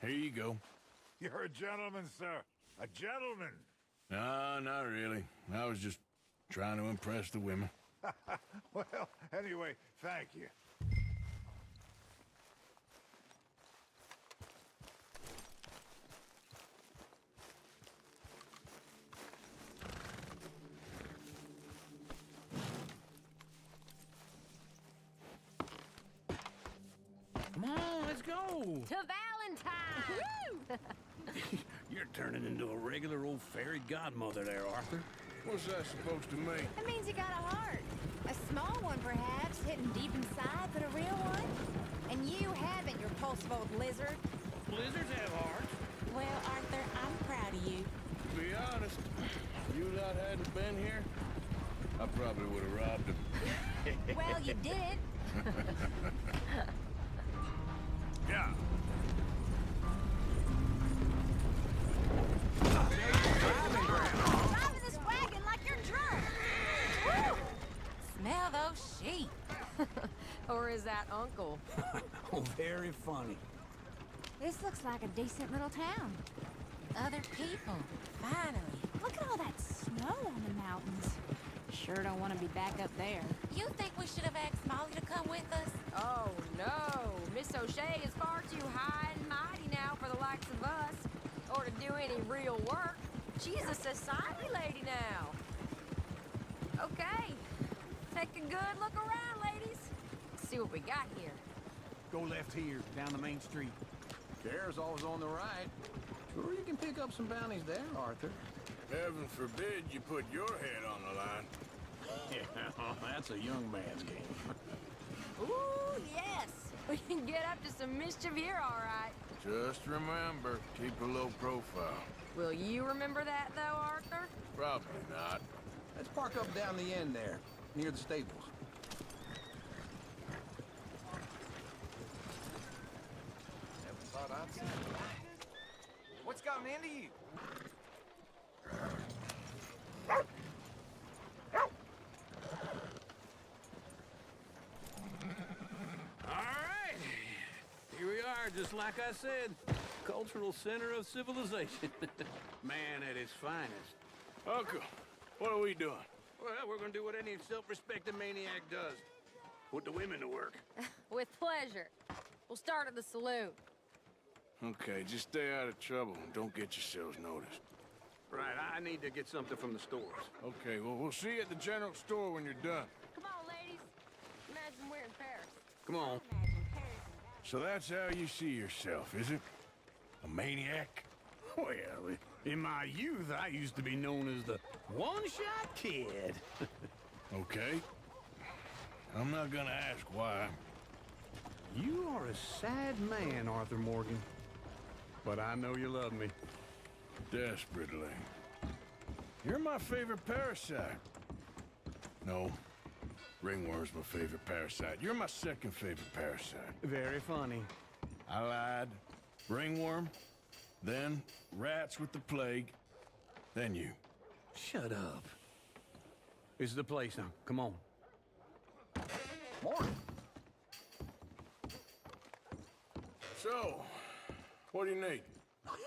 Speaker 12: Here you go.
Speaker 18: You're a gentleman, sir. A gentleman.
Speaker 12: No, not really. I was just trying to impress the women.
Speaker 18: Well, anyway, thank you.
Speaker 12: Come on, let's go.
Speaker 16: To Valentine!
Speaker 12: You're turning into a regular old fairy godmother there, Arthur. What's that supposed to mean?
Speaker 16: That means you got a heart. A small one, perhaps, hidden deep inside, but a real one. And you haven't, you repulsive old lizard.
Speaker 12: Lizards have hearts.
Speaker 17: Well, Arthur, I'm proud of you.
Speaker 12: To be honest, if you lot hadn't been here, I probably would have robbed him.
Speaker 16: Well, you did.
Speaker 12: Yeah.
Speaker 16: Driving this wagon like you're drunk. Woo!
Speaker 17: Smell those sheep.
Speaker 16: Or is that Uncle?
Speaker 12: Oh, very funny.
Speaker 16: This looks like a decent little town.
Speaker 17: Other people, finally.
Speaker 6: Look at all that snow on the mountains. Sure don't want to be back up there.
Speaker 17: You think we should have asked Molly to come with us?
Speaker 16: Oh, no. Miss O'Shea is far too high and mighty now for the likes of us. Or to do any real work. She's a society lady now. Okay. Take a good look around, ladies. See what we got here.
Speaker 19: Go left here, down the main street. Care's always on the right. Sure, you can pick up some bounties there, Arthur.
Speaker 12: Heaven forbid you put your head on the line.
Speaker 19: Yeah, that's a young man's game.
Speaker 16: Ooh, yes. We can get up to some mischief here, all right.
Speaker 12: Just remember, keep a low profile.
Speaker 16: Will you remember that, though, Arthur?
Speaker 12: Probably not.
Speaker 19: Let's park up down the end there, near the stables.
Speaker 20: Never thought I'd see you. What's gotten into you?
Speaker 19: All right. Here we are, just like I said. Cultural center of civilization. Man at his finest.
Speaker 12: Uncle, what are we doing?
Speaker 19: Well, we're gonna do what any self-respecting maniac does. Put the women to work.
Speaker 16: With pleasure. We'll start at the saloon.
Speaker 12: Okay, just stay out of trouble and don't get yourselves noticed.
Speaker 19: Right, I need to get something from the stores.
Speaker 12: Okay, well, we'll see you at the general store when you're done.
Speaker 16: Come on, ladies. Imagine we're in Paris.
Speaker 19: Come on.
Speaker 12: So that's how you see yourself, is it? A maniac?
Speaker 19: Well, in my youth, I used to be known as the one-shot kid.
Speaker 12: Okay. I'm not gonna ask why.
Speaker 19: You are a sad man, Arthur Morgan. But I know you love me.
Speaker 12: Desperately. You're my favorite parasite. No, ringworm's my favorite parasite. You're my second favorite parasite.
Speaker 19: Very funny.
Speaker 12: I lied. Ringworm, then rats with the plague, then you.
Speaker 19: Shut up. This is the place now. Come on.
Speaker 12: Morning. So, what do you need?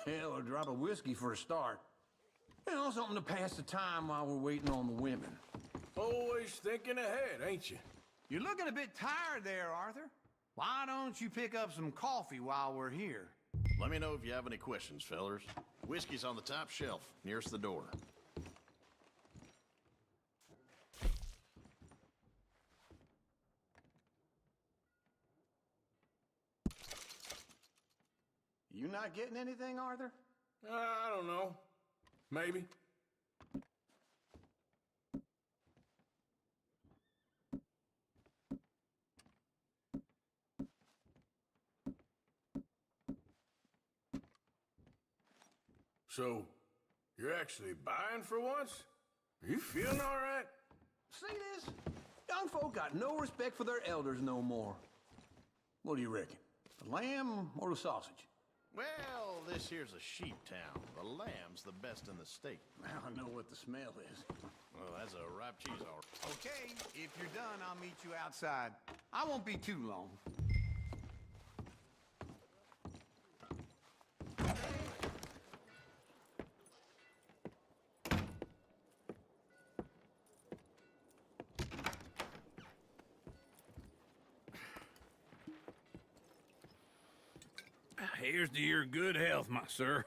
Speaker 19: Hell, a drop of whiskey for a start. You know, something to pass the time while we're waiting on the women.
Speaker 12: Always thinking ahead, ain't you?
Speaker 21: You're looking a bit tired there, Arthur. Why don't you pick up some coffee while we're here?
Speaker 22: Let me know if you have any questions, fellers. Whiskey's on the top shelf, nearest the door. You not getting anything, Arthur?
Speaker 12: I don't know. Maybe. So, you're actually buying for once? Are you feeling all right?
Speaker 19: See this? Young folk got no respect for their elders no more. What do you reckon? The lamb or the sausage?
Speaker 22: Well, this here's a sheep town. The lamb's the best in the state.
Speaker 19: Now I know what the smell is.
Speaker 22: Well, that's a ripe cheese, all right.
Speaker 21: Okay, if you're done, I'll meet you outside. I won't be too long.
Speaker 19: Here's to your good health, my sir.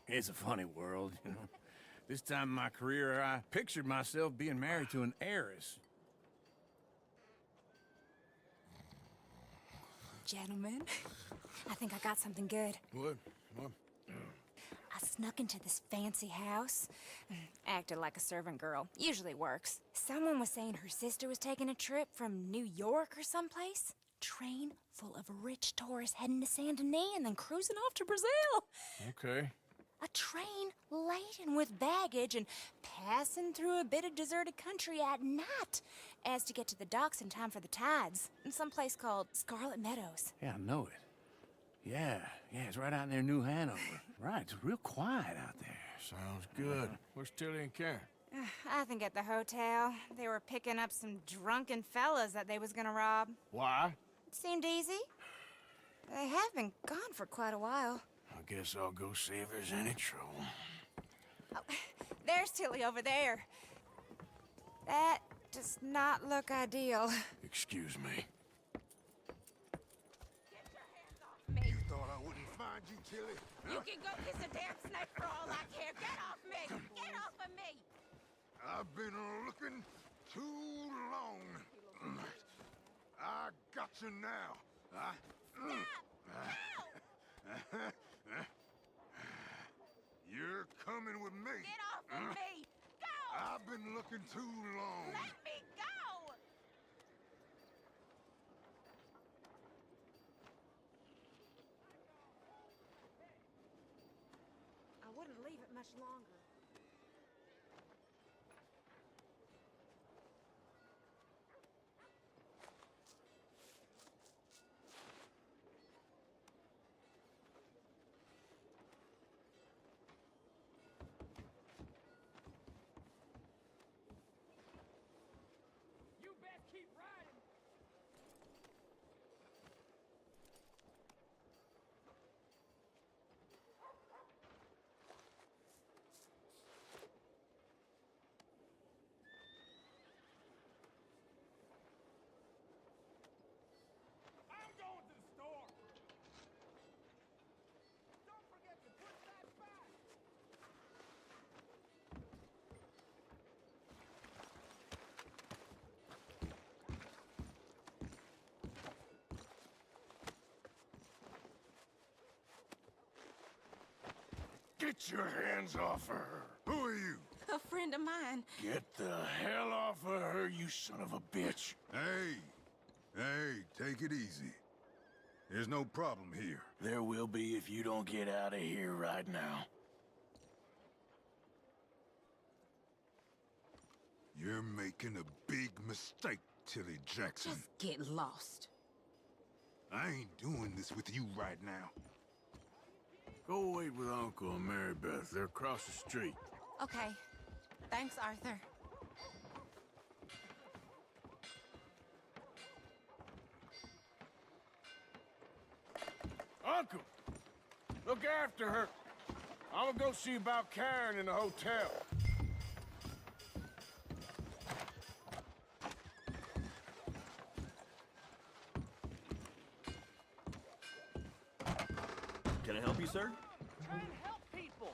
Speaker 19: It's a funny world, you know. This time in my career, I pictured myself being married to an heiress.
Speaker 23: Gentlemen, I think I got something good.
Speaker 12: What?
Speaker 23: I snuck into this fancy house. Acted like a servant girl. Usually works. Someone was saying her sister was taking a trip from New York or someplace. Train full of rich tourists heading to Saint Denis and then cruising off to Brazil.
Speaker 12: Okay.
Speaker 23: A train laden with baggage and passing through a bit of deserted country at night as to get to the docks in time for the tides in some place called Scarlet Meadows.
Speaker 19: Yeah, I know it. Yeah, it's right out near New Hanover. Right, it's real quiet out there.
Speaker 12: Sounds good. Where's Tilly and Karen?
Speaker 23: I think at the hotel. They were picking up some drunken fellas that they was gonna rob.
Speaker 12: Why?
Speaker 23: It seemed easy. They have been gone for quite a while.
Speaker 12: I guess I'll go see if there's any trouble.
Speaker 23: Oh, there's Tilly over there. That does not look ideal.
Speaker 12: Excuse me.
Speaker 18: You thought I wouldn't find you, Tilly?
Speaker 17: You can go kiss a damn snake for all I care. Get off me! Get off of me!
Speaker 18: I've been looking too long. I got you now. You're coming with me.
Speaker 17: Get off of me! Go!
Speaker 18: I've been looking too long.
Speaker 17: Let me go!
Speaker 23: I wouldn't leave it much longer.
Speaker 12: Get your hands off of her.
Speaker 18: Who are you?
Speaker 17: A friend of mine.
Speaker 12: Get the hell off of her, you son of a bitch.
Speaker 18: Hey, take it easy. There's no problem here.
Speaker 12: There will be if you don't get out of here right now.
Speaker 18: You're making a big mistake, Tilly Jackson.
Speaker 17: Just get lost.
Speaker 18: I ain't doing this with you right now.
Speaker 12: Go wait with Uncle and Mary Beth. They're across the street.
Speaker 17: Okay. Thanks, Arthur.
Speaker 12: Uncle! Look after her. I'm gonna go see about Karen in the hotel.
Speaker 4: Can I help you, sir?
Speaker 11: Try and help people.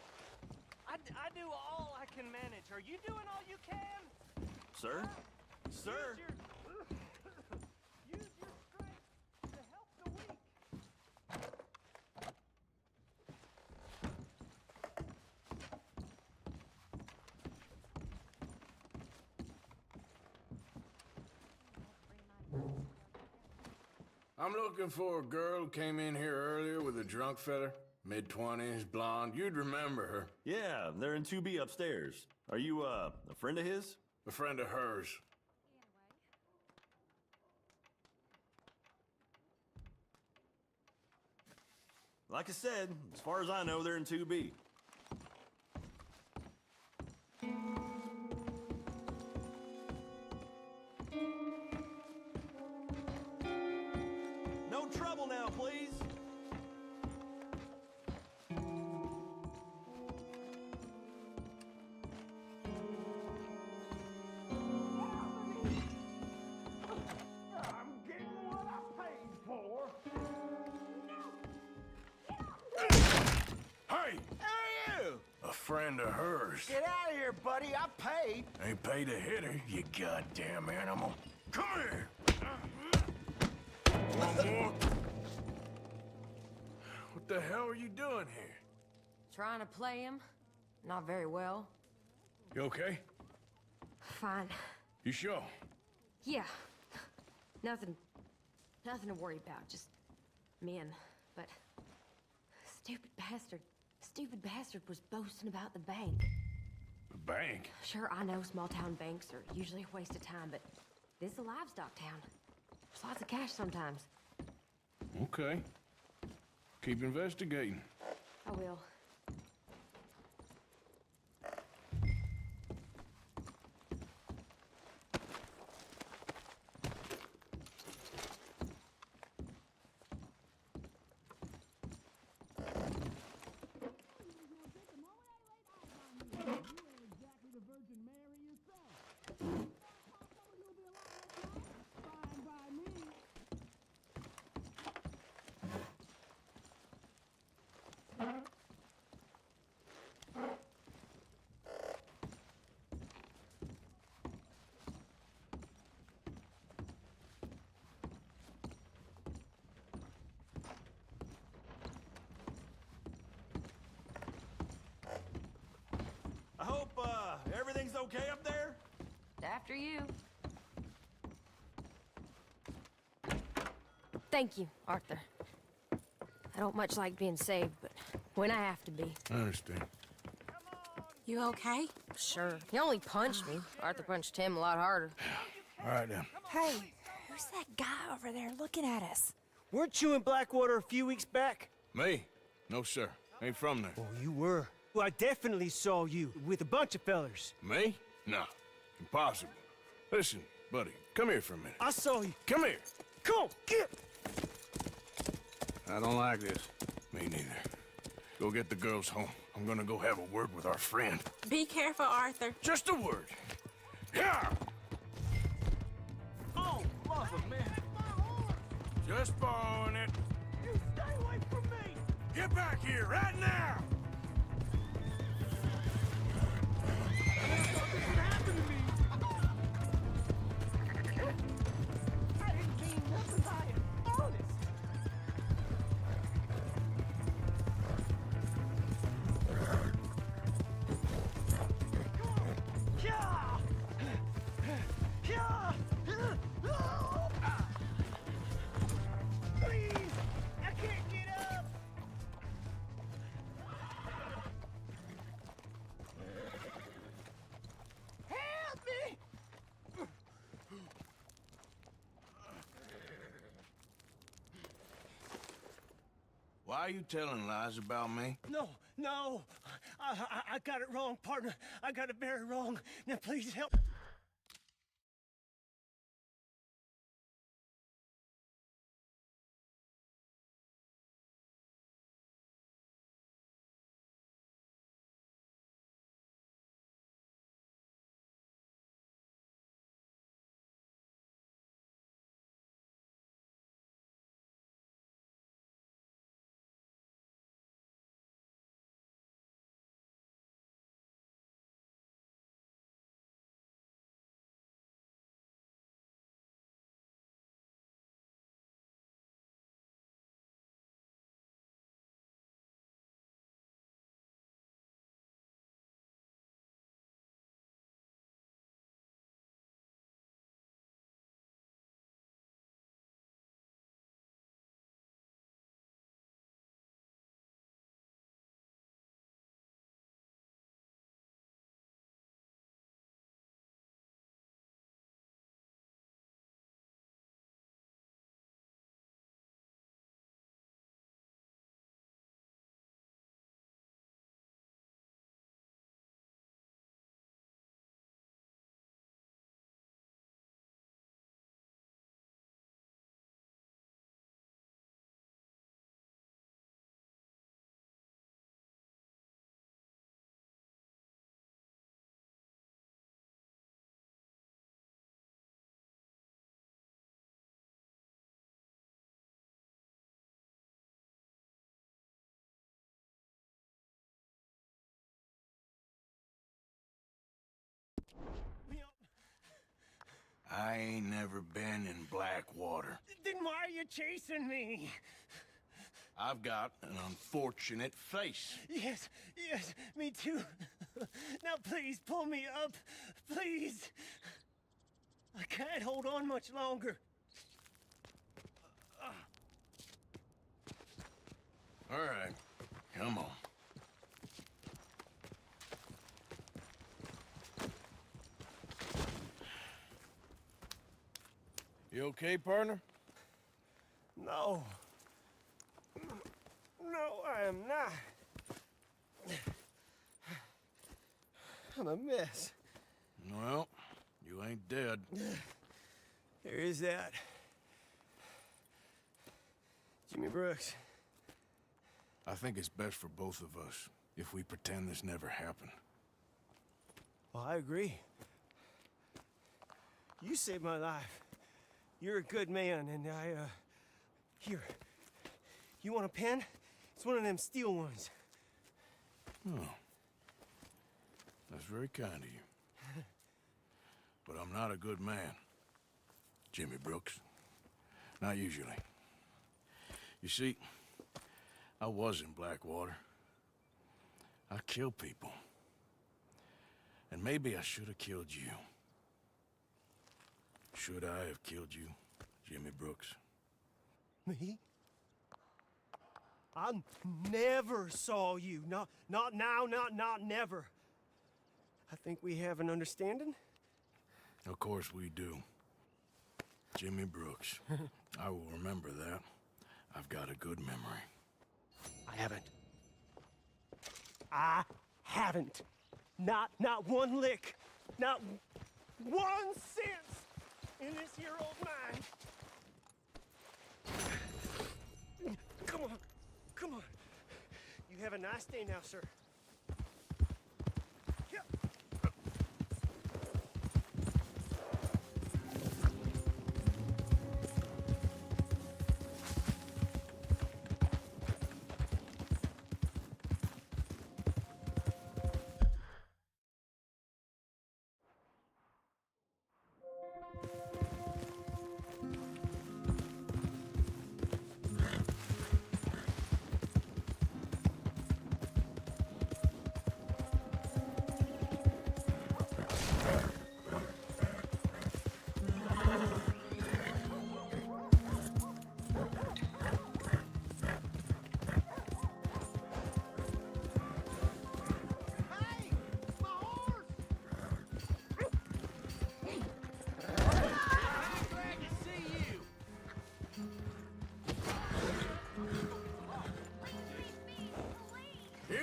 Speaker 11: I do all I can manage. Are you doing all you can?
Speaker 4: Sir? Sir?
Speaker 11: Use your strength to help the weak.
Speaker 12: I'm looking for a girl who came in here earlier with a drunk fella. Mid-20s, blonde. You'd remember her.
Speaker 4: Yeah, they're in 2B upstairs. Are you, a friend of his?
Speaker 12: A friend of hers.
Speaker 4: Like I said, as far as I know, they're in 2B. No trouble now, please.
Speaker 12: I'm getting what I paid for. Hey!
Speaker 3: Hey, you!
Speaker 12: A friend of hers.
Speaker 3: Get out of here, buddy. I paid.
Speaker 12: Ain't paid to hit her, you goddamn animal. Come here! One more. What the hell are you doing here?
Speaker 7: Trying to play him. Not very well.
Speaker 12: You okay?
Speaker 7: Fine.
Speaker 12: You sure?
Speaker 7: Yeah. Nothing to worry about. Just men. But stupid bastard was boasting about the bank.
Speaker 12: The bank?
Speaker 7: Sure, I know small town banks are usually a waste of time, but this is a livestock town. There's lots of cash sometimes.
Speaker 12: Okay. Keep investigating.
Speaker 7: I will.
Speaker 4: I hope, everything's okay up there?
Speaker 7: After you. Thank you, Arthur. I don't much like being saved, but when I have to be.
Speaker 12: I understand.
Speaker 17: You okay?
Speaker 7: Sure. He only punched me. Arthur punched him a lot harder.
Speaker 12: All right, then.
Speaker 23: Hey, who's that guy over there looking at us?
Speaker 11: Weren't you in Blackwater a few weeks back?
Speaker 12: Me? No, sir. Ain't from there.
Speaker 11: Oh, you were. Well, I definitely saw you with a bunch of fellers.
Speaker 12: Me? No. Impossible. Listen, buddy, come here for a minute.
Speaker 11: I saw you.
Speaker 12: Come here.
Speaker 11: Come on, get!
Speaker 12: I don't like this. Me neither. Go get the girls home. I'm gonna go have a word with our friend.
Speaker 17: Be careful, Arthur.
Speaker 12: Just a word. Yeah!
Speaker 11: Oh, mother, man.
Speaker 12: Just borrowing it.
Speaker 11: You stay away from me!
Speaker 12: Get back here right now!
Speaker 11: I didn't mean nothing by it. Honest. Please!
Speaker 12: Why are you telling lies about me?
Speaker 11: No. I got it wrong, partner. I got it very wrong. Now, please help.
Speaker 12: I ain't never been in Blackwater.
Speaker 11: Then why are you chasing me?
Speaker 12: I've got an unfortunate face.
Speaker 11: Yes, me too. Now please, pull me up. Please. I can't hold on much longer.
Speaker 12: All right, come on. You okay, partner?
Speaker 11: No. No, I am not. I'm a mess.
Speaker 12: Well, you ain't dead.
Speaker 11: There is that. Jimmy Brooks.
Speaker 12: I think it's best for both of us if we pretend this never happened.
Speaker 11: Well, I agree. You saved my life. You're a good man, and here. You want a pen? It's one of them steel ones.
Speaker 12: Oh. That's very kind of you. But I'm not a good man, Jimmy Brooks. Not usually. You see, I was in Blackwater. I killed people. And maybe I should have killed you. Should I have killed you, Jimmy Brooks?
Speaker 11: Me? I never saw you. Not now, not never. I think we have an understanding.
Speaker 12: Of course we do. Jimmy Brooks. I will remember that. I've got a good memory.
Speaker 11: I haven't. Not one lick. Not 1 cent in this here old mine. Come on. You have a nice day now, sir.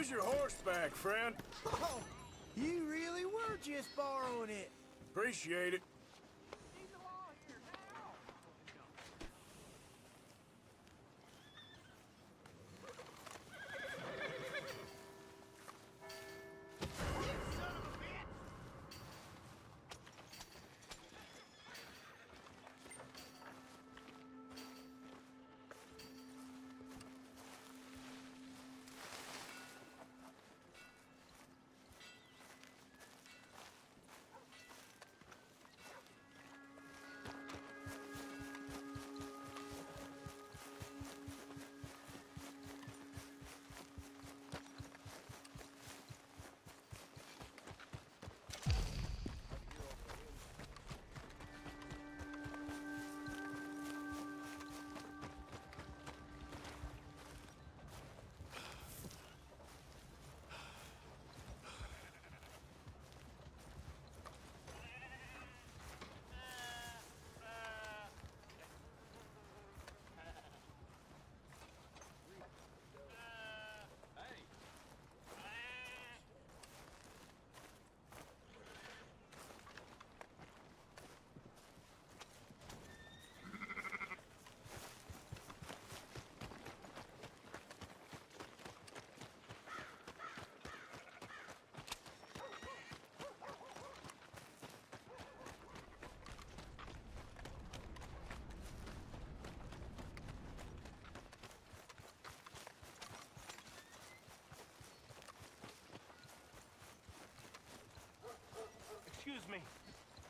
Speaker 12: Here's your horseback, friend.
Speaker 11: Oh, you really were just borrowing it.
Speaker 12: Appreciate it.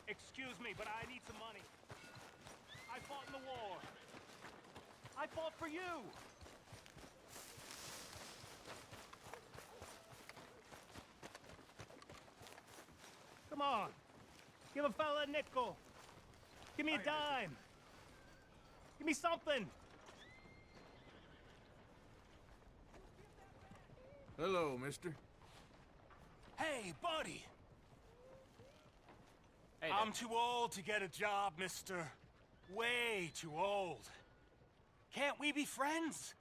Speaker 2: Excuse me, but I need some money. I fought in the war. I fought for you. Come on. Give a fella a nickel. Give me a dime. Give me something.
Speaker 12: Hello, mister.
Speaker 2: Hey, buddy. I'm too old to get a job, mister. Way too old. Can't we be friends?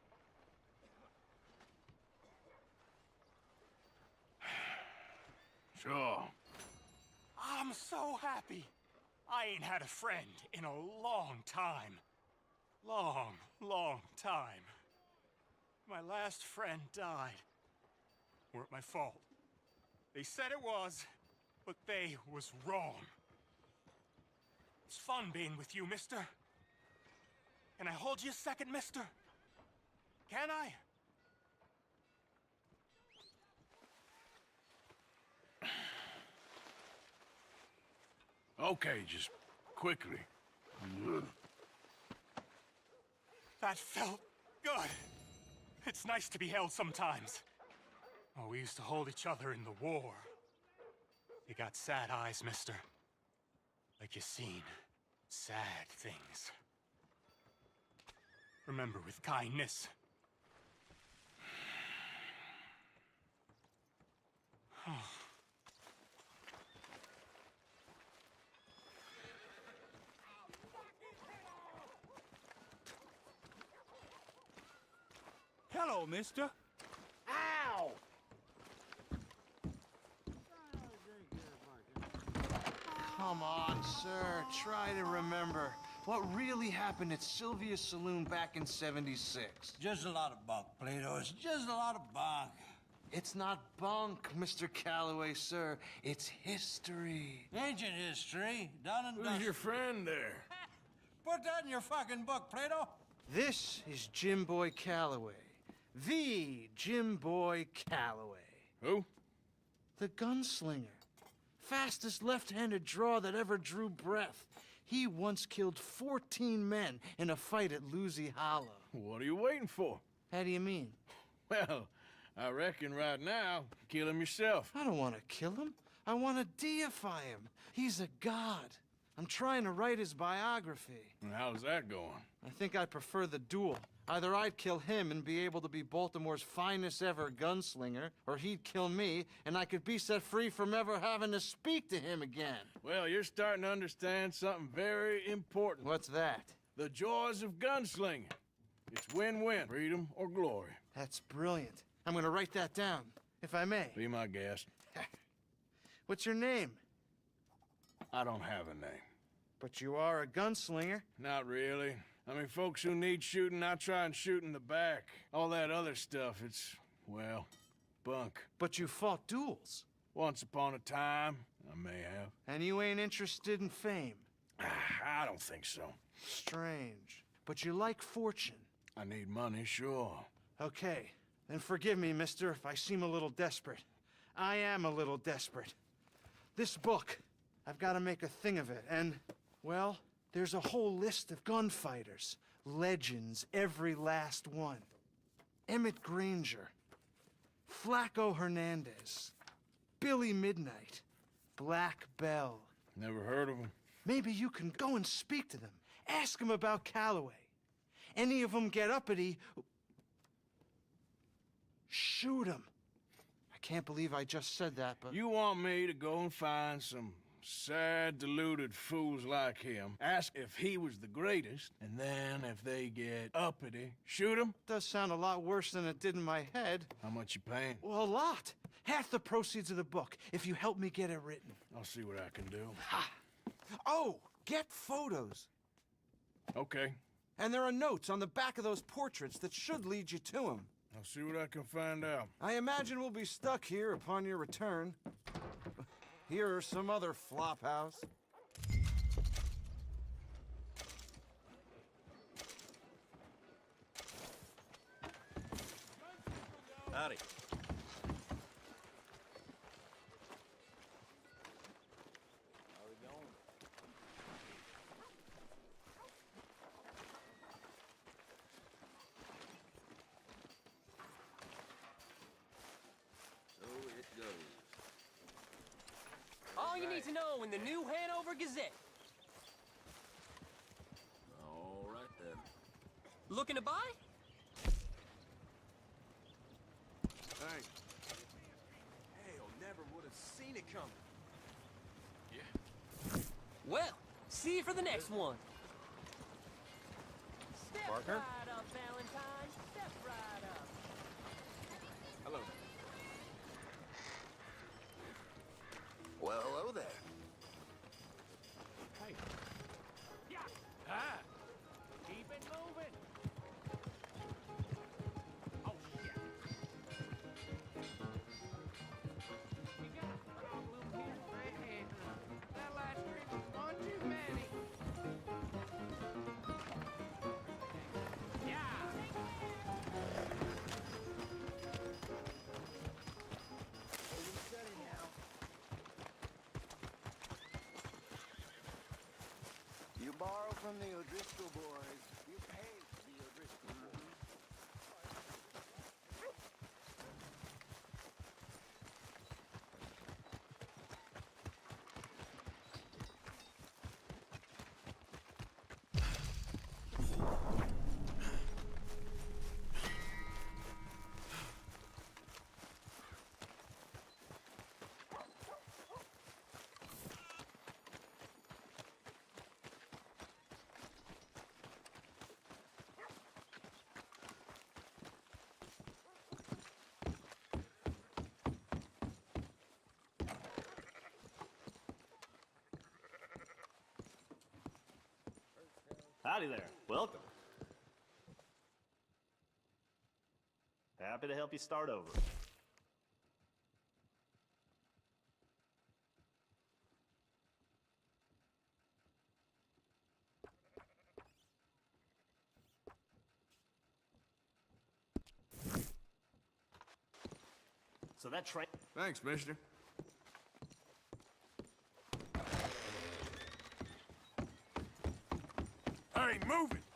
Speaker 12: Sure.
Speaker 2: I'm so happy. I ain't had a friend in a long time. Long time. My last friend died. Weren't my fault. They said it was, but they was wrong. It's fun being with you, mister. Can I hold you a second, mister? Can I?
Speaker 12: Okay, just quickly.
Speaker 2: That felt good. It's nice to be held sometimes. Oh, we used to hold each other in the war. You got sad eyes, mister. Like you seen sad things. Remember with kindness.
Speaker 11: Hello, mister.
Speaker 2: Ow!
Speaker 9: Come on, sir. Try to remember. What really happened at Sylvia's Saloon back in '76?
Speaker 21: Just a lot of bunk, Plato. It's just a lot of bunk.
Speaker 9: It's not bunk, Mr. Calloway, sir. It's history.
Speaker 21: Ancient history, done and done.
Speaker 12: Who's your friend there?
Speaker 21: Put that in your fucking book, Plato.
Speaker 9: This is Jim Boy Calloway. The Jim Boy Calloway.
Speaker 12: Who?
Speaker 9: The gunslinger. Fastest left-handed draw that ever drew breath. He once killed 14 men in a fight at Lucy Hollow.
Speaker 12: What are you waiting for?
Speaker 9: How do you mean?
Speaker 12: Well, I reckon right now, kill him yourself.
Speaker 9: I don't want to kill him. I want to deify him. He's a god. I'm trying to write his biography.
Speaker 12: And how's that going?
Speaker 9: I think I prefer the duel. Either I'd kill him and be able to be Baltimore's finest ever gunslinger, or he'd kill me and I could be set free from ever having to speak to him again.
Speaker 12: Well, you're starting to understand something very important.
Speaker 9: What's that?
Speaker 12: The joys of gunslinging. It's win-win, freedom or glory.
Speaker 9: That's brilliant. I'm gonna write that down. if I may.
Speaker 12: Be my guest.
Speaker 9: What's your name?
Speaker 12: I don't have a name.
Speaker 9: But you are a gunslinger.
Speaker 12: Not really. I mean, folks who need shooting, I try and shoot in the back. All that other stuff, it's, well, bunk.
Speaker 9: But you fought duels.
Speaker 12: Once upon a time, I may have.
Speaker 9: And you ain't interested in fame.
Speaker 12: I don't think so.
Speaker 9: Strange. But you like fortune.
Speaker 12: I need money, sure.
Speaker 9: Okay. Then forgive me, mister, if I seem a little desperate. I am a little desperate. This book, I've got to make a thing of it, and, well, there's a whole list of gunfighters. Legends, every last one. Emmett Granger. Flaco Hernandez. Billy Midnight. Black Bell.
Speaker 12: Never heard of them.
Speaker 9: Maybe you can go and speak to them. Ask them about Calloway. Any of them get uppity, shoot them. I can't believe I just said that, but...
Speaker 12: You want me to go and find some sad, deluded fools like him, ask if he was the greatest, and then if they get uppity, shoot him?
Speaker 9: Does sound a lot worse than it did in my head.
Speaker 12: How much you paying?
Speaker 9: Well, a lot. Half the proceeds of the book, if you help me get it written.
Speaker 12: I'll see what I can do.
Speaker 9: Ha! Oh, get photos.
Speaker 12: Okay.
Speaker 9: And there are notes on the back of those portraits that should lead you to him.
Speaker 12: I'll see what I can find out.
Speaker 9: I imagine we'll be stuck here upon your return. Here or some other flop house.
Speaker 15: Howdy.
Speaker 1: All you need to know in the New Hanover Gazette.
Speaker 15: All right, then.
Speaker 1: Looking to buy?
Speaker 15: Thanks. Hell, never would have seen it coming. Yeah.
Speaker 1: Well, see you for the next one. Step
Speaker 15: Partner?
Speaker 1: right up, Valentine. Step right up.
Speaker 15: Hello.
Speaker 20: Well, hello there.
Speaker 15: Hey.
Speaker 2: Yeah. Ah. Keep it moving. Oh, shit. You got a problem here, man. That last drink was one too many. Yeah.
Speaker 20: You borrow from the O'Driscoll boys. You pay the O'Driscoll boys.
Speaker 10: Howdy there. Welcome. Happy to help you start over. So that train...
Speaker 12: Thanks, mister. Hey, move it!